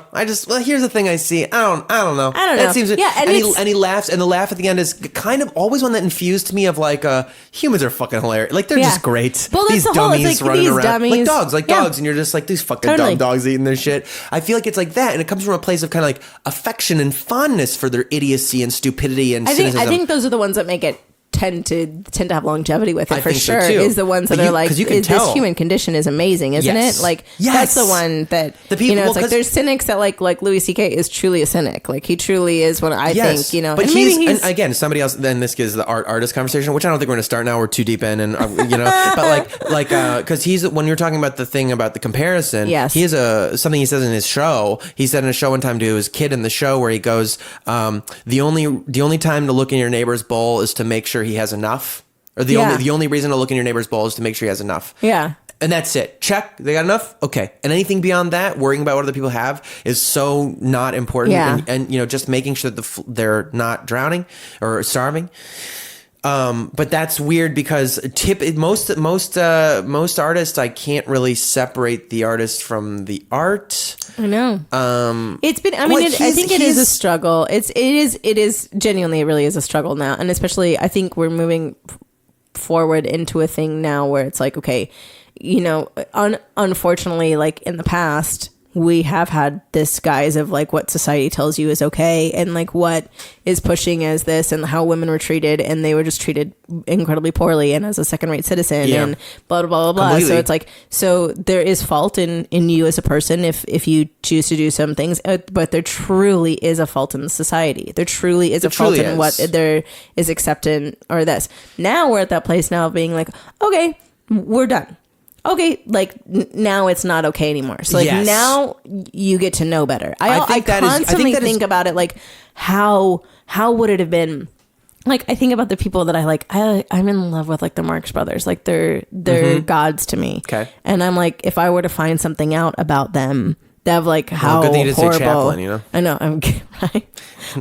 Here's the thing I see. I don't know. That seems and he laughs, and the laugh at the end is kind of always one that infused me of like humans are fucking hilarious. Like they're just great. Well, these dummies like, running these around dummies. like dogs, and you're just like these fucking dumb dogs eating their shit. I feel like it's like that, and it comes from a place of kind of like affection and fondness for their idiocy and stupidity and cynicism. I think those are the ones that make it tend to have longevity with it. I for sure so is the ones that are like this human condition is amazing, isn't it? Like that's the one that the people, it's like there's cynics that like Louis C.K. is truly a cynic. Like he truly is one. I think but and he's and again somebody else. Then this gives the artist conversation, which I don't think we're going to start now. We're too deep in, and but like because he's when you're talking about the thing about the comparison. Yes, he has something he says in his show. He said in a show one time to his kid in the show where he goes, the only time to look in your neighbor's bowl is to make sure he has enough, or the only reason to look in your neighbor's bowl is to make sure he has enough. Yeah. And that's it. Check. They got enough? Okay. And anything beyond that, worrying about what other people have is so not important. Yeah. And just making sure that they're not drowning or starving. But that's weird because most artists, I can't really separate the artist from the art. I know. It's been. I mean, I think it is a struggle. It is genuinely. It really is a struggle now, and especially I think we're moving forward into a thing now where it's like, okay, unfortunately, like in the past, we have had this guise of like what society tells you is okay and like what is pushing as this and how women were treated, and they were just treated incredibly poorly and as a second-rate citizen and blah blah blah blah. Completely. So it's like, so there is fault in you as a person if you choose to do some things, but there truly is a fault in the society. There truly is a fault in what there is accepted or this. Now we're at that place now of being like, okay, we're done. Okay, like now it's not okay anymore. So like now you get to know better. I constantly think about it like how would it have been? Like I think about the people that I like. I'm in love with like the Marx Brothers. Like they're gods to me. Okay, and I'm like if I were to find something out about them, that of like how good thing to horrible. Say Chaplin, I know. I'm right.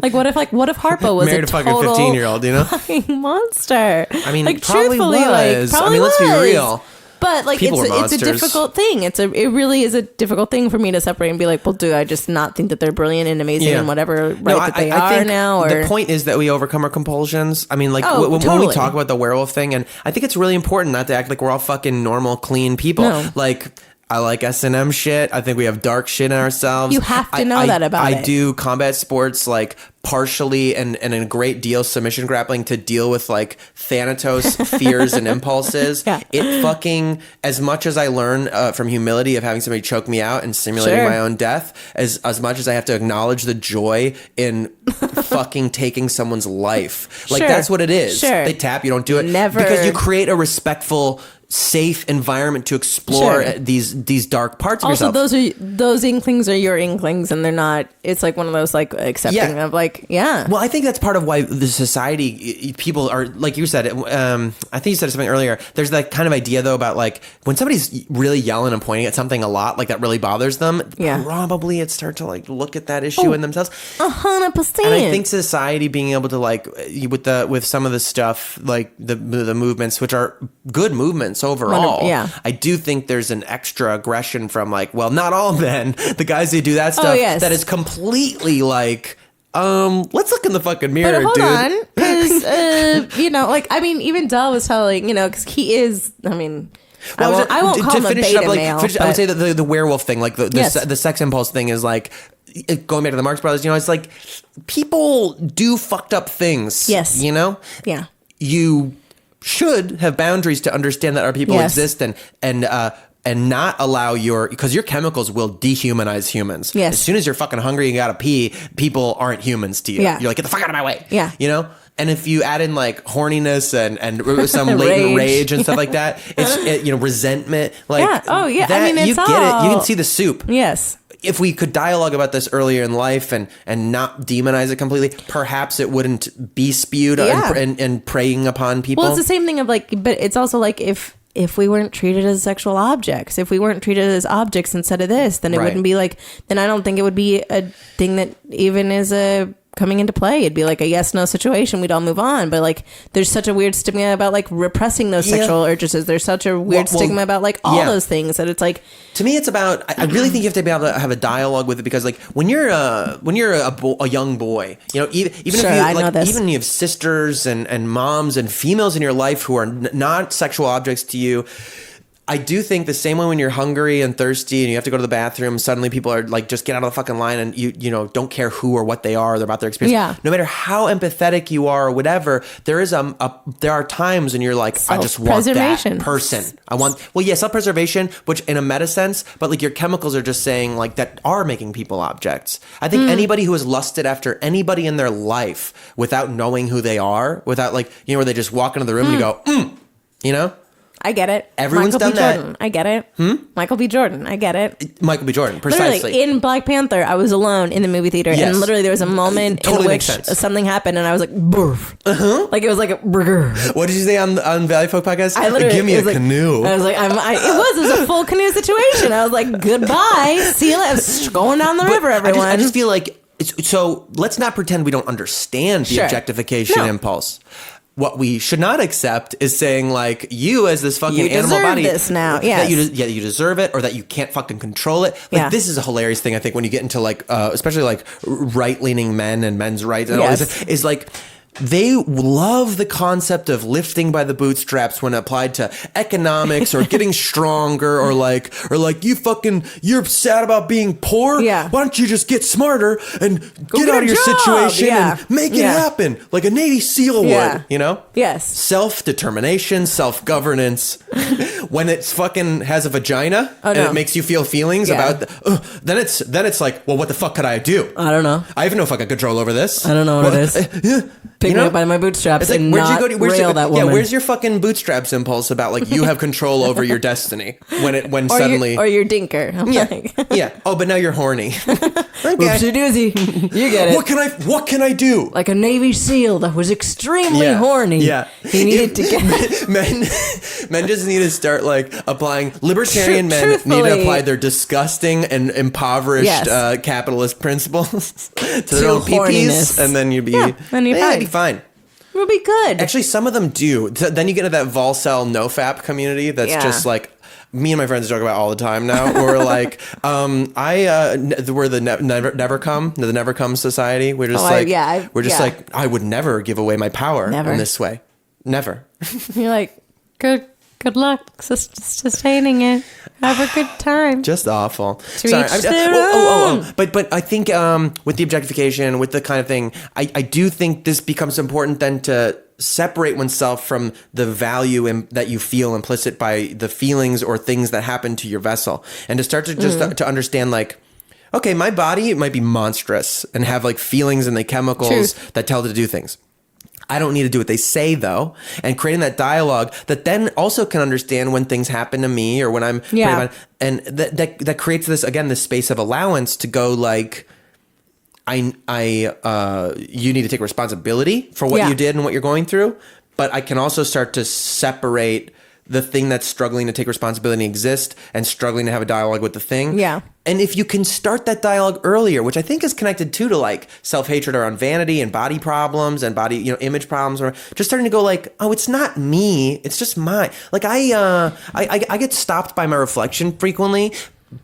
Like what if Harpo was married a fucking total 15-year-old, fucking monster? I mean, like probably truthfully, was. Like, I mean, let's be real. But like it's a difficult thing. It really is a difficult thing for me to separate and be like, well, do I just not think that they're brilliant and amazing and whatever that they are think now? Or the point is that we overcome our compulsions. I mean, like when we talk about the werewolf thing, and I think it's really important not to act like we're all fucking normal, clean people. No. Like I like S&M shit. I think we have dark shit in ourselves. You have to know that about it. I do combat sports like partially and in a great deal submission grappling to deal with like Thanatos fears and impulses. Yeah. It fucking, as much as I learn from humility of having somebody choke me out and simulating Sure. my own death, as much as I have to acknowledge the joy in fucking taking someone's life. Like Sure. that's what it is. Sure. They tap, you don't do it. Never. Because you create a respectful, safe environment to explore Sure. these dark parts of Also, yourself. those inklings are your inklings, and they're not. It's like one of those like accepting Yeah. of like, yeah. Well, I think that's part of why the society, people are, like you said, I think you said something earlier, there's that kind of idea though about like when somebody's really yelling and pointing at something a lot, like that really bothers them, Yeah. probably it start to like look at that issue in themselves. 100%. And I think society being able to like with some of the stuff, like the movements, which are good movements overall. Yeah. I do think there's an extra aggression from like, well, not all men, the guys who do that stuff, yes. that is completely like, let's look in the fucking mirror, But hold dude. on, because like I mean, even Dahl was telling because he is. I mean, Well, I won't call him a finish it beta up, like, male. I would but- say that the werewolf thing, like Yes. the sex impulse thing, is like going back to the Marx Brothers. It's like people do fucked up things. Yes. Yeah. You should have boundaries to understand that our people Yes. exist and not allow because your chemicals will dehumanize humans. Yes. As soon as you're fucking hungry and gotta pee, people aren't humans to you. Yeah. You're like, get the fuck out of my way. Yeah. And if you add in like horniness and some latent rage and stuff like that, it's resentment. Like, Yeah. Oh, yeah. I that- mean, you it's get it. You all- can see the soup. Yes. If we could dialogue about this earlier in life and not demonize it completely, perhaps it wouldn't be spewed Yeah. and preying upon people. Well, it's the same thing of like, but it's also like if we weren't treated as sexual objects, if we weren't treated as objects instead of this, then it Right. wouldn't be like. Then I don't think it would be a thing that even is coming into play. It'd be like a yes/no situation. We'd all move on. But like, there's such a weird stigma about like repressing those Yeah. sexual urges. There's such a weird Well, stigma about like all yeah. those things that it's like. To me, it's about. I really think you have to be able to have a dialogue with it because, like, when you're a young boy, even Sure, if you I know this. even you have sisters and moms and females in your life who are not sexual objects to you. I do think the same way when you're hungry and thirsty and you have to go to the bathroom, suddenly people are like, just get out of the fucking line and you don't care who or what they are, they're about their experience. Yeah. No matter how empathetic you are or whatever, there are times when you're like, I just want that Self-preservation. person. Self-preservation, which in a meta sense, but like your chemicals are just saying like that are making people objects. I think anybody who has lusted after anybody in their life without knowing who they are, without like, where they just walk into the room and you go, I get it. Everyone's Michael done B. that. Jordan. I get it. Michael B. Jordan. I get it. Michael B. Jordan, precisely. Literally, in Black Panther, I was alone in the movie theater, Yes. and literally there was a moment Totally in makes which sense. something happened, and I was like, "Burf!" Like it was like a burger. What did you say on Valley Folk podcast? I literally Give me it a was like- canoe. I was like, it was a full canoe situation. I was like, goodbye, see you later. Going down the river, everyone. I just feel like so. Let's not pretend we don't understand the Sure. objectification No. impulse. What we should not accept is saying like you as this fucking You animal deserve body this now, that yes. you deserve it or that you can't fucking control it. Like Yeah. this is a hilarious thing I think when you get into like especially like right leaning men and men's rights and all Yes. this is like. They love the concept of lifting by the bootstraps when applied to economics or getting stronger or like you're sad about being poor. Yeah. Why don't you just get smarter and Go get get out a of your job. situation Yeah. and make it Yeah. happen like a Navy SEAL Yeah. would, Yes. Self-determination, self-governance. When it's fucking has a vagina and no. it makes you feel feelings Yeah. about then it's like, well, what the fuck could I do? I don't know. I have no fucking control over this. I don't know what it is. Pick me up by my bootstraps It's like, and where'd not you go? rail that woman. Yeah, where's your fucking bootstraps impulse about like you have control over your destiny when or suddenly or your dinker. I'm yeah like, yeah. Oh, but now you're horny. whoopsie doozy. You get it. What can I do? Like a Navy SEAL that was extremely horny. Yeah, He needed to get. men just need to start like applying. Libertarian men need to Truthfully. apply their disgusting and impoverished Yes. capitalist principles to their own peepees, horniness. and then you'd be then you're fine. be fine. We'll be good. Actually, some of them do. Then you get into that Volcel nofap community that's Yeah. just like me and my friends joke about all the time now. We're like, we're the never come society. We're just I I would never give away my power Never. in this way. Never. You're like, good Good luck sustaining it. Have a good time. Just awful. To each their own. But I think with the objectification, with the kind of thing, I do think this becomes important then to separate oneself from the value that you feel implicit by the feelings or things that happen to your vessel, and to start to just to understand, like, okay, my body, it might be monstrous and have like feelings and the chemicals that tell it to do things. I don't need to do what they say, though, and creating that dialogue that then also can understand when things happen to me or when I'm and that creates this space of allowance to go, like, you need to take responsibility for what you did and what you're going through, but I can also start to separate the thing that's struggling to take responsibility and exist and struggling to have a dialogue with the thing. Yeah. And if you can start that dialogue earlier, which I think is connected to like self-hatred around vanity and body problems and body, image problems, or just starting to go like, oh, it's not me, it's just mine. Like I get stopped by my reflection frequently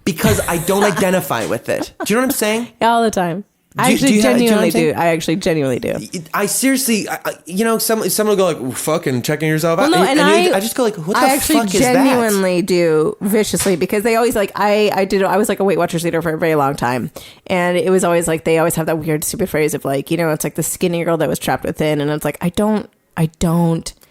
because I don't identify with it. Do you know what I'm saying? All the time. I actually genuinely do. I actually genuinely do. I seriously, someone will go like, fucking checking yourself out. Well, no, I just go like, what the fuck is that? I actually genuinely do viciously, because they always like, I was like a Weight Watchers leader for a very long time. And it was always like, they always have that weird, stupid phrase of like, it's like the skinny girl that was trapped within. And it's like, I don't.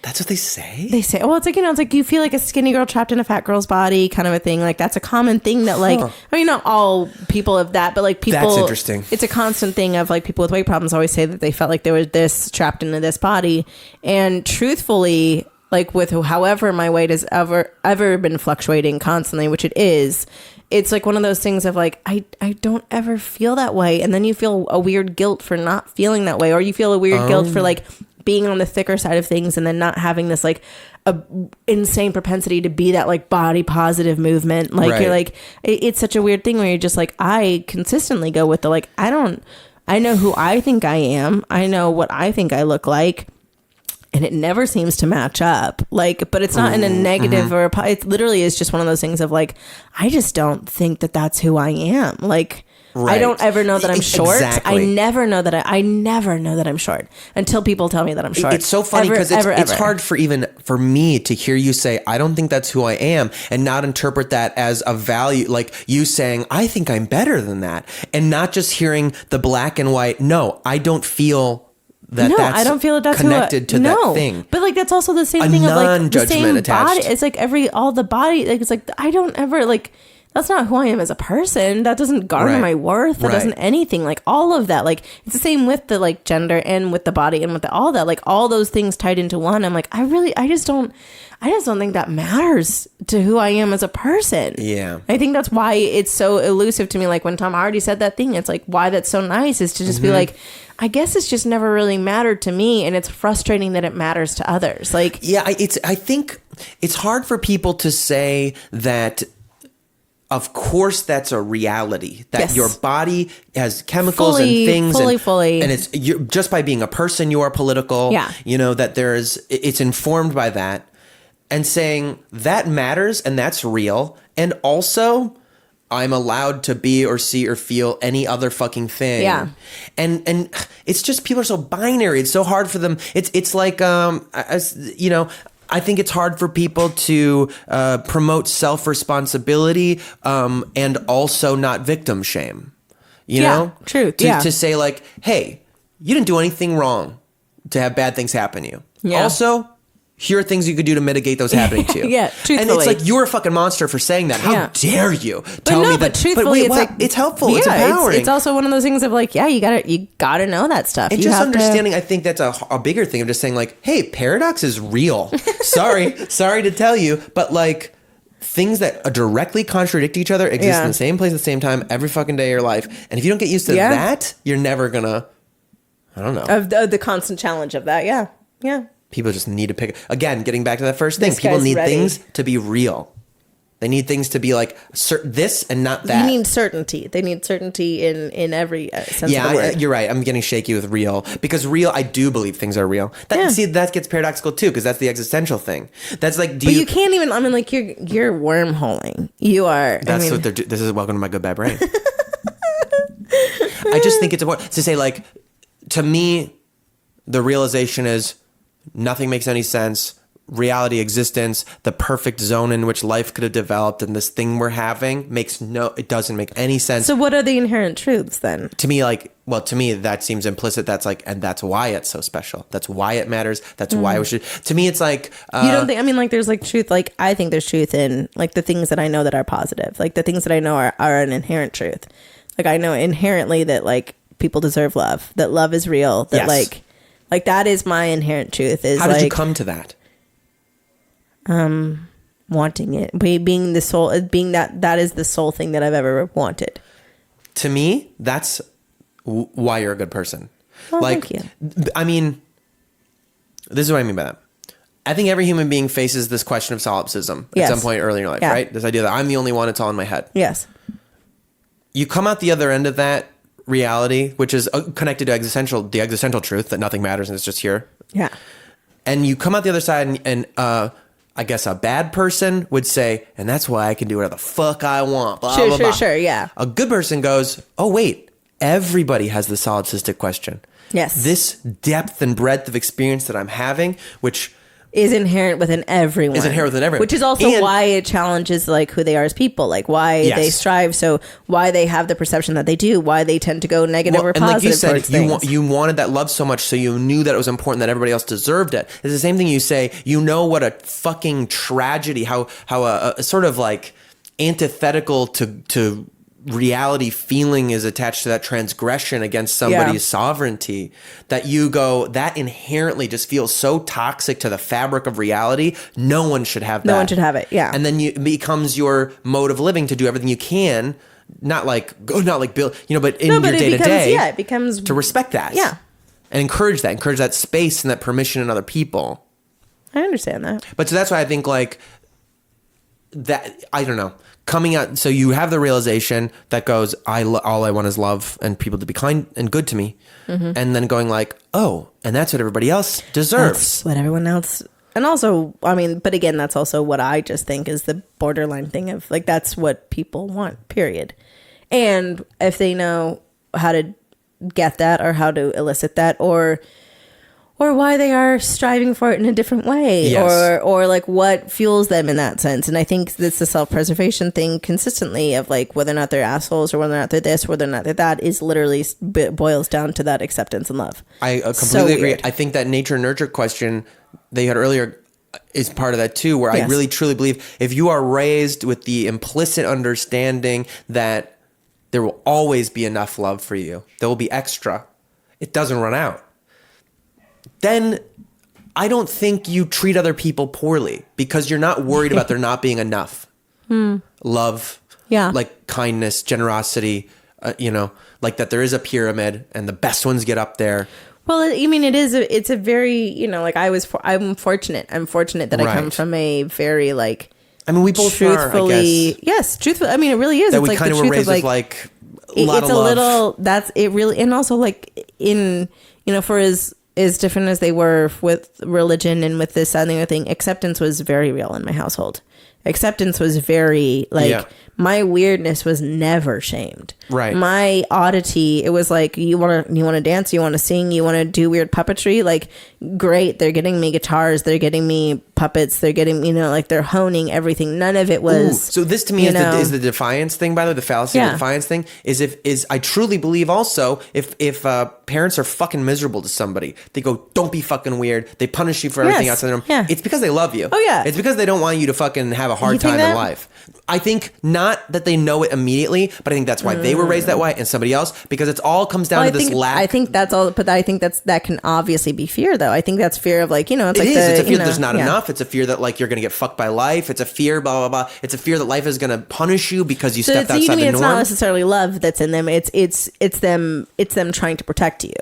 That's what they say? They say, well, it's like, it's like you feel like a skinny girl trapped in a fat girl's body kind of a thing. Like, that's a common thing that, like, I mean, not all people have that, but like people. That's interesting. It's a constant thing of like people with weight problems always say that they felt like they were this trapped into this body. And truthfully, like with however my weight has ever been fluctuating constantly, which it is, it's like one of those things of like, I don't ever feel that way. And then you feel a weird guilt for not feeling that way. Or you feel a weird guilt for like being on the thicker side of things and then not having this like a insane propensity to be that like body positive movement. Like you're like, it's such a weird thing where you're just like, I consistently go with the like, I know who I think I am. I know what I think I look like. And it never seems to match up. Like, but it's not in a negative or it literally is just one of those things of like, I just don't think that that's who I am. Like, I don't ever know that I'm short. Exactly. I never know that I'm short until people tell me that I'm short. It's so funny because it's hard for me to hear you say, I don't think that's who I am, and not interpret that as a value, like you saying, I think I'm better than that, and not just hearing the black and white. No, I don't feel that. That's I don't feel that that's connected to that thing. But like that's also the same thing of like the same attached. body. It's like all the body. Like it's like I don't ever like. That's not who I am as a person. That doesn't garner my worth. That doesn't anything. Like all of that. Like it's the same with the like gender and with the body and with all that. Like all those things tied into one. I'm like, I just don't think that matters to who I am as a person. Yeah. I think that's why it's so elusive to me. Like when Tom Hardy said that thing, it's like why that's so nice is to just be like, I guess it's just never really mattered to me, and it's frustrating that it matters to others. Like I think it's hard for people to say that. Of course, that's a reality that your body has chemicals and things, and it's just by being a person, you are political. Yeah. That it's informed by that, and saying that matters and that's real, and also I'm allowed to be or see or feel any other fucking thing. Yeah. And it's just people are so binary. It's so hard for them. It's like I think it's hard for people to promote self-responsibility and also not victim shame. You know? True. To say like, hey, you didn't do anything wrong to have bad things happen to you. Yeah. Also, here are things you could do to mitigate those happening to you. Truthfully. And it's like, you're a fucking monster for saying that. How dare you tell me that? But truthfully, it's like, it's helpful. It's empowering. It's also one of those things of like, you gotta know that stuff. And just understanding, I think that's a bigger thing of just saying like, hey, paradox is real. sorry to tell you, but like things that directly contradict each other exist in the same place at the same time every fucking day of your life. And if you don't get used to that, you're never gonna, I don't know. Of the constant challenge of that. Yeah. People just need to pick... Again, getting back to that first thing. People need things to be real. They need things to be like this and not that. You need certainty. They need certainty in every sense of the word. Yeah, you're right. I'm getting shaky with real. Because real, I do believe things are real. See, that gets paradoxical too, because that's the existential thing. That's like, you can't even... I mean, like, you're wormholing. You are... What they're doing. This is welcome to my good bad brain. I just think it's important to say, like, to me, the realization is... Nothing makes any sense. reality, existence, the perfect zone in which life could have developed, and this thing we're having it doesn't make any sense. So what are the inherent truths then? To me, to me, that seems implicit. That's like, and that's why it's so special. That's why it matters. That's why we should. To me, it's like you don't think? I mean, like, there's like truth. Like, I think there's truth in like the things that I know that are positive. Like the things that I know are an inherent truth. Like I know inherently that like people deserve love. That love is real. That Yes. like that is my inherent truth. Is how did like, you come to that? wanting it, being the soul, being that is the sole thing that I've ever wanted. To me, that's why you're a good person. Well, like, thank you. I mean, this is what I mean by that. I think every human being faces this question of solipsism Yes. at some point early in your life, Yeah. right? This idea that I'm the only one, it's all in my head. Yes. You come out the other end of that reality, which is connected to the existential truth that nothing matters and it's just here. Yeah. And you come out the other side and I guess a bad person would say, and that's why I can do whatever the fuck I want. Blah, blah, blah. Sure. Yeah. A good person goes, oh, wait, everybody has the solipsistic question. Yes. This depth and breadth of experience that I'm having, which is inherent within everyone. Which is also why it challenges like who they are as people, like why Yes. they strive, so why they have the perception that they do, why they tend to go negative or and positive like you said, towards things. you wanted that love so much, so you knew that it was important that everybody else deserved it. It's the same thing you say, you know what a fucking tragedy, how a sort of like antithetical to reality feeling is attached to that transgression against somebody's sovereignty, that you go, that inherently just feels so toxic to the fabric of reality. No one should have that. No one should have it. Yeah. And then it becomes your mode of living to do everything you can, not like Bill, but in your day to day. Yeah, it becomes to respect that. Yeah. And encourage that space and that permission in other people. I understand that. But so that's why I think like that, I don't know, coming out. So you have the realization that goes, all I want is love and people to be kind and good to me. Mm-hmm. And then going like, oh, and that's what everybody else deserves. That's what everyone else. And also, I mean, but again, that's also what I just think is the borderline thing of like, that's what people want, period. And if they know how to get that or how to elicit that or why they are striving for it in a different way, Yes. or like what fuels them in that sense. And I think that's the self-preservation thing consistently of like whether or not they're assholes or whether or not they're this, whether or not they're that is literally boils down to that acceptance and love. I completely So agree. weird. I think that nature nurture question that you had earlier is part of that too, where I Yes. really truly believe if you are raised with the implicit understanding that there will always be enough love for you, there will be extra, it doesn't run out, then I don't think you treat other people poorly because you're not worried about there not being enough. Love, Yeah. like kindness, generosity, like that there is a pyramid and the best ones get up there. Well, I mean, it's a very, like I'm fortunate. I'm fortunate that I come Right. from a very like, I mean, we both truthfully, are, I guess, yes, truthfully. I mean, it really is. that it's we like kind the of were truth raised of with like a lot it's of a love. little, that's it really. And also like for as different as they were with religion and with this and the other thing, acceptance was very real in my household. Acceptance was very like, Yeah. my weirdness was never shamed. Right. My oddity, it was like, you want to dance, you want to sing, you want to do weird puppetry, like great. They're getting me guitars, they're getting me puppets, they're getting, like they're honing everything. None of it was. Ooh, so this to me is the defiance thing, by the way, the fallacy of Yeah. the defiance thing is I truly believe also if parents are fucking miserable to somebody, they go, don't be fucking weird. They punish you for everything Yes. outside the room. Yeah. It's because they love you. Oh, yeah. It's because they don't want you to fucking have a hard You think time in that? life. I think not that they know it immediately, but I think that's why they were raised that way and somebody else, because it's all comes down to this lack. I think that's all, but I think that can obviously be fear, though. I think that's fear of like, it's It like is. It's a fear that there's not yeah. enough. It's a fear that like you're gonna get fucked by life. It's a fear, blah blah blah. It's a fear that life is gonna punish you because you stepped outside the it's norm. not necessarily love that's in them. It's them trying to protect you.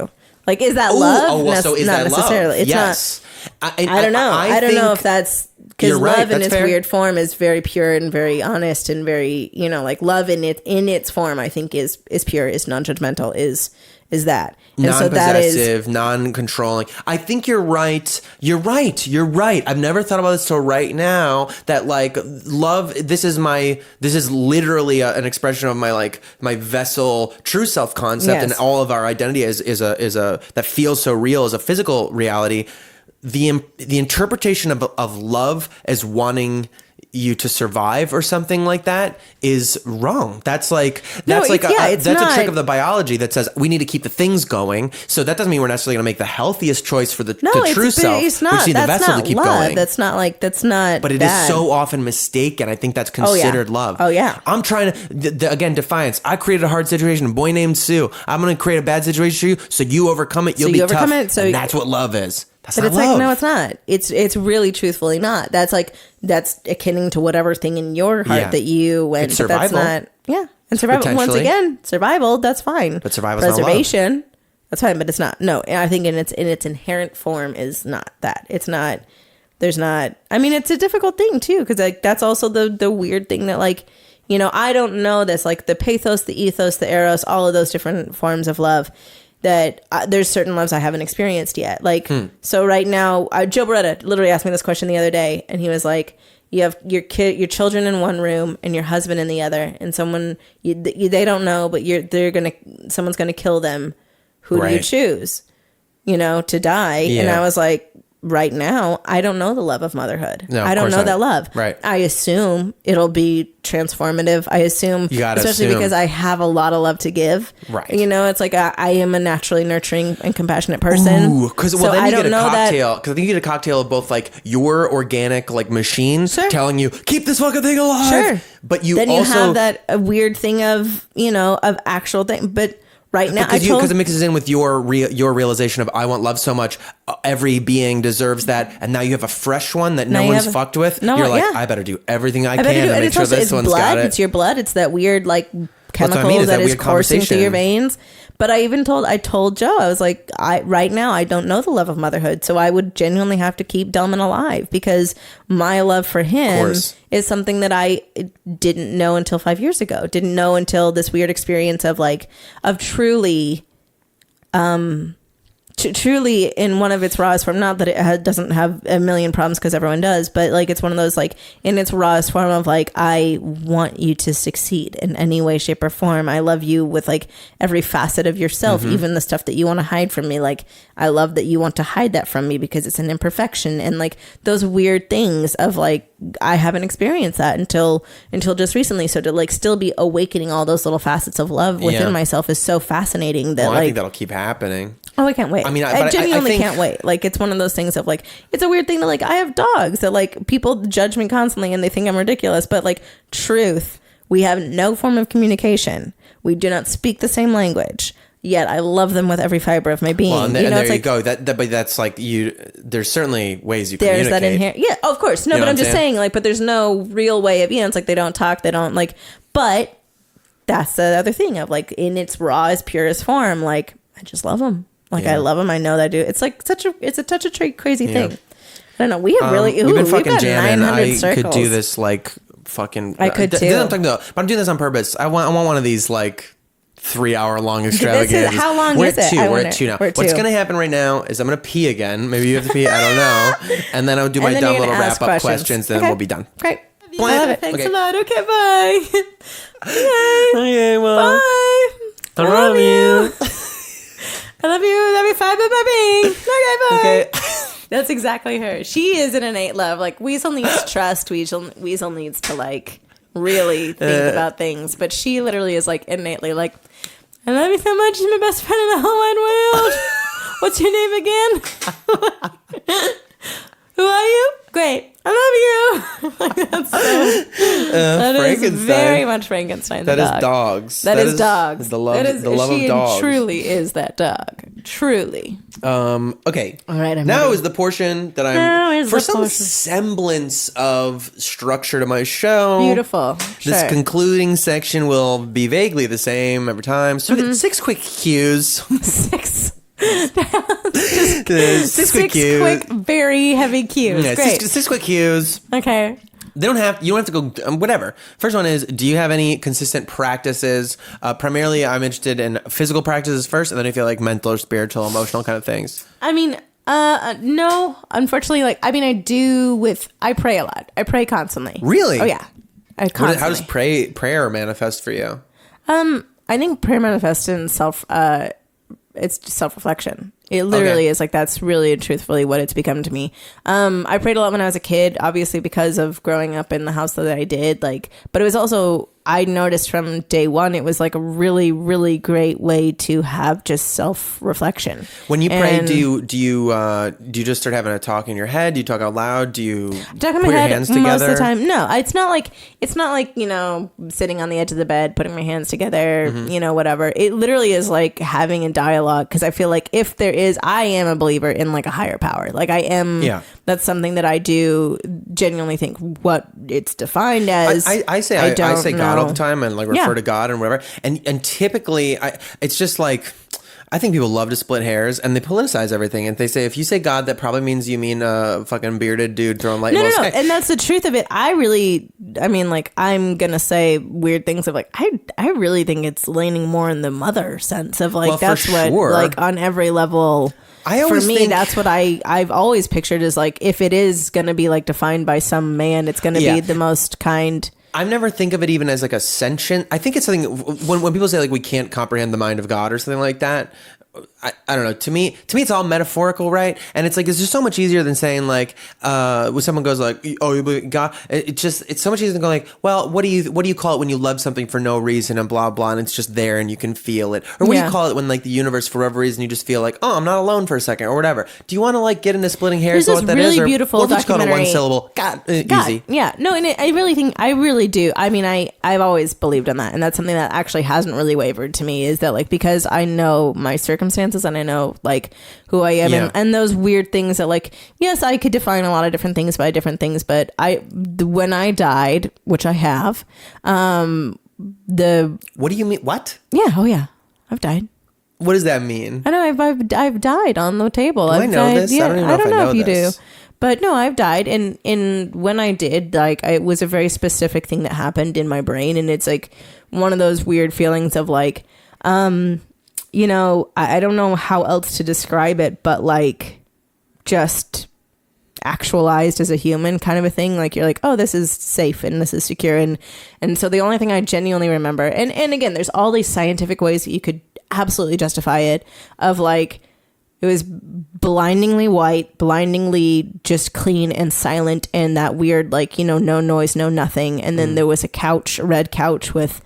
Like, is that love? So is not that necessarily. love? It's Yes. not. I don't know. I don't know if that's because You're right, love in that's its fair. weird form is very pure and very honest and very, like love in its form, I think is pure, is non-judgmental, is that. And so that is Non-possessive, non-controlling. I think you're right. You're right. I've never thought about this till right now. That like love. This is literally an expression of my vessel, true self concept, Yes. and all of our identity is a that feels so real as a physical reality. the interpretation of love as wanting you to survive or something like that is wrong. That's like that's a trick of the biology that says we need to keep the things going. So that doesn't mean we're necessarily going to make the healthiest choice for the true self. It's not. We just need the That's vessel not to keep love. going. That's not. But it is so often mistaken. I think that's considered love. Oh yeah. I'm trying to again defiance. I created a hard situation. A boy named Sue. I'm going to create a bad situation for you, so you overcome it. You'll be tough. And that's what love is. That's not love. Like, no, it's not. It's really truthfully not. That's akin to whatever thing in your heart that you went. It's survival. But that's not. Yeah, and survival. Once again, survival. That's fine. But survival, preservation. That's fine, but it's not. No, I think in its inherent form is not that. It's not. There's not. I mean, it's a difficult thing too, because like that's also the weird thing that like, you know, I don't know this, like the pathos, the ethos, the eros, all of those different forms of love. That there's certain loves I haven't experienced yet. Like, so right now, Joe Beretta literally asked me this question the other day, and he was like, you have your children in one room and your husband in the other, and someone, they don't know, but someone's gonna kill them. Who do you choose? You know, to die. Yeah. And I was like, right now, I don't know the love of motherhood. No, I don't know that love. Right. I assume it'll be transformative. I assume, especially because I have a lot of love to give. Right. You know, it's like I am a naturally nurturing and compassionate person. Ooh, because then you get a cocktail. Because then you get a cocktail of both like your organic like machine telling you keep this fucking thing alive. Sure. But you then also you have that weird thing of of actual thing, but. Right now, because it mixes in with your realization of I want love so much, every being deserves that, and now you have a fresh one that no one's fucked with. You're like, I better do everything I can to make sure this one's got it. It's your blood. It's that weird like chemical that is coursing through your veins. But I told Joe, I was like, right now I don't know the love of motherhood, so I would genuinely have to keep Delman alive because my love for him is something that I didn't know until 5 years ago. Didn't know until this weird experience of truly, truly in one of its rawest form. Not that it doesn't have a million problems because everyone does, but like it's one of those like in its rawest form of like I want you to succeed in any way, shape, or form. I love you with like every facet of yourself, even the stuff that you want to hide from me. Like I love that you want to hide that from me because it's an imperfection and like those weird things of like I haven't experienced that until just recently. So to like still be awakening all those little facets of love within myself is so fascinating that I think that'll keep happening. Oh, I can't wait. I mean, I genuinely can't wait. Like, it's one of those things of like, it's a weird thing that like, I have dogs that like people judge me constantly and they think I'm ridiculous. But like, truth, we have no form of communication. We do not speak the same language. Yet I love them with every fiber of my being. Well, and there you go. But that's like you. There's certainly ways you communicate. There's that inherent. Yeah, of course. No, but I'm just saying like, but there's no real way of it's like they don't talk, they don't like. But that's the other thing of like in its rawest, purest form. Like I just love them. Like I love them. I know that I do. It's like it's such a crazy thing. I don't know. We have really. We've been fucking jamming. 900 I circles. could do this like fucking. I could too. I'm talking about, but I'm doing this on purpose. I want one of these like 3-hour long extravaganzas. How long is it? We're at 2 now. What's gonna happen right now is I'm gonna pee again. Maybe you have to pee. I don't know. And then I'll do my dumb little wrap up questions. Then we'll be done. Great. I love it. Thanks a lot. Okay, bye. Okay, well. Bye. I love you. I love you. Love you. Five of my being. Okay, bye. Okay. That's exactly her. She is an innate love. Like Weasel needs trust. Weasel needs to like really think about things. But she literally is like innately like, I love you so much. You're my best friend in the whole wide world. What's your name again? Who are you? Great. I love you. Like, that's so, that is very much Frankenstein's dog. That is dogs. That is dogs. The love of dogs. She truly is that dog. Truly. Okay. All right. Now is the portion that I'm for some semblance of structure to my show. Beautiful. This concluding section will be vaguely the same every time. So we get 6 quick cues. 6. Six quick cues. Very heavy cues. Yeah, Great. Six quick cues. Okay. You don't have to go, whatever. First one is, do you have any consistent practices? Primarily, I'm interested in physical practices first, and then if you like mental or spiritual, emotional kind of things. I mean, no, unfortunately, I pray a lot. I pray constantly. Really? Oh, yeah. How does prayer manifest for you? I think prayer manifests in it's self-reflection. It literally is like, that's really and truthfully what it's become to me. I prayed a lot when I was a kid, obviously because of growing up in the house that I did, like, but it was also, I noticed from day one, it was like a really, really great way to have just self-reflection. When you pray, do you just start having a talk in your head? Do you talk out loud? Do you talk in put my your head hands most together? of the time? No, it's not like, you know, sitting on the edge of the bed, putting my hands together, you know, whatever. It literally is like having a dialogue, because I feel like if there is, I am a believer in like a higher power. Like I am, that's something that I do genuinely think what it's defined as. I say God all the time and like refer to God and whatever. And typically it's just like, I think people love to split hairs and they politicize everything. And they say, if you say God, that probably means you mean a fucking bearded dude throwing lightning bolts. No. And that's the truth of it. I mean, like, I'm going to say weird things of like, I really think it's leaning more in the mother sense of like, that's what, like on every level. For me, that's what I've always pictured is like, if it is going to be like defined by some man, it's going to be the most kind. I never think of it even as like a sentient. I think it's something when people say like we can't comprehend the mind of God or something like that. I don't know. To me, it's all metaphorical, right? And it's like it's just so much easier than saying like when someone goes like, "Oh, you believe in God." It's so much easier than going like, "Well, what do you call it when you love something for no reason and blah blah, and it's just there and you can feel it?" Or what do you call it when like the universe for whatever reason you just feel like, "Oh, I'm not alone for a second or whatever." Do you want to like get into splitting hairs? There's this really beautiful or just call it documentary. one syllable. God, easy. Yeah, no, and I really do. I mean, I've always believed in that, and that's something that actually hasn't really wavered to me. Is that like because I know my circumstances and I know like who I am and those weird things that like, yes, I could define a lot of different things by different things, but when I died, which I have, what do you mean? What? Yeah. Oh yeah. I've died. What does that mean? I know I've died on the table. Do I know this? Yeah, I don't even know if I know if you this. do. But no, I've died, and when I did, like, it was a very specific thing that happened in my brain, and it's like one of those weird feelings of like, you know, I don't know how else to describe it, but like just actualized as a human kind of a thing. Like you're like, oh, this is safe and this is secure, and so the only thing I genuinely remember, and again, there's all these scientific ways that you could absolutely justify it, of like, it was blindingly white, blindingly just clean and silent, and that weird, like, you know, no noise, no nothing. And then there was a red couch with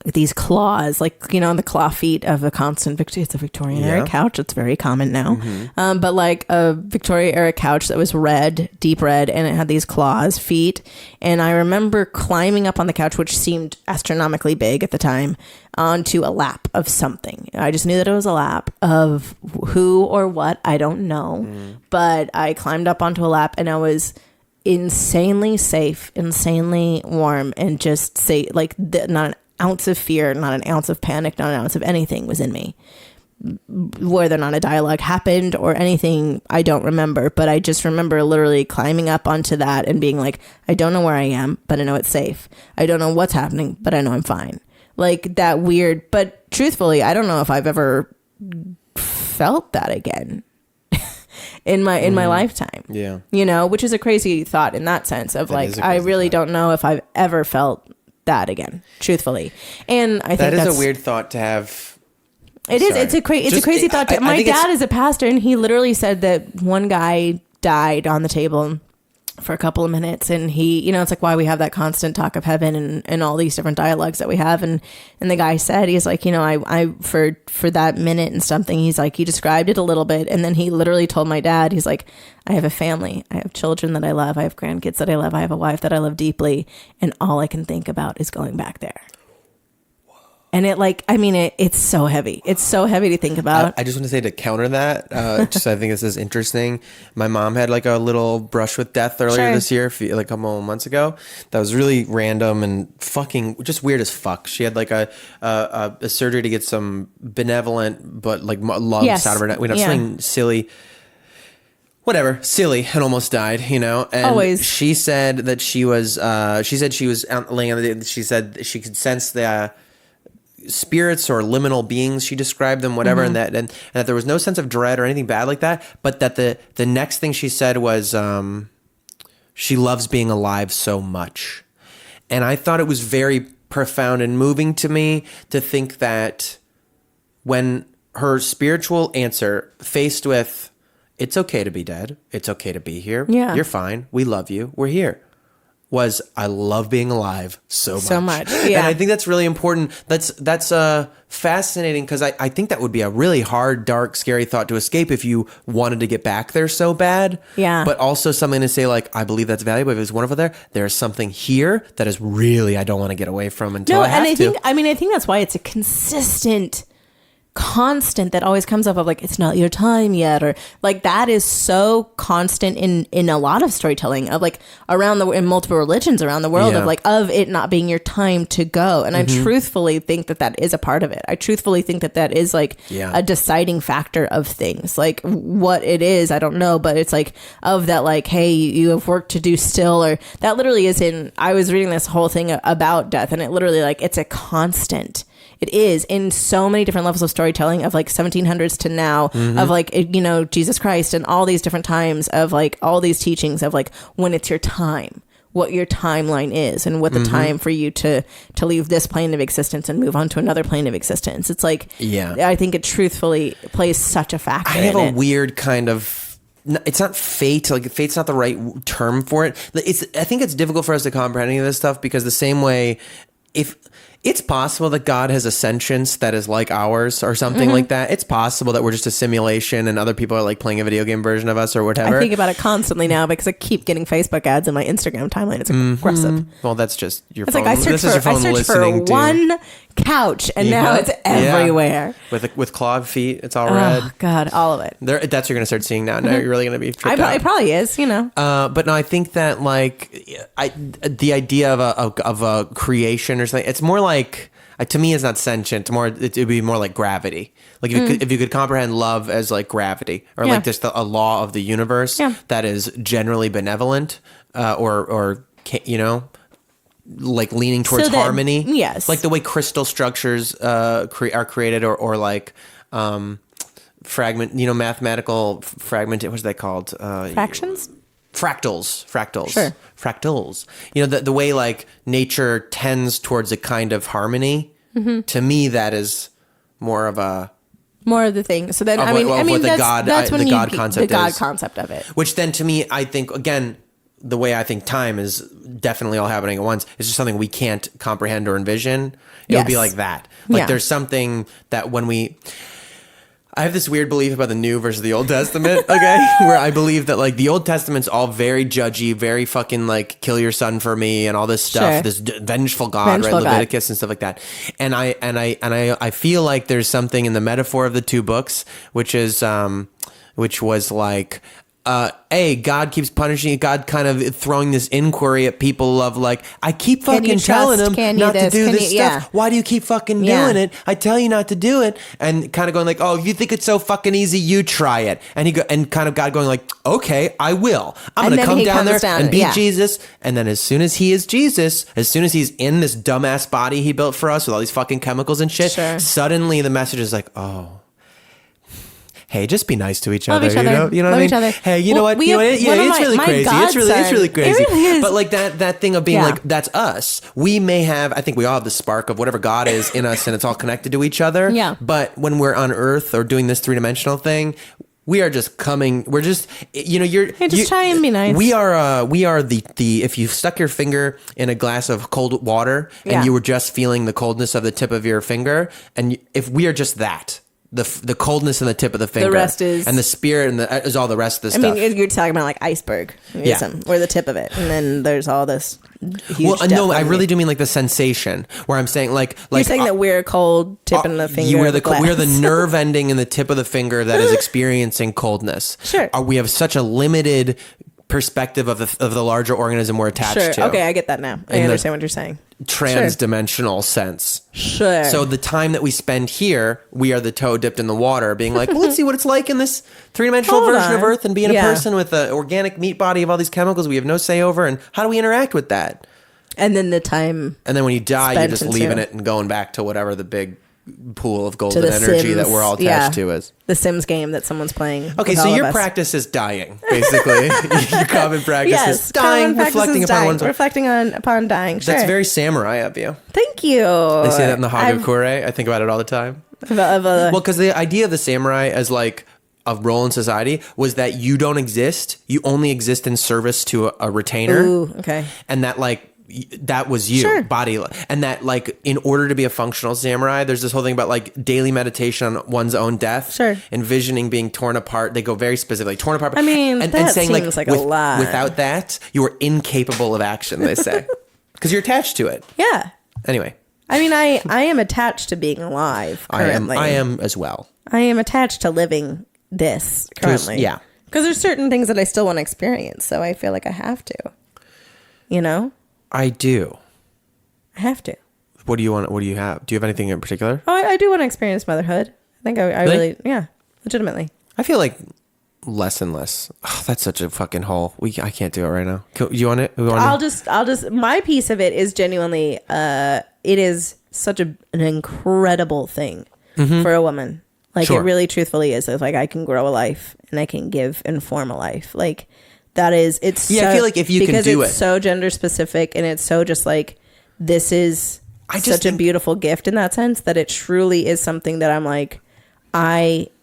these claws, like, you know, the claw feet of a constant it's a Victorian era couch. It's very common now. But like a Victorian era couch that was red, deep red, and it had these claws, feet. And I remember climbing up on the couch, which seemed astronomically big at the time, onto a lap of something. I just knew that it was a lap of who or what, I don't know. But I climbed up onto a lap and I was insanely safe, insanely warm, and just say like not an ounce of fear, not an ounce of panic, not an ounce of anything was in me. Whether or not a dialogue happened or anything, I don't remember, but I just remember literally climbing up onto that and being like, I don't know where I am, but I know it's safe. I don't know what's happening, but I know I'm fine. Like that weird, but truthfully, I don't know if I've ever felt that again in my lifetime. Yeah. You know, which is a crazy thought in that sense of like, I really don't know if I've ever felt that again, truthfully. And I think that is a weird thought to have. It is. It's a crazy thought. My dad is a pastor, and he literally said that one guy died on the table for a couple of minutes, and he, you know, it's like why we have that constant talk of heaven and all these different dialogues that we have. And the guy said, he's like, you know, I for that minute and something, he's like, he described it a little bit, and then he literally told my dad, he's like, I have a family, I have children that I love, I have grandkids that I love, I have a wife that I love deeply, and all I can think about is going back there. And it like, I mean, it's so heavy. It's so heavy to think about. I just want to say to counter that, just I think this is interesting. My mom had like a little brush with death earlier this year, like a couple of months ago. That was really random and fucking just weird as fuck. She had like a surgery to get some benevolent but like lumps out of her neck. Something silly. Whatever, silly, and almost died, you know. And always. She said that she was laying on the. She said she could sense the spirits or liminal beings, she described them, whatever, and that there was no sense of dread or anything bad like that, but that the next thing she said was she loves being alive so much. And I thought it was very profound and moving to me to think that when her spiritual answer faced with, it's okay to be dead. It's okay to be here. Yeah. You're fine. We love you. We're here. Was, I love being alive so much. Yeah. And I think that's really important. That's fascinating, because I think that would be a really hard, dark, scary thought to escape if you wanted to get back there so bad. Yeah. But also something to say, like, I believe that's valuable. If it's wonderful there, there's something here that is really, I don't want to get away from until I have to. I think that's why it's a constant that always comes up of like, it's not your time yet, or like that is so constant in a lot of storytelling of like in multiple religions around the world, of like, of it not being your time to go. And I truthfully think that is a part of it. I truthfully think that is like a deciding factor of things. Like what it is, I don't know, but it's like of that, like, hey, you have work to do still, or that literally is I was reading this whole thing about death, and it literally, like, it's a constant. It is in so many different levels of storytelling, of like 1700s to now, of like, Jesus Christ and all these different times, of like all these teachings of like when it's your time, what your timeline is, and what the time for you to leave this plane of existence and move on to another plane of existence. It's like, I think it truthfully plays such a factor. I have a weird kind of, it's not fate, like fate's not the right term for it. I think it's difficult for us to comprehend any of this stuff, because the same way, if it's possible that God has a sentience that is like ours or something like that. It's possible that we're just a simulation and other people are like playing a video game version of us or whatever. I think about it constantly now because I keep getting Facebook ads in my Instagram timeline. It's aggressive. Well, that's just your it's phone. Like I searched for one couch, and now it's everywhere. With clawed feet, it's all red. Oh God, all of it. That's what you're gonna start seeing now. Now you're really gonna be tripped out. It probably is, But no, I think that like the idea of a creation or something. It's more like, to me, it's not sentient. It would be more like gravity. Like if you could comprehend love as like gravity, or like just a law of the universe that is generally benevolent, or like leaning towards harmony. Yes, like the way crystal structures are created, or like fragment. Mathematical fragment. What's that called? Fractions. Fractals. Sure. Fractals. The way like nature tends towards a kind of harmony. To me, that is more of the thing. So then, that's when the God concept of it. Which then, to me, I think again, the way I think time is definitely all happening at once. It's just something we can't comprehend or envision. It would be like that. Like there's something that I have this weird belief about the New versus the Old Testament, okay? Where I believe that like the Old Testament's all very judgy, very fucking like kill your son for me and all this stuff, this vengeful God, right? Leviticus and stuff like that. And I feel like there's something in the metaphor of the two books, which was like, God keeps punishing you. God kind of throwing this inquiry at people of like, I keep fucking telling them not to do this stuff. Yeah. Why do you keep fucking doing it? I tell you not to do it. And kind of going like, oh, you think it's so fucking easy? You try it. And kind of God going like, okay, I will. I'm going to come down there and be Jesus. And then as soon as he is Jesus, as soon as he's in this dumbass body he built for us with all these fucking chemicals and shit, suddenly the message is like, oh, hey, just be nice to each other. You know what I mean? Hey, you know what? It's really crazy. It's really crazy. It really is. But like that thing of being like, that's us. We may have, I think we all have the spark of whatever God is in us, and it's all connected to each other. Yeah. But when we're on Earth or doing this 3-dimensional thing, we are just coming. We're just, just try and be nice. We are the if you stuck your finger in a glass of cold water and you were just feeling the coldness of the tip of your finger, and if we are just that. The coldness in the tip of the finger. The rest is... And the spirit is all the rest of the stuff. I mean, you're talking about like iceberg. Or the tip of it. And then there's all this huge no, I really do mean like the sensation. Where I'm saying like you're saying that we're cold tip in the finger. We're the nerve ending in the tip of the finger that is experiencing coldness. Sure. We have such a limited perspective of the larger organism we're attached to. Okay, I get that now. I understand what you're saying. Trans-dimensional sense. Sure. So the time that we spend here, we are the toe dipped in the water, being like, well, let's see what it's like in this 3-dimensional version of Earth, and being a person with an organic meat body of all these chemicals we have no say over, and how do we interact with that? And then the time. And then when you die, you're just leaving it and going back to whatever the big pool of golden energy Sims, that we're all attached to is. The Sims game that someone's playing. Okay, so your practice is dying, basically. Your common practice is dying, reflecting upon dying. Sure. That's very samurai of you. Thank you. They say that in the Hagakure. I think about it all the time. Well, because the idea of the samurai as like a role in society was that you don't exist. You only exist in service to a retainer. Ooh, okay. And that like that was you, Sure. body, and that like in order to be a functional samurai, there's this whole thing about like daily meditation on one's own death, Sure. envisioning being torn apart. They go very specifically, torn apart. I mean, that saying seems like a lot. Without that, you are incapable of action. They say because you're attached to it. Yeah. Anyway, I mean, I am attached to being alive currently. I am as well. I am attached to living this currently. Yeah. Because there's certain things that I still want to experience, so I feel like I have to. You know? I do. I have to. What do you want? What do you have? Do you have anything in particular? Oh, I do want to experience motherhood. I think I really, yeah, legitimately. I feel like less and less. Oh, that's such a fucking hole. I can't do it right now. You want it? I'll just. My piece of it is genuinely. It is such an incredible thing for a woman. Like Sure. it really, truthfully is. It's like I can grow a life and I can give and form a life. Like that is. It's Yeah, I feel like if you can because do it's it. so gender specific and it's so just like this is such a beautiful gift in that sense that it truly is something that I'm like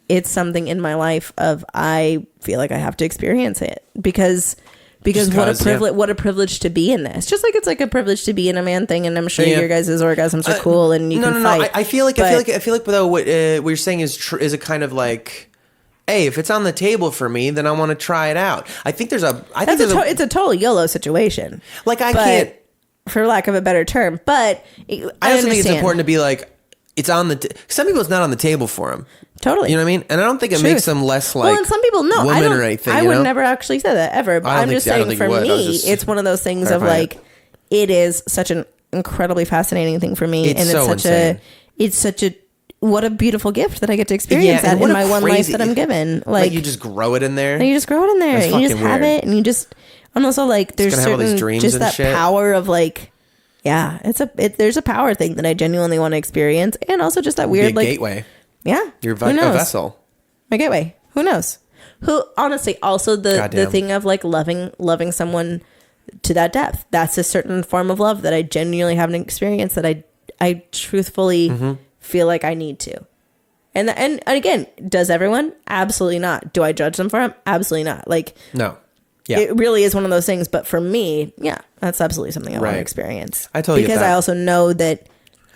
it's something in my life of I feel like I have to experience it because what a privilege to be in this. Just like it's like a privilege to be in a man thing, and I'm sure your guys' orgasms are cool and you can fight. I feel like though what you're saying is a kind of like, hey, if it's on the table for me, then I want to try it out. I think there's a it's a total YOLO situation. Like I can't, for lack of a better term, but I also think it's important to be like, it's on the. Some people it's not on the table for them. Totally. You know what I mean? And I don't think it makes them less like. Well, and some people no, woman or anything. I would never actually say that ever. But I'm just saying for me, it's one of those things of like, it is such an incredibly fascinating thing for me, and it's such a what a beautiful gift that I get to experience that in my one life that I'm given. Like you just grow it in there. And you just grow it in there. And you just have it, and you just and also like there's certain just that power of like. Yeah, there's a power thing that I genuinely want to experience, and also just that weird like gateway. Yeah, your vessel. My gateway. Who knows? Who honestly also the thing of like loving someone to that depth. That's a certain form of love that I genuinely haven't experienced that I truthfully feel like I need to. And again, does everyone? Absolutely not. Do I judge them for it? Absolutely not. Like no. Yeah. It really is one of those things, but for me, yeah, that's absolutely something I want to experience. I totally because get that. I also know that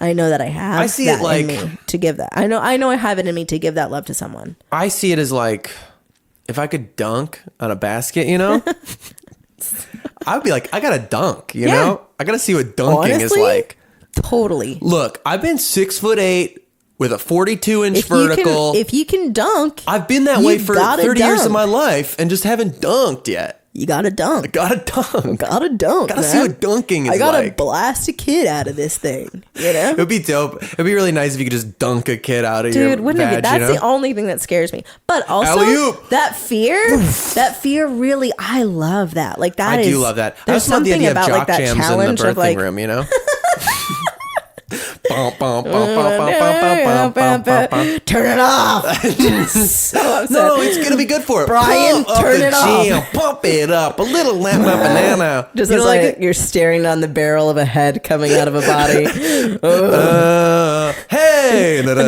I have I see that it like, in me to give that. I know I have it in me to give that love to someone. I see it as like if I could dunk on a basket, you know, I would be like, I gotta dunk, you know, I gotta see what dunking is like. Totally. Look, I've been 6'8" with a 42-inch vertical. If you can dunk, I've been that way for 30 years of my life and just haven't dunked yet. You gotta dunk. I gotta dunk. Gotta see what dunking is like. I gotta blast a kid out of this thing. You know? It would be dope. It'd be really nice if you could just dunk a kid out of your wouldn't vag, it be? That's the only thing that scares me. But also Alley-oop. that fear really, I love that. Like that I is. do love that. There's I love the something idea of about like jock that jams in the challenge of birthing like room, you know? turn it off. So no, it's gonna be good for it. Brian, turn it off. Pump it up. A little lamp banana. Just as like you're staring on the barrel of a head coming out of a body. Hey, turn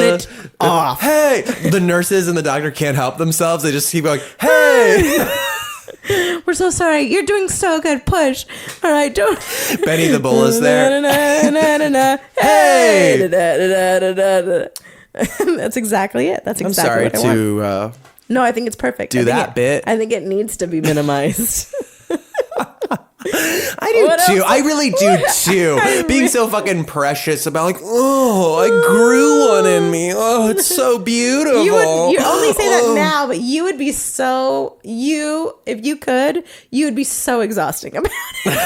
it off. Hey, the nurses and the doctor can't help themselves. They just keep going. Hey. We're so sorry. You're doing so good. Push. All right, don't. Benny the Bull is there. Hey. That's exactly it. That's exactly what I want. No, I think it's perfect. Do that bit. I think it needs to be minimized. I do too. I really do too. Being so fucking precious about like, oh, I grew one in me. Oh, it's so beautiful. You only say that now, but you would be so if you could, you would be so exhausting about it.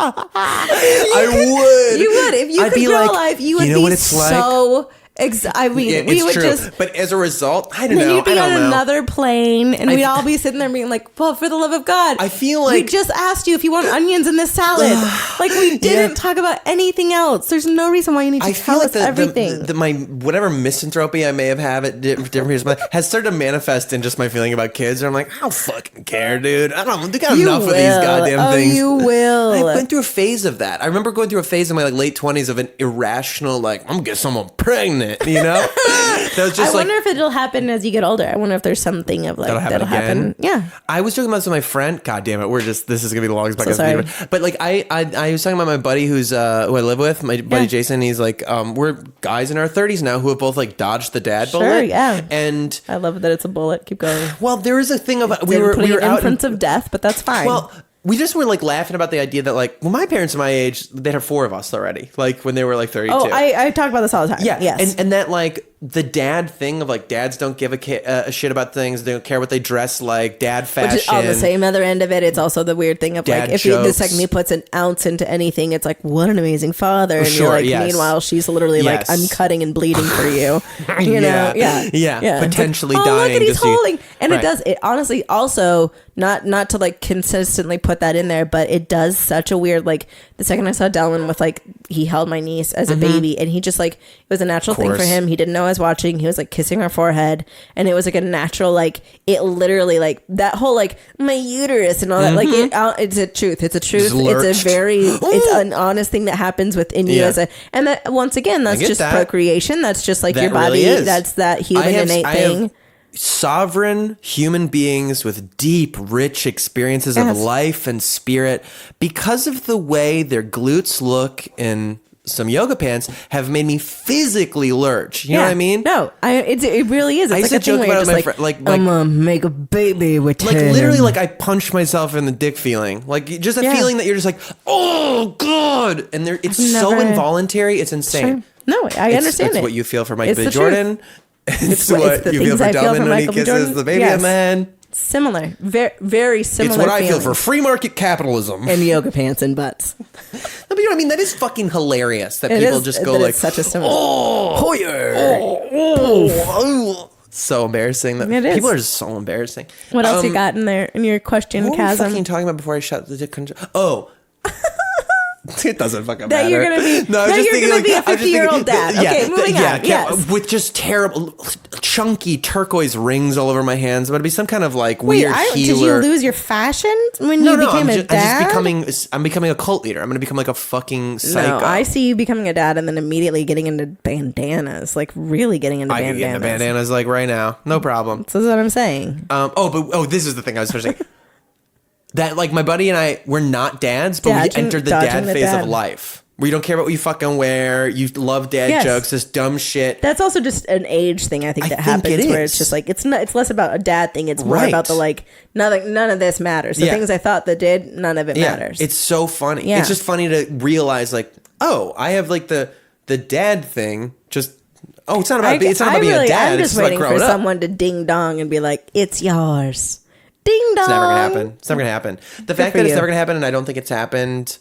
I would. You would if you could grow a life. You would be so I mean, Yeah, we it's would true. just. But as a result, I don't Then know. you'd be I don't on know. another plane, and we'd all be sitting there being like, "Well, for the love of God!" I feel we like- just asked you if you want onions in this salad. Like we didn't talk about anything else. There's no reason why you need to I tell feel us like everything. my whatever misanthropy I may have had at different periods of my life has started to manifest in just my feeling about kids. Where I'm like, I don't fucking care, dude. I don't. They got You enough of these will. goddamn things. You will. I went through a phase of that. I remember going through a phase in my late 20s of an irrational, like, I'm gonna get someone pregnant. You know, that was just I like. wonder if it'll happen as you get older. I wonder if there's something of like That'll happen again. Yeah. I was talking about this with my friend. God damn it, this is gonna be the longest podcast. sorry. But like I was talking about my buddy who I live with, my buddy Jason. He's like, we're guys in our 30s now who have both like dodged the dad Sure, bullet. yeah. And I love that it's a bullet. Keep going. well, there is a thing of we They're were putting an out inference of death, but that's fine. well. We just were like laughing about the idea that like, well, my parents are my age, they had 4 of us already, like when they were like 32. oh, I talk about this all the time. Yeah, Yes. and that like the dad thing of like dads don't give a shit about things, they don't care what they dress like, dad fashion. Which is on the same other end of it, it's also the weird thing of Dad like if the jokes. second he puts an ounce into anything, it's like what an amazing father, and Sure, you're like, yes. meanwhile she's literally Yes. like I'm cutting and bleeding for you, you know, Yeah, potentially It's like, dying look at he's just so you- holding, and Right. it does. It honestly also not to like consistently put that in there, but it does such a weird like the second I saw Delvin with like he held my niece as a baby, and he just like it was a natural thing for course. him. He didn't know I was watching. He was like kissing her forehead, and it was like a natural like it literally like that whole like my uterus and all that like it's a truth. It's a truth. lurched. It's a very it's an honest thing that happens within you Yeah. as a and that once again that's get just that. procreation. That's just like That your body. really is. That's that human I have- innate I have thing. sovereign human beings with deep, rich experiences Yes. of life and spirit, because of the way their glutes look in some yoga pants, have made me physically lurch. You know what I mean? No, it really is. It's I used like a to thing joke where about you're it just with my like, friend, like I'm gonna make a baby with like him. literally, like I punched myself in the dick feeling, like just a Yeah. feeling that you're just like, oh god, and there it's so never- involuntary, it's insane. No, I understand It's it. what you feel for Michael It's B. the Jordan. It's what- what it's the you feel things for I feel Delvin for when he Michael B. kisses Jordan. the baby Yes. man. Similar, very similar. It's what I feel for feelings. free market capitalism. And yoga pants and butts. No, but you know what I mean? That is fucking hilarious that It people is- just go that like, it's such a similar. oh, oh. So embarrassing. That It is. people are just so embarrassing. What else you got in there in your question What were we chasm? fucking talking about before I shut the dick control? Oh. It doesn't fucking That matter. you're gonna be- No, I was that just you're thinking, gonna be a I was just 50-year-old dad. Okay, moving on. Yes. with just terrible, chunky turquoise rings all over my hands. But it'd be some kind of like Wait, weird did you healer. lose your fashion when No, you no, became a dad? I'm becoming a cult leader. I'm gonna become like a fucking psycho. No, I see you becoming a dad and then immediately getting into bandanas, like really getting into I bandanas. can get into bandanas like right now, no problem. This is what I'm saying. This is the thing I was finishing. That like my buddy and I, we're not dads, but Dodging- we entered the dodging dad the phase dad. of life. Where you don't care about what you fucking wear. You love dad Yes. jokes, this dumb shit. That's also just an age thing. I think I that think happens it where is. it's just like it's less about a dad thing. It's more Right. about the like none of this matters. The Yeah. things I thought that did, none of it matters. It's so funny. Yeah. It's just funny to realize like, oh, I have like the dad thing. Just it's not about being a dad. I'm It's just about waiting for growing up. someone to ding dong and be like, "It's yours." Ding dong. It's never gonna happen. It's never gonna happen. The fact for that it's you. never gonna happen, and I don't think it's happened.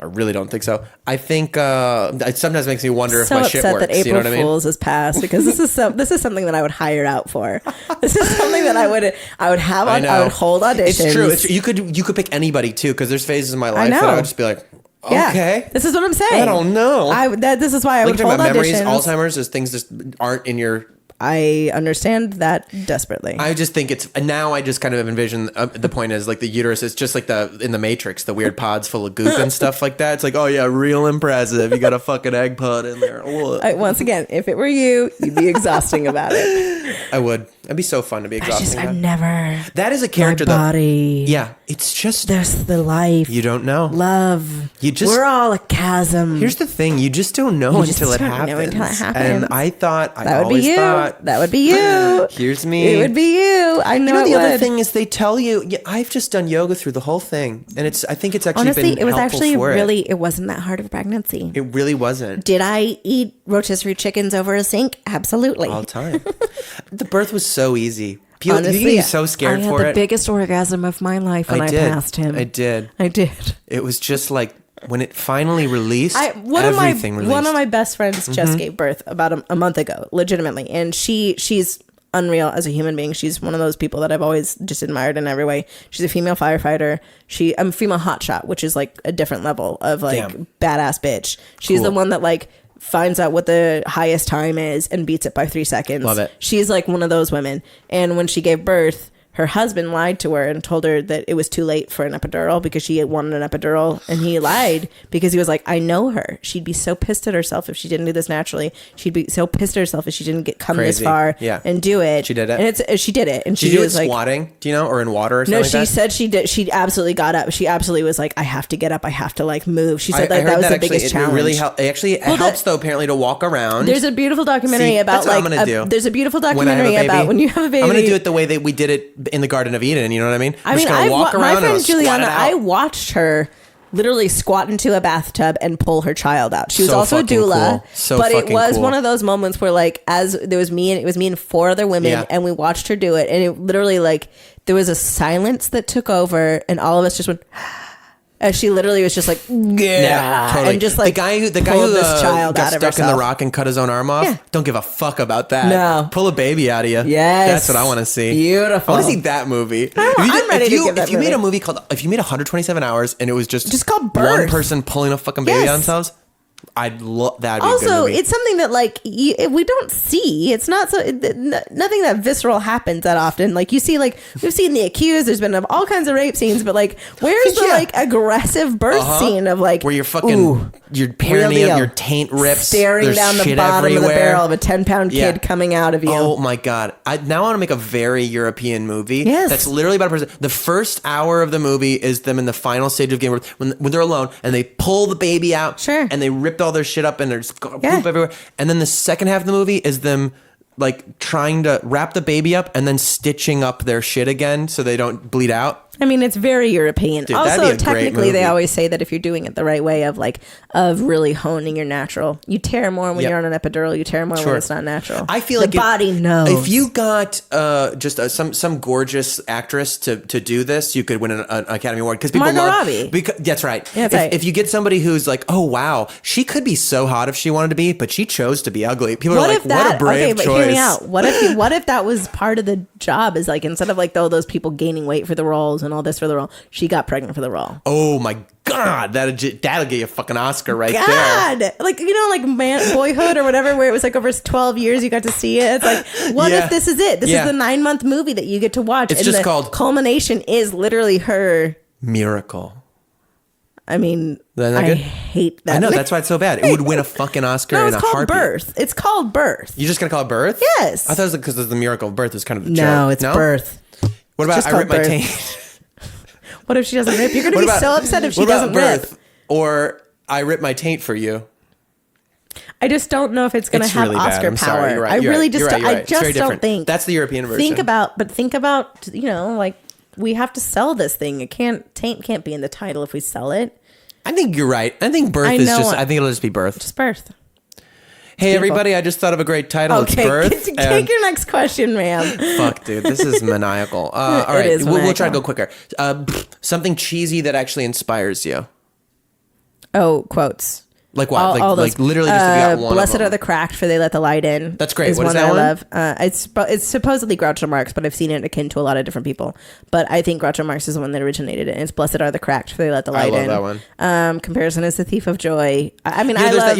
I really don't think so. I think it sometimes makes me wonder if So my shit upset works. that April You know what I mean? Fools has passed because this is something that I would hire out for. This is something that I would have on. I would hold auditions. It's true. You could pick anybody too, because there's phases in my life that know. I would just be like, Yeah. okay, This is what I'm saying. I don't know. This is why I like would talking hold about memories, auditions. Alzheimer's, is things just aren't in your. I understand that desperately. I just think it's now. I just kind of envision the point is like the uterus. It's just like in the Matrix, the weird pods full of goop and stuff like that. It's like, oh yeah, real impressive. You got a fucking egg pod in there. Once again, if it were you, you'd be exhausting about it. I would. It'd be so fun to be exhausting. I've never. That is a character my that. body. Yeah, it's just There's the life. you don't know. Love. You just- We're all a chasm. Here's the thing: you just don't know You just until it don't know happens. until it happens. And I thought that would be you. thought That would be you. Here's me. It would be you. I know. You know, it the other would. thing is they tell you. Yeah, I've just done yoga through the whole thing, and I think it's actually Honestly, been it was helpful actually for really. It wasn't that hard of a pregnancy. It really wasn't Did I eat rotisserie chickens over a sink? Absolutely. all the time. The birth was so easy. People, Honestly, you get so scared I for had the it. biggest orgasm of my life when I did. passed him. I did. I did. It was just like when it finally released, One everything released. of my best friends just gave birth about a month ago, legitimately, and she's unreal as a human being. She's one of those people that I've always just admired in every way. She's a female firefighter. I'm a female hotshot, which is like a different level of like badass bitch. She's the one that like finds out what the highest time is and beats it by 3 seconds. Love it. She's like one of those women. And when she gave birth, her husband lied to her and told her that it was too late for an epidural because she had wanted an epidural, and he lied because he was like, I know her. She'd be so pissed at herself if she didn't do this naturally. She'd be so pissed at herself if she didn't come this far and do it. She did it. And she did it. And she was like squatting, do you know, or in water or something like that? No, she said she did. She absolutely got up. She absolutely was like, I have to get up. I have to like move. She said that was the biggest challenge. It really helps though, apparently, to walk around. There's a beautiful documentary about that's what I'm gonna do. There's a beautiful documentary about when you have a baby. I'm going to do it the way that we did it in the Garden of Eden. You know what I mean? I mean, my friend Juliana, I watched her literally squat into a bathtub and pull her child out. She was also a doula, but it was one of those moments where like, it was me and 4 other women, and we watched her do it, and it literally like there was a silence that took over, and all of us just went. As she literally was just like, totally. And just like the guy who this child got out of stuck in herself. the rock and cut his own arm off. Don't give a fuck about that. No, pull a baby out of you. Yes, that's what I want to see. Beautiful. I want to see that movie. I'm ready to give that If you made a movie called, if you made 127 hours and it was just called Birth. one person pulling a fucking baby out themselves. I'd love that. Also, it's something that like we don't see. It's not nothing that visceral happens that often. Like you see, like we've seen The Accused. There's been all kinds of rape scenes, but like where's the like aggressive birth scene of like where you're fucking your perineum, your taint rips, staring down the bottom of the barrel of a 10-pound kid coming out of you. Oh my god! I now want to make a very European movie. Yes, that's literally about a person. The first hour of the movie is them in the final stage of game when they're alone and they pull the baby out. And they ripped all their shit up and there's poop everywhere. And then the second half of the movie is them like trying to wrap the baby up and then stitching up their shit again so they don't bleed out. I mean, it's very European. Dude, also, technically, they always say that if you're doing it the right way of really honing your natural, you tear more when you're on an epidural. You tear more when it's not natural. I feel the body knows. If you got just some gorgeous actress to do this, you could win an Academy Award because people love. That's right. Yeah, if you get somebody who's like, oh wow, she could be so hot if she wanted to be, but she chose to be ugly. People are like, what a brave choice. But hear me out. What if that was part of the job? Is like instead of like those people gaining weight for the roles and all this for the role, she got pregnant for the role. Oh my god, that'll get you a fucking Oscar there. Like like Boyhood or whatever, where it was like over 12 years you got to see it. It's like, what if this is it? This is the 9-month movie that you get to watch. It's just called culmination is literally her miracle. I mean, I hate that. I know, that's why it's so bad. It would win a fucking Oscar in a heartbeat. Birth. It's called Birth. You're just gonna call it Birth? Yes. I thought it was because the miracle of birth is kind of the joke. No, it's Birth. What about I rip my taint? What if she doesn't rip? You're going to be so upset if she doesn't rip. Or I rip my taint for you. I just don't know if it's going to have really Oscar bad. power. Sorry, you're right. I just don't think. That's the European version. Think about, like we have to sell this thing. Taint can't be in the title if we sell it. I think you're right. I think Birth is just, I think it'll just be Birth. Just Birth. Hey, everybody, I just thought of a great title. Okay, it's Birth. Take your next question, ma'am. Fuck, dude. This is maniacal. All right, we'll try to go quicker. Something cheesy that actually inspires you. Oh, quotes. Like what? Like literally just if you got one Blessed of them. Are the cracked, for they let the light in. That's great. What is that one? I love. It's supposedly Groucho Marx, but I've seen it akin to a lot of different people. But I think Groucho Marx is the one that originated it. And it's Blessed are the cracked, for they let the light in. I love that one. Comparison is the thief of joy. I mean, I love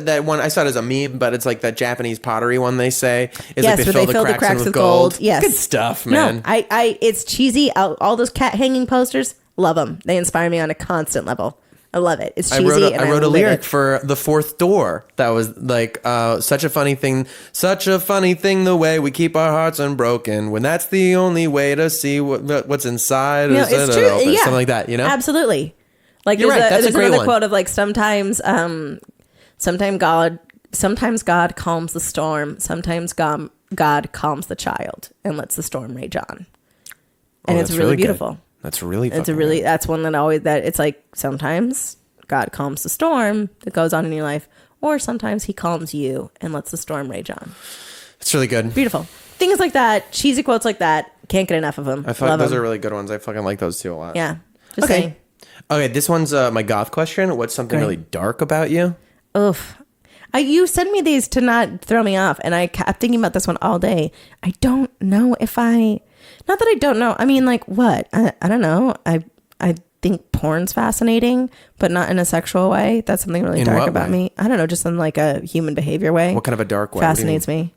that one. I saw it as a meme, but it's like that Japanese pottery one. They say is like they fill the cracks in with gold. Yes, good stuff, man. No, it's cheesy. All those cat hanging posters, love them. They inspire me on a constant level. I love it. It's cheesy. I wrote a lyric for The Fourth Door that was like such a funny thing the way we keep our hearts unbroken when that's the only way to see what's inside. It's true. Something like that, you know? Absolutely. Like you're right. That's a great another one. quote of like sometimes God calms the storm. Sometimes God calms the child and lets the storm rage on. And it's really beautiful. Good. That's really that's one that it's like sometimes God calms the storm that goes on in your life, or sometimes he calms you and lets the storm rage on. It's really good. Beautiful. Things like that, cheesy quotes like that, can't get enough of them. I feel like those are really good ones. I fucking like those too a lot. Yeah. Just saying. Okay, this one's my goth question. What's something Great. really dark about you? Oof. You sent me these to not throw me off, and I kept thinking about this one all day. I don't know if not that I don't know. I mean, like, what? I don't know. I think porn's fascinating, but not in a sexual way. That's something really In dark what about way? me. I don't know, just in like a human behavior way. What kind of a dark way? What do you Fascinates me.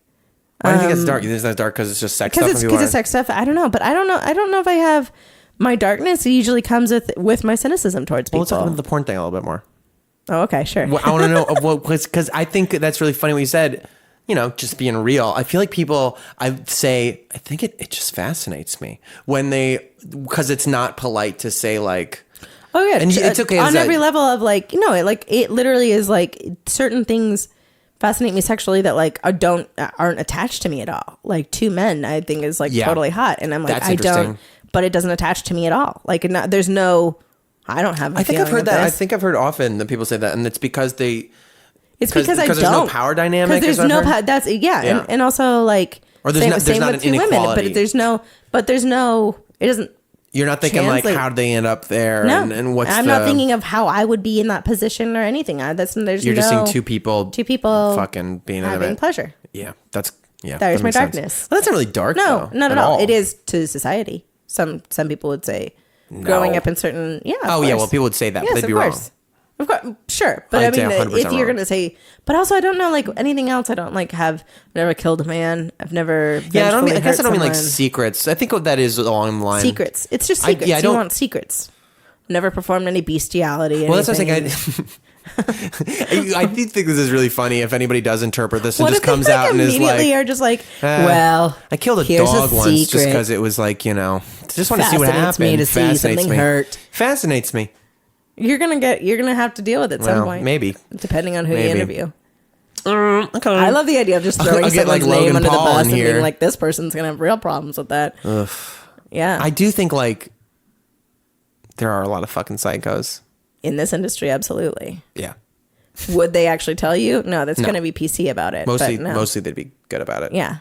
Why do you think it's dark? You think it's dark because it's just sex stuff? Because it's sex stuff. I don't know, but I don't know if I have my darkness. It usually comes with my cynicism towards people. Well, let's talk about the porn thing a little bit more. Oh, okay, sure. Well, I want to know because I think that's really funny what you said. You know, just being real. I feel like people, I think it just fascinates me when because it's not polite to say like, Oh yeah, and it's okay on every level of like, it literally is like certain things fascinate me sexually that like aren't attached to me at all. Like two men, I think is like totally hot, and I'm like, That's I interesting. don't, but it doesn't attach to me at all. Like there's no, I don't have. I think I've heard that. I think I've heard often that people say that, and it's because they. It's because I don't. There's no power dynamic. Because there's no power. That's Yeah. And also like, or there's same not with an two women, inequality. but there's no. It doesn't. You're not thinking like translate. how did they end up there? No, and what's I'm not thinking of how I would be in that position or anything. You're just seeing two people fucking being having intimate. pleasure. Yeah, that's There's that my makes sense. darkness. Well, that's not really dark. No, though, not at all. It is to society. Some people would say growing up in certain Oh yeah, well people would say that, yes, but they'd be of wrong. course. Of course, sure, but I'd I mean, say 100% if you're wrong. gonna say, but also I don't know like anything else. I don't like I've never killed a man. I've never. Yeah, I guess I don't mean like someone. secrets. I think what that is along the line. Secrets. It's just secrets. I You don't want secrets. Never performed any bestiality. Well, that's what I was anything. saying. I do think this is really funny if anybody does interpret this and What just if they, comes like, out and is immediately like, are just like, well, I killed a here's dog once just secret. because it was like, just want to see what Fascinates happened. me to see something hurt. Fascinates me. You're gonna have to deal with it at some point. Maybe. Depending on who you Maybe. interview. Okay. I love the idea of just throwing I'll get, like, someone's name Logan under the Paul bus in and here. being like, this person's gonna have real problems with that. Ugh. Yeah. I do think like there are a lot of fucking psychos. In this industry, absolutely. Yeah. Would they actually tell you? No, that's No. gonna be PC about it. Mostly but no. they'd be good about it. Yeah.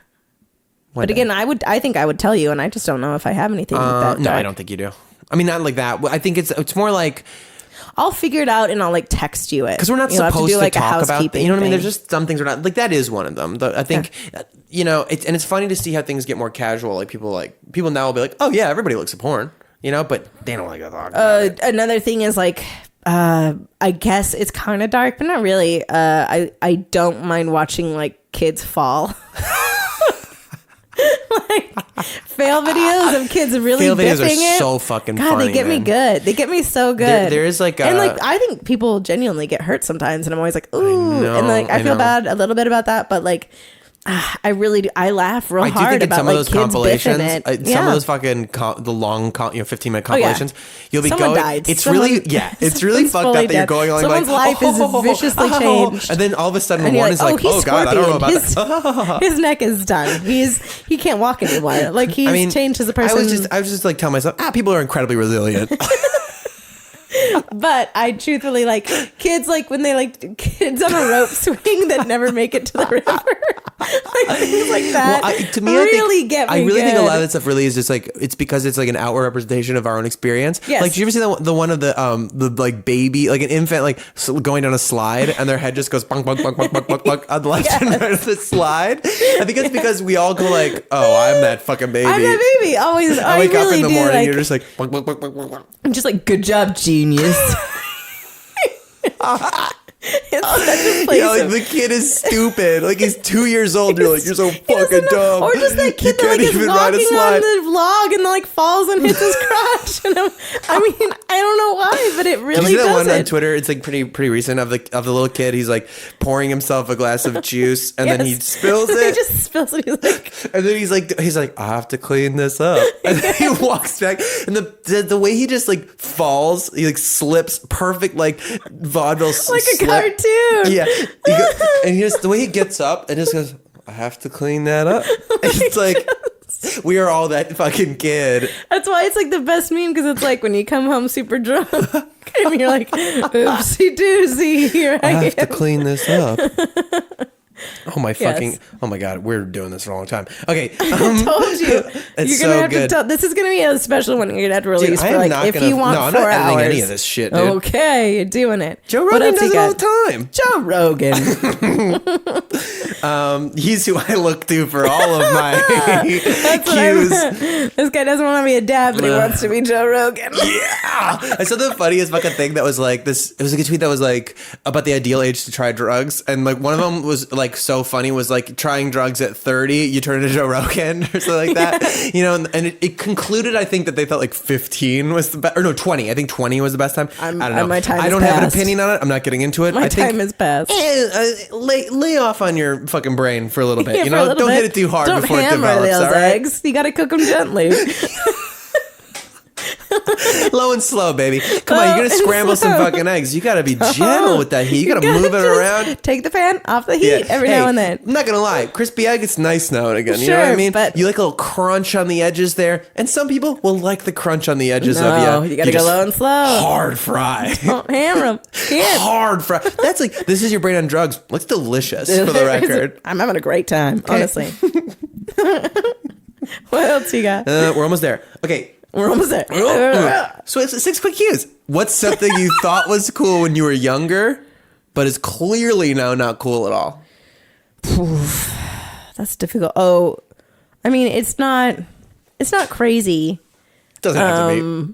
One But day. again, I think I would tell you, and I just don't know if I have anything like that. No, I dark. don't think you do. I mean, not like that. I think it's more like I'll figure it out and I'll like text you it because we're not You'll have supposed do, like, a talk about. housekeeping You know what I mean? thing. There's just some things we're not like. That is one of them. I think it's funny to see how things get more casual. Like people now will be like, oh yeah, everybody looks at porn, but they don't like to talk about it. Another thing is like I guess it's kind of dark, but not really. I don't mind watching like kids fall. Like fail videos of kids really Fail videos are biffing it. so fucking God, funny. they get me man. good. They get me so good. There is like and like I think people genuinely get hurt sometimes, and I'm always like, ooh, know, and like I I feel know. bad a little bit about that, but like I really do. I laugh real I do hard think in about some like of those kids compilations, biffing it. some Yeah. of those fucking the long 15-minute compilations, you'll be Someone going. died. It's Someone- really it's really someone's fucked fully up that you're dead. going along Someone's like life is viciously changed. and then all of a sudden And one you're is like, he's oh god, I don't know about scorpion. that. His neck is done. He can't walk anymore. Like he's changed as a person. I was just like telling myself, people are incredibly resilient. But I truthfully like kids like when they like kids on a rope swing that never make it to the river. Like things like that. To me, really get me. I really think a good. lot of that stuff really is just like it's because it's like an outward representation of our own experience. Yes. Like, did you ever see the one of the like baby, like an infant, like going down a slide and their head just goes bunk bunk bunk bunk bunk bunk bunk on the left and right of the slide? I think it's because we all go like, oh, I'm that fucking baby. I'm that baby. Always. I I wake really up in the do, morning, like, you're just like bunk bunk bunk bunk bunk bunk. I'm just like, good job, genius. It's such a place Yeah, like of- the kid is stupid. Like he's 2 years old. You're like, you're so He doesn't fucking know- dumb. Or just that You kid that can't like is even ride a walking slide. on the log and like falls and hits his crotch. And I mean, I don't know why, but it Did really you see that does one on it. Twitter? It's like pretty recent of the little kid. He's like pouring himself a glass of juice and then he Yes. spills He it. just spills it. He's like, And then he's like, I have to clean this up. And then he walks back, and the way he just like falls, he like slips, perfect like vaudeville like a slip. cartoon. Yeah, and he just the way he gets up and just goes, I have to clean that up. It's like we are all that fucking kid. That's why it's like the best meme because it's like when you come home super drunk and you're like, oopsie doozy, here I I have to am. clean this up. Oh my fucking! Yes. Oh my god, we're doing this for a long time. Okay, I told you. It's You're gonna so have good. to tell. This is gonna be a special one. You're gonna have to release I for am like not if gonna- you want no, I'm 4 not editing hours. any of this shit, dude. Okay, you're doing it. Joe What Rogan else does you it all got? the time. Joe Rogan. He's who I look to for all of my That's what cues. This guy doesn't want to be a dad, but he wants to be Joe Rogan. Yeah. I saw the funniest fucking thing that was like this. It was like a tweet that was like about the ideal age to try drugs, and like one of them was like so funny was like trying drugs at 30, you turn into Joe Rogan or something like that. You know, and it concluded, I think, that they felt like 15 was the best, or no, 20. I think 20 was the best time. I don't know. my time I has don't have an passed. opinion on it. I'm not getting into it. My I think, time has passed. lay off on your fucking brain for a little bit. Yeah, You for a know, little don't bit. hit it too hard Don't before it hammer develops. those All right, eggs. You got to cook them gently. low and slow, baby. Come on, Low you're gonna and scramble some slow. fucking eggs. You gotta be gentle with that heat. You gotta move it Just around. Take the pan off the heat every Hey, now and then. I'm not gonna lie, crispy egg, it's nice now and again. You know what I Sure, mean? but- You like a little crunch on the edges there, and some people will like the crunch on the edges No, of you gotta go just low and slow. Hard fry. Don't hammer them. Can't. Hard fry. That's like, this is your brain on drugs. Looks delicious for the record. I'm having a great time, honestly. What else you got? We're almost there. Okay. We're almost there. So it's 6 quick cues. What's something you thought was cool when you were younger, but is clearly now not cool at all? That's difficult. Oh, I mean, it's not crazy. Doesn't have to be.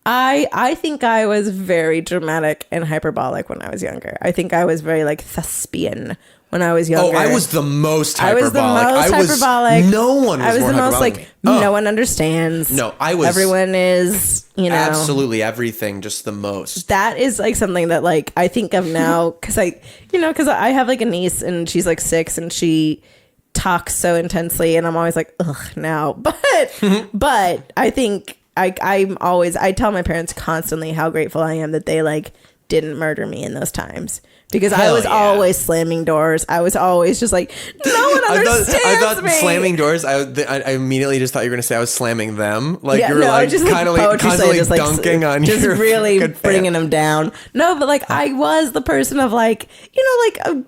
I think I was very dramatic and hyperbolic when I was younger. I think I was very like thespian when I was younger. Oh, I was the most I hyperbolic. was the most hyperbolic. No one was I was more the most hyperbolic like than me. no one understands. No, I was- Everyone is, you know. Absolutely everything, just the most. That is like something that like I think of now because I have like a niece and she's like 6 and she talks so intensely and I'm always like ugh now, but I think I tell my parents constantly how grateful I am that they like didn't murder me in those times. Because I Hell was yeah. always slamming doors. I was always just like, no one understands I thought me. slamming doors. I immediately just thought you were going to say I was slamming them. Like Yeah, you were no, like just kind of like poetry constantly just, like, dunking on just your really fucking fan. bringing them down. No, but like I was the person of like,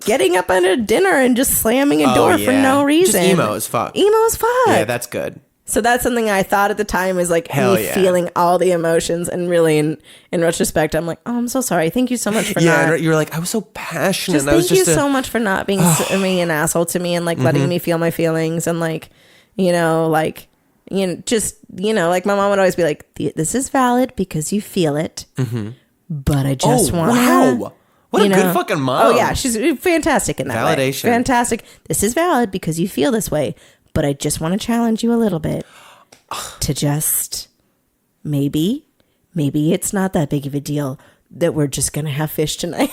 getting up at a dinner and just slamming a door for no reason. Just emo as fuck. Emo as fuck. Yeah, that's good. So that's something I thought at the time is like Hell me yeah. feeling all the emotions, and really in retrospect, I'm like, oh, I'm so sorry. Thank you so much for Yeah, not. you were like, I was so passionate. Just and I was thank you just so much for not being being an asshole to me and like Mm-hmm. letting me feel my feelings and like, like my mom would always be like, this is valid because you feel it, but I just want wow. What a good fucking mom. Oh yeah, she's fantastic in that way. Validation. Fantastic. This is valid because you feel this way, but I just want to challenge you a little bit to just maybe it's not that big of a deal that we're just gonna have fish tonight.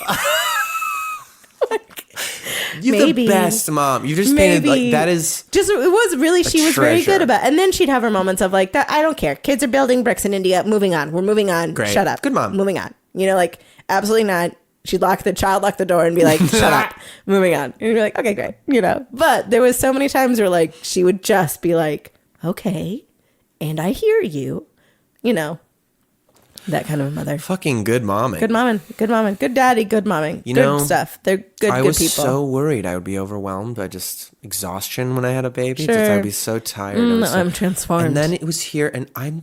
You're maybe. the best mom. You just painted like that is just it was really she was very treasure. good about it. And then she'd have her moments of like that I don't care. Kids are building bricks in India. Moving on. We're moving on. Great. Shut up. Good mom. Moving on. Like absolutely not. She'd lock the door and be like, shut up. Moving on. And you'd be like, okay, great. But there was so many times where like she would just be like, okay, and I hear you. That kind of a mother. fucking good momming. Good momming. Good daddy, good momming. Good stuff. They're good I good was people. so worried I would be overwhelmed by just exhaustion when I had a baby. Sure. Just I would be so tired. I was so- I'm transformed. And then it was here, and I'm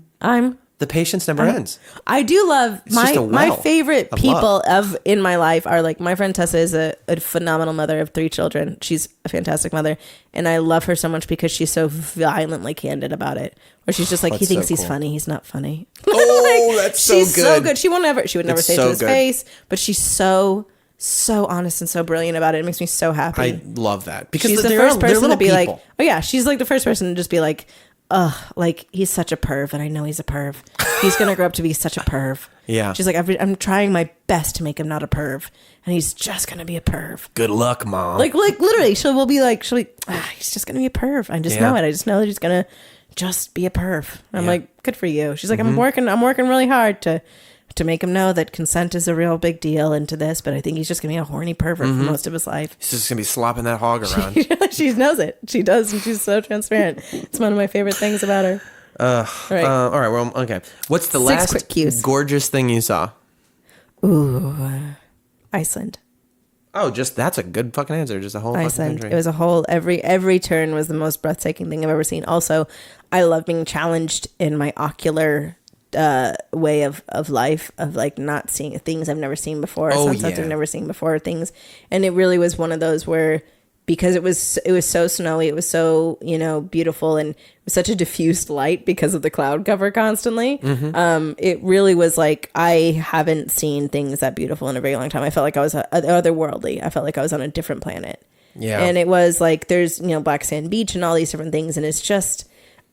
the patience never ends. I do love just a my well favorite of people love. in my life are like my friend Tessa is a phenomenal mother of 3 children. She's a fantastic mother, and I love her so much because she's so violently candid about it. Where she's just like, he That's thinks so he's cool. funny, he's not funny. Oh, that's so she's so good. good. She would never say It's it to so his good. face, but she's so honest and so brilliant about it. It makes me so happy. I love that because She's the they're first person little to be like, people. oh yeah, she's like the first person to just be like, ugh, like he's such a perv, and I know he's a perv. He's gonna grow up to be such a perv. Yeah. She's like, I'm trying my best to make him not a perv, and he's just gonna be a perv. Good luck, mom. Like literally, she'll be he's just gonna be a perv. I just Yeah. know it. I just know that he's gonna just be a perv. I'm Yeah. like, good for you. She's like, I'm working really hard to make him know that consent is a real big deal into this, but I think he's just gonna be a horny pervert for most of his life. He's just gonna be slopping that hog around. She knows it. She does, and she's so transparent. It's one of my favorite things about her. Right. All right. Well, okay. What's the 6 last quick cues. gorgeous thing you saw? Ooh, Iceland. Oh, just that's a good fucking answer. Just a whole fucking Iceland. country. It was a whole every turn was the most breathtaking thing I've ever seen. Also, I love being challenged in my ocular way of life, of like not seeing things I've never seen before, sunsets I've never seen before, things. And it really was one of those where, because it was so snowy, it was so, beautiful, and it was such a diffused light because of the cloud cover constantly. It really was like, I haven't seen things that beautiful in a very long time. I felt like I was otherworldly. I felt like I was on a different planet. Yeah. And it was like, there's, Black Sand Beach and all these different things. And it's just,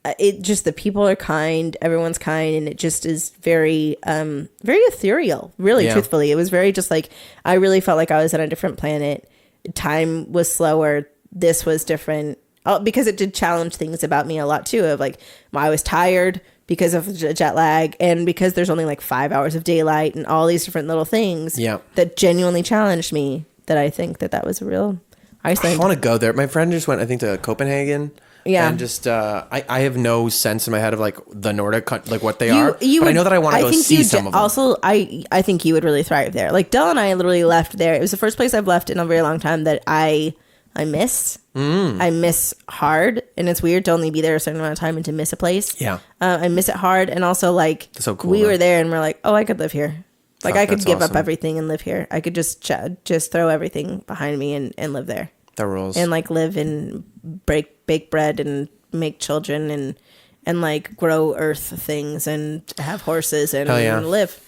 the people are kind, everyone's kind. And it just is very, very ethereal, really, truthfully. It was very just like, I really felt like I was on a different planet. Time was slower. This was different, because it did challenge things about me a lot too, of like, I was tired because of jet lag, and because there's only like 5 hours of daylight, and all these different little things that genuinely challenged me, that I think that was a real Iceland. I want to go there. My friend just went, I think, to Copenhagen. Yeah. And just, I have no sense in my head of like the Nordic, like what they are. But I know that I want to go see some of them. Also, I think you would really thrive there. Like Del and I literally left there. It was the first place I've left in a very long time that I miss. I miss hard. And it's weird to only be there a certain amount of time and to miss a place. Yeah. I miss it hard. And also like, so cool, we were there and we're like, oh, I could live here. Like I could give up awesome. everything and live here. I could just throw everything behind me and live there. That rules. And like live and bake bread and make children and like grow earth things and have horses and live.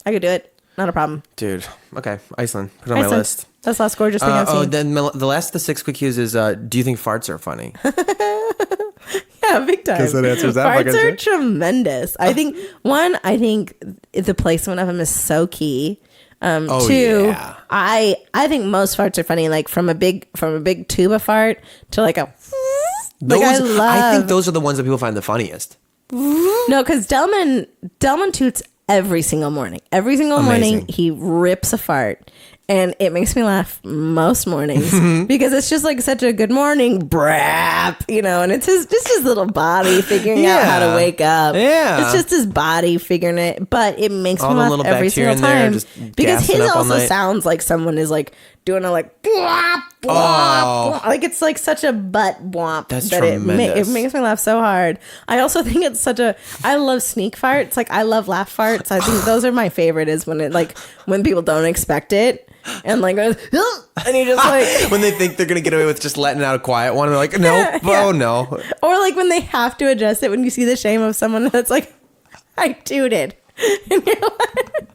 I could do it. Not a problem. Dude. Okay. Iceland. Put it on my list. That's the last gorgeous thing I've seen. Then the six quick cues is, do you think farts are funny? Yeah, big time. Guess that answers that Farts fucking are shit. tremendous. I think the placement of them is so key. Two, yeah. I think most farts are funny, like from a big tuba fart to like a I think those are the ones that people find the funniest. No, because Delman toots every single morning. Every single morning he rips a fart. And it makes me laugh most mornings because it's just like such a good morning brap, and it's just his little body figuring out how to wake up. Yeah. It's just his body figuring it, but it makes All me the laugh little every bacteria single in there time. just Because gassing his up all also night. sounds like someone is like doing a like bwop, bwop, like it's like such a butt bwomp. That's that tremendous. it makes me laugh so hard. I also think it's I love sneak farts. Like I love laugh farts. I think those are my favorite, is when when people don't expect it. And like goes, and you just like when they think they're gonna get away with just letting out a quiet one, and they're like, nope, oh no. Or like when they have to adjust it, when you see the shame of someone that's like, I tooted, and you're like,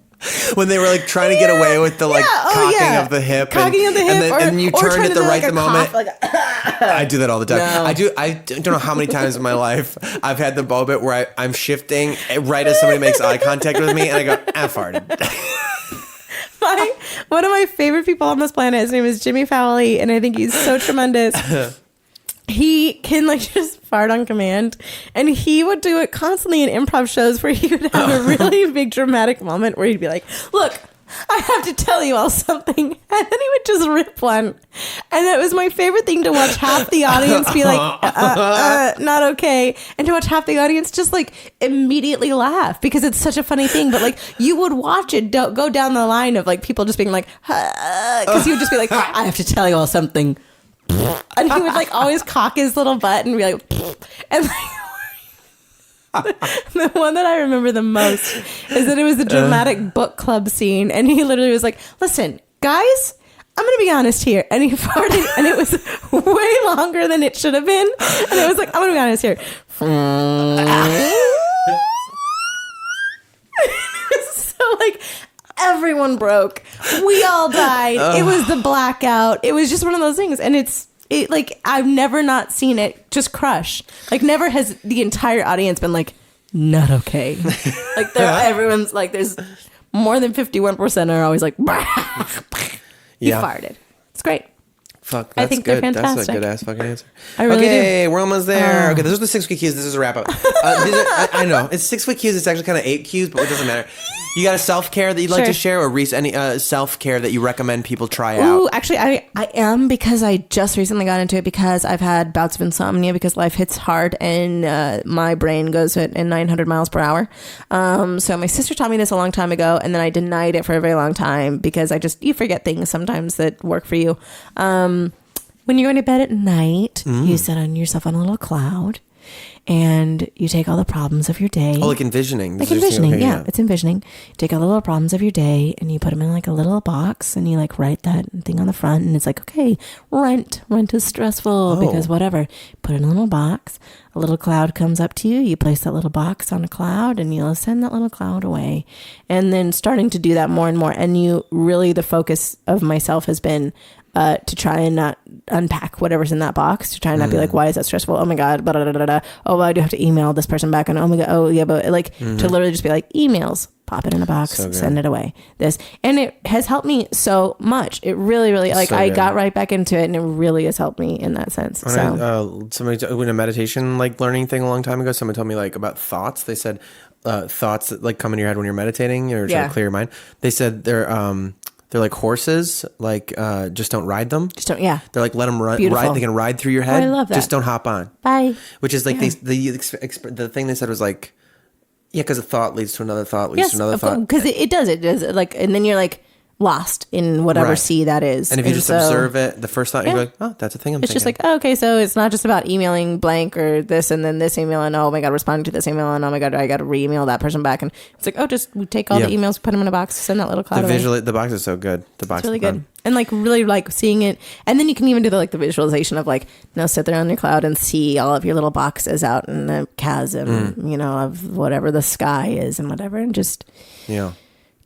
when they were like trying to get away with the like cocking of the hip, and then you turn at the right moment. I do that all the time. No. I don't know how many times in my life I've had the moment where I'm shifting right as somebody makes eye contact with me, and I go, I farted. One of my favorite people on this planet, his name is Jimmy Fowley, and I think he's so tremendous. He can like just fart on command, and he would do it constantly in improv shows where he would have a really big dramatic moment where he'd be like, look, I have to tell you all something. And then he would just rip one. And it was my favorite thing to watch half the audience be like, not okay. And to watch half the audience just like immediately laugh because it's such a funny thing. But like you would watch it go down the line of like people just being like, because he would just be like, I have to tell you all something. And he would like always cock his little butt and be like, and like, the one that I remember the most is that it was the dramatic book club scene, and he literally was like, listen, guys, I'm gonna be honest here, and he farted, and it was way longer than it should have been, and it was like, I'm gonna be honest here. So like everyone broke, we all died, it was the blackout, it was just one of those things, and it like I've never not seen it just crush. Like never has the entire audience been like not okay. Like everyone's like there's more than 51% are always like you farted. It's great. Fuck, I think good. they're fantastic. That's a good ass fucking answer. I really okay, we're almost there. Okay, those are the 6 quick cues. This is a wrap up. I know it's 6 quick cues. It's actually kind of 8 cues, but it doesn't matter. You got a self-care that you'd like to share, or any self-care that you recommend people try out? Ooh, actually, I am, because I just recently got into it because I've had bouts of insomnia because life hits hard and my brain goes at 900 miles per hour. So my sister taught me this a long time ago, and then I denied it for a very long time because you forget things sometimes that work for you. When you're going to bed at night, you set on yourself on a little cloud. And you take all the problems of your day. Oh, like envisioning. Like envisioning, yeah. It's envisioning. Take all the little problems of your day and you put them in like a little box and you like write that thing on the front and it's like, okay, rent is stressful because whatever. Put it in a little box. A little cloud comes up to you. You place that little box on a cloud and you'll send that little cloud away. And then starting to do that more and more. And the focus of myself has been to try and not unpack whatever's in that box, to try and not be like, why is that stressful? Oh my God, blah, blah, blah, blah, blah. Oh, well, I do have to email this person back. And oh my God, oh yeah, but like to literally just be like, emails, pop it in a box, send it away. And it has helped me so much. It really, really, like I got right back into it and it really has helped me in that sense. Somebody in a meditation like learning thing a long time ago, someone told me like about thoughts. They said thoughts that like come into your head when you're meditating or trying to clear your mind. They said they're like horses, like just don't ride them. They're like let them ride. They can ride through your head. Oh, I love that. Just don't hop on. Bye. Which is like the thing they said was like, yeah, because a thought leads to another thought leads to another thought. Because it does like, and then you're like lost in whatever sea that is. And if you just observe it, the first thought you're like, oh, that's a thing I'm thinking. It's just like, oh, okay, so it's not just about emailing blank or this and then this email and oh my God, responding to this email and oh my God, I got to re-email that person back. And it's like, oh, just we take all the emails, put them in a box, send that little cloud away. The box is so good. The box is really good. And like really like seeing it. And then you can even do the visualization of like, sit there on your cloud and see all of your little boxes out in the chasm, of whatever the sky is and whatever. And just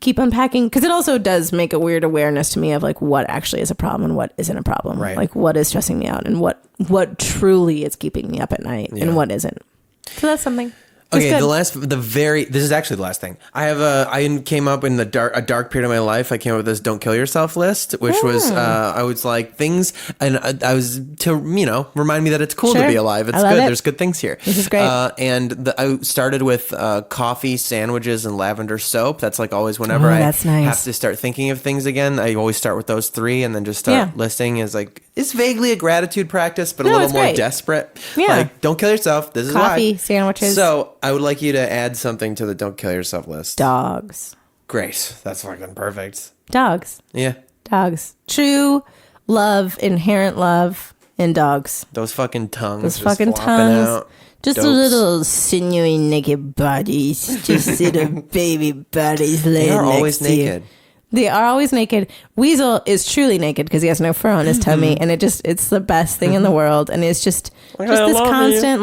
keep unpacking, because it also does make a weird awareness to me of like what actually is a problem and what isn't a problem, like what is stressing me out and what truly is keeping me up at night and what isn't. So that's something. Okay, this is actually the last thing. I came up in a dark period of my life. I came up with this "Don't Kill Yourself" list, which was I was like things, and I was to remind me that it's cool to be alive. It's good. There's good things here. This is great. I started with coffee, sandwiches, and lavender soap. That's like always whenever have to start thinking of things again. I always start with those three, and then just start listing as like it's vaguely a gratitude practice, but a little more desperate. Yeah, like don't kill yourself. This is coffee, sandwiches. So I would like you to add something to the "Don't Kill Yourself" list. Dogs. Great. That's fucking perfect. Dogs. Yeah. Dogs. True love, inherent love in dogs. Those fucking tongues. Those fucking tongues. Out. Just Dopes. a little sinewy naked bodies. Just little baby bodies laying They are next always to naked. You. They are always naked. Weasel is truly naked because he has no fur on his tummy, and it's the best thing in the world. And it's just this constant,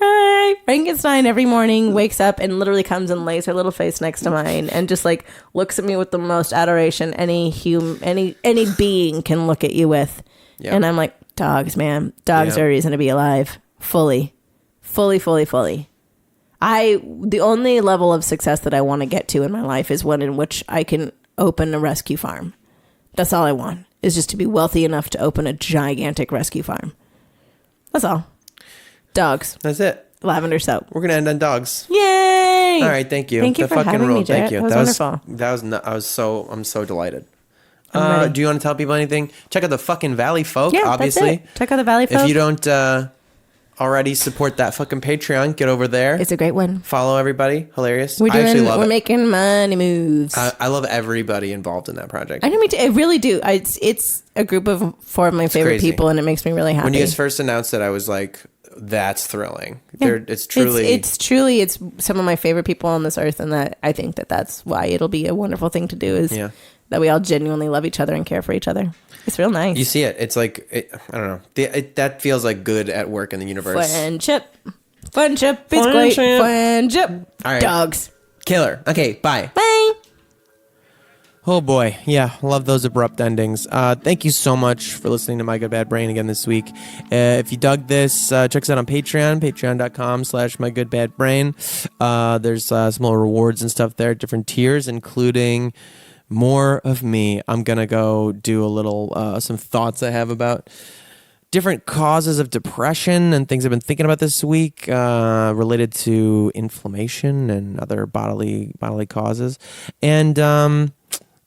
hi, Frankenstein every morning wakes up and literally comes and lays her little face next to mine and just like looks at me with the most adoration any being can look at you with. Yep. And I'm like, dogs, man. Dogs are a reason to be alive. Fully. The only level of success that I want to get to in my life is one in which I can open a rescue farm. That's all I want, is just to be wealthy enough to open a gigantic rescue farm. That's all. Dogs. That's it. Lavender soap. We're gonna end on dogs. Yay! All right, thank you. Thank you for having me, Jarrett. Thank you. That was wonderful. I'm so delighted. Do you want to tell people anything? Check out the fucking Valley Folk. Yeah, obviously. that's it. Check out the Valley Folk. If you don't already support that fucking Patreon, get over there. It's a great one. Follow everybody. Hilarious. We're making money moves. I love everybody involved in that project. I know, me too. I really do. It's a group of 4 of my favorite people, and it makes me really happy. When you guys first announced it, I was like, that's thrilling. Yeah. It's truly it's some of my favorite people on this earth, and that I think that's why it'll be a wonderful thing to do, is that we all genuinely love each other and care for each other. It's real nice. You see it. It's like, I don't know. That feels like good at work in the universe. Friendship. It's great. Friendship. All right. Dogs. Killer. Okay, bye. Bye. Oh boy. Yeah, love those abrupt endings. Thank you so much for listening to My Good Bad Brain again this week. If you dug this, check us out on Patreon, patreon.com/mygooddbadbrain. There's some little rewards and stuff there, different tiers, including more of me. I'm going to go do a little, some thoughts I have about different causes of depression and things I've been thinking about this week related to inflammation and other bodily causes. And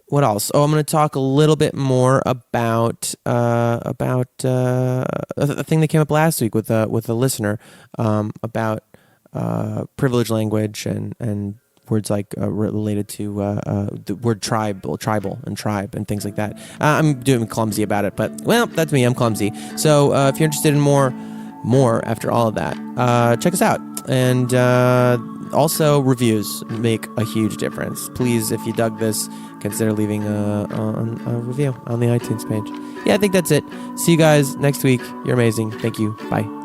what else? Oh, I'm going to talk a little bit more about a thing that came up last week with a listener about privilege language and words like related to the word tribal and tribe and things like that. I'm doing clumsy about it, but well, that's me. I'm clumsy. So if you're interested in more after all of that, check us out. And also, reviews make a huge difference. Please, if you dug this, consider leaving a review on the iTunes page. Yeah, I think that's it. See you guys next week. You're amazing. Thank you. Bye.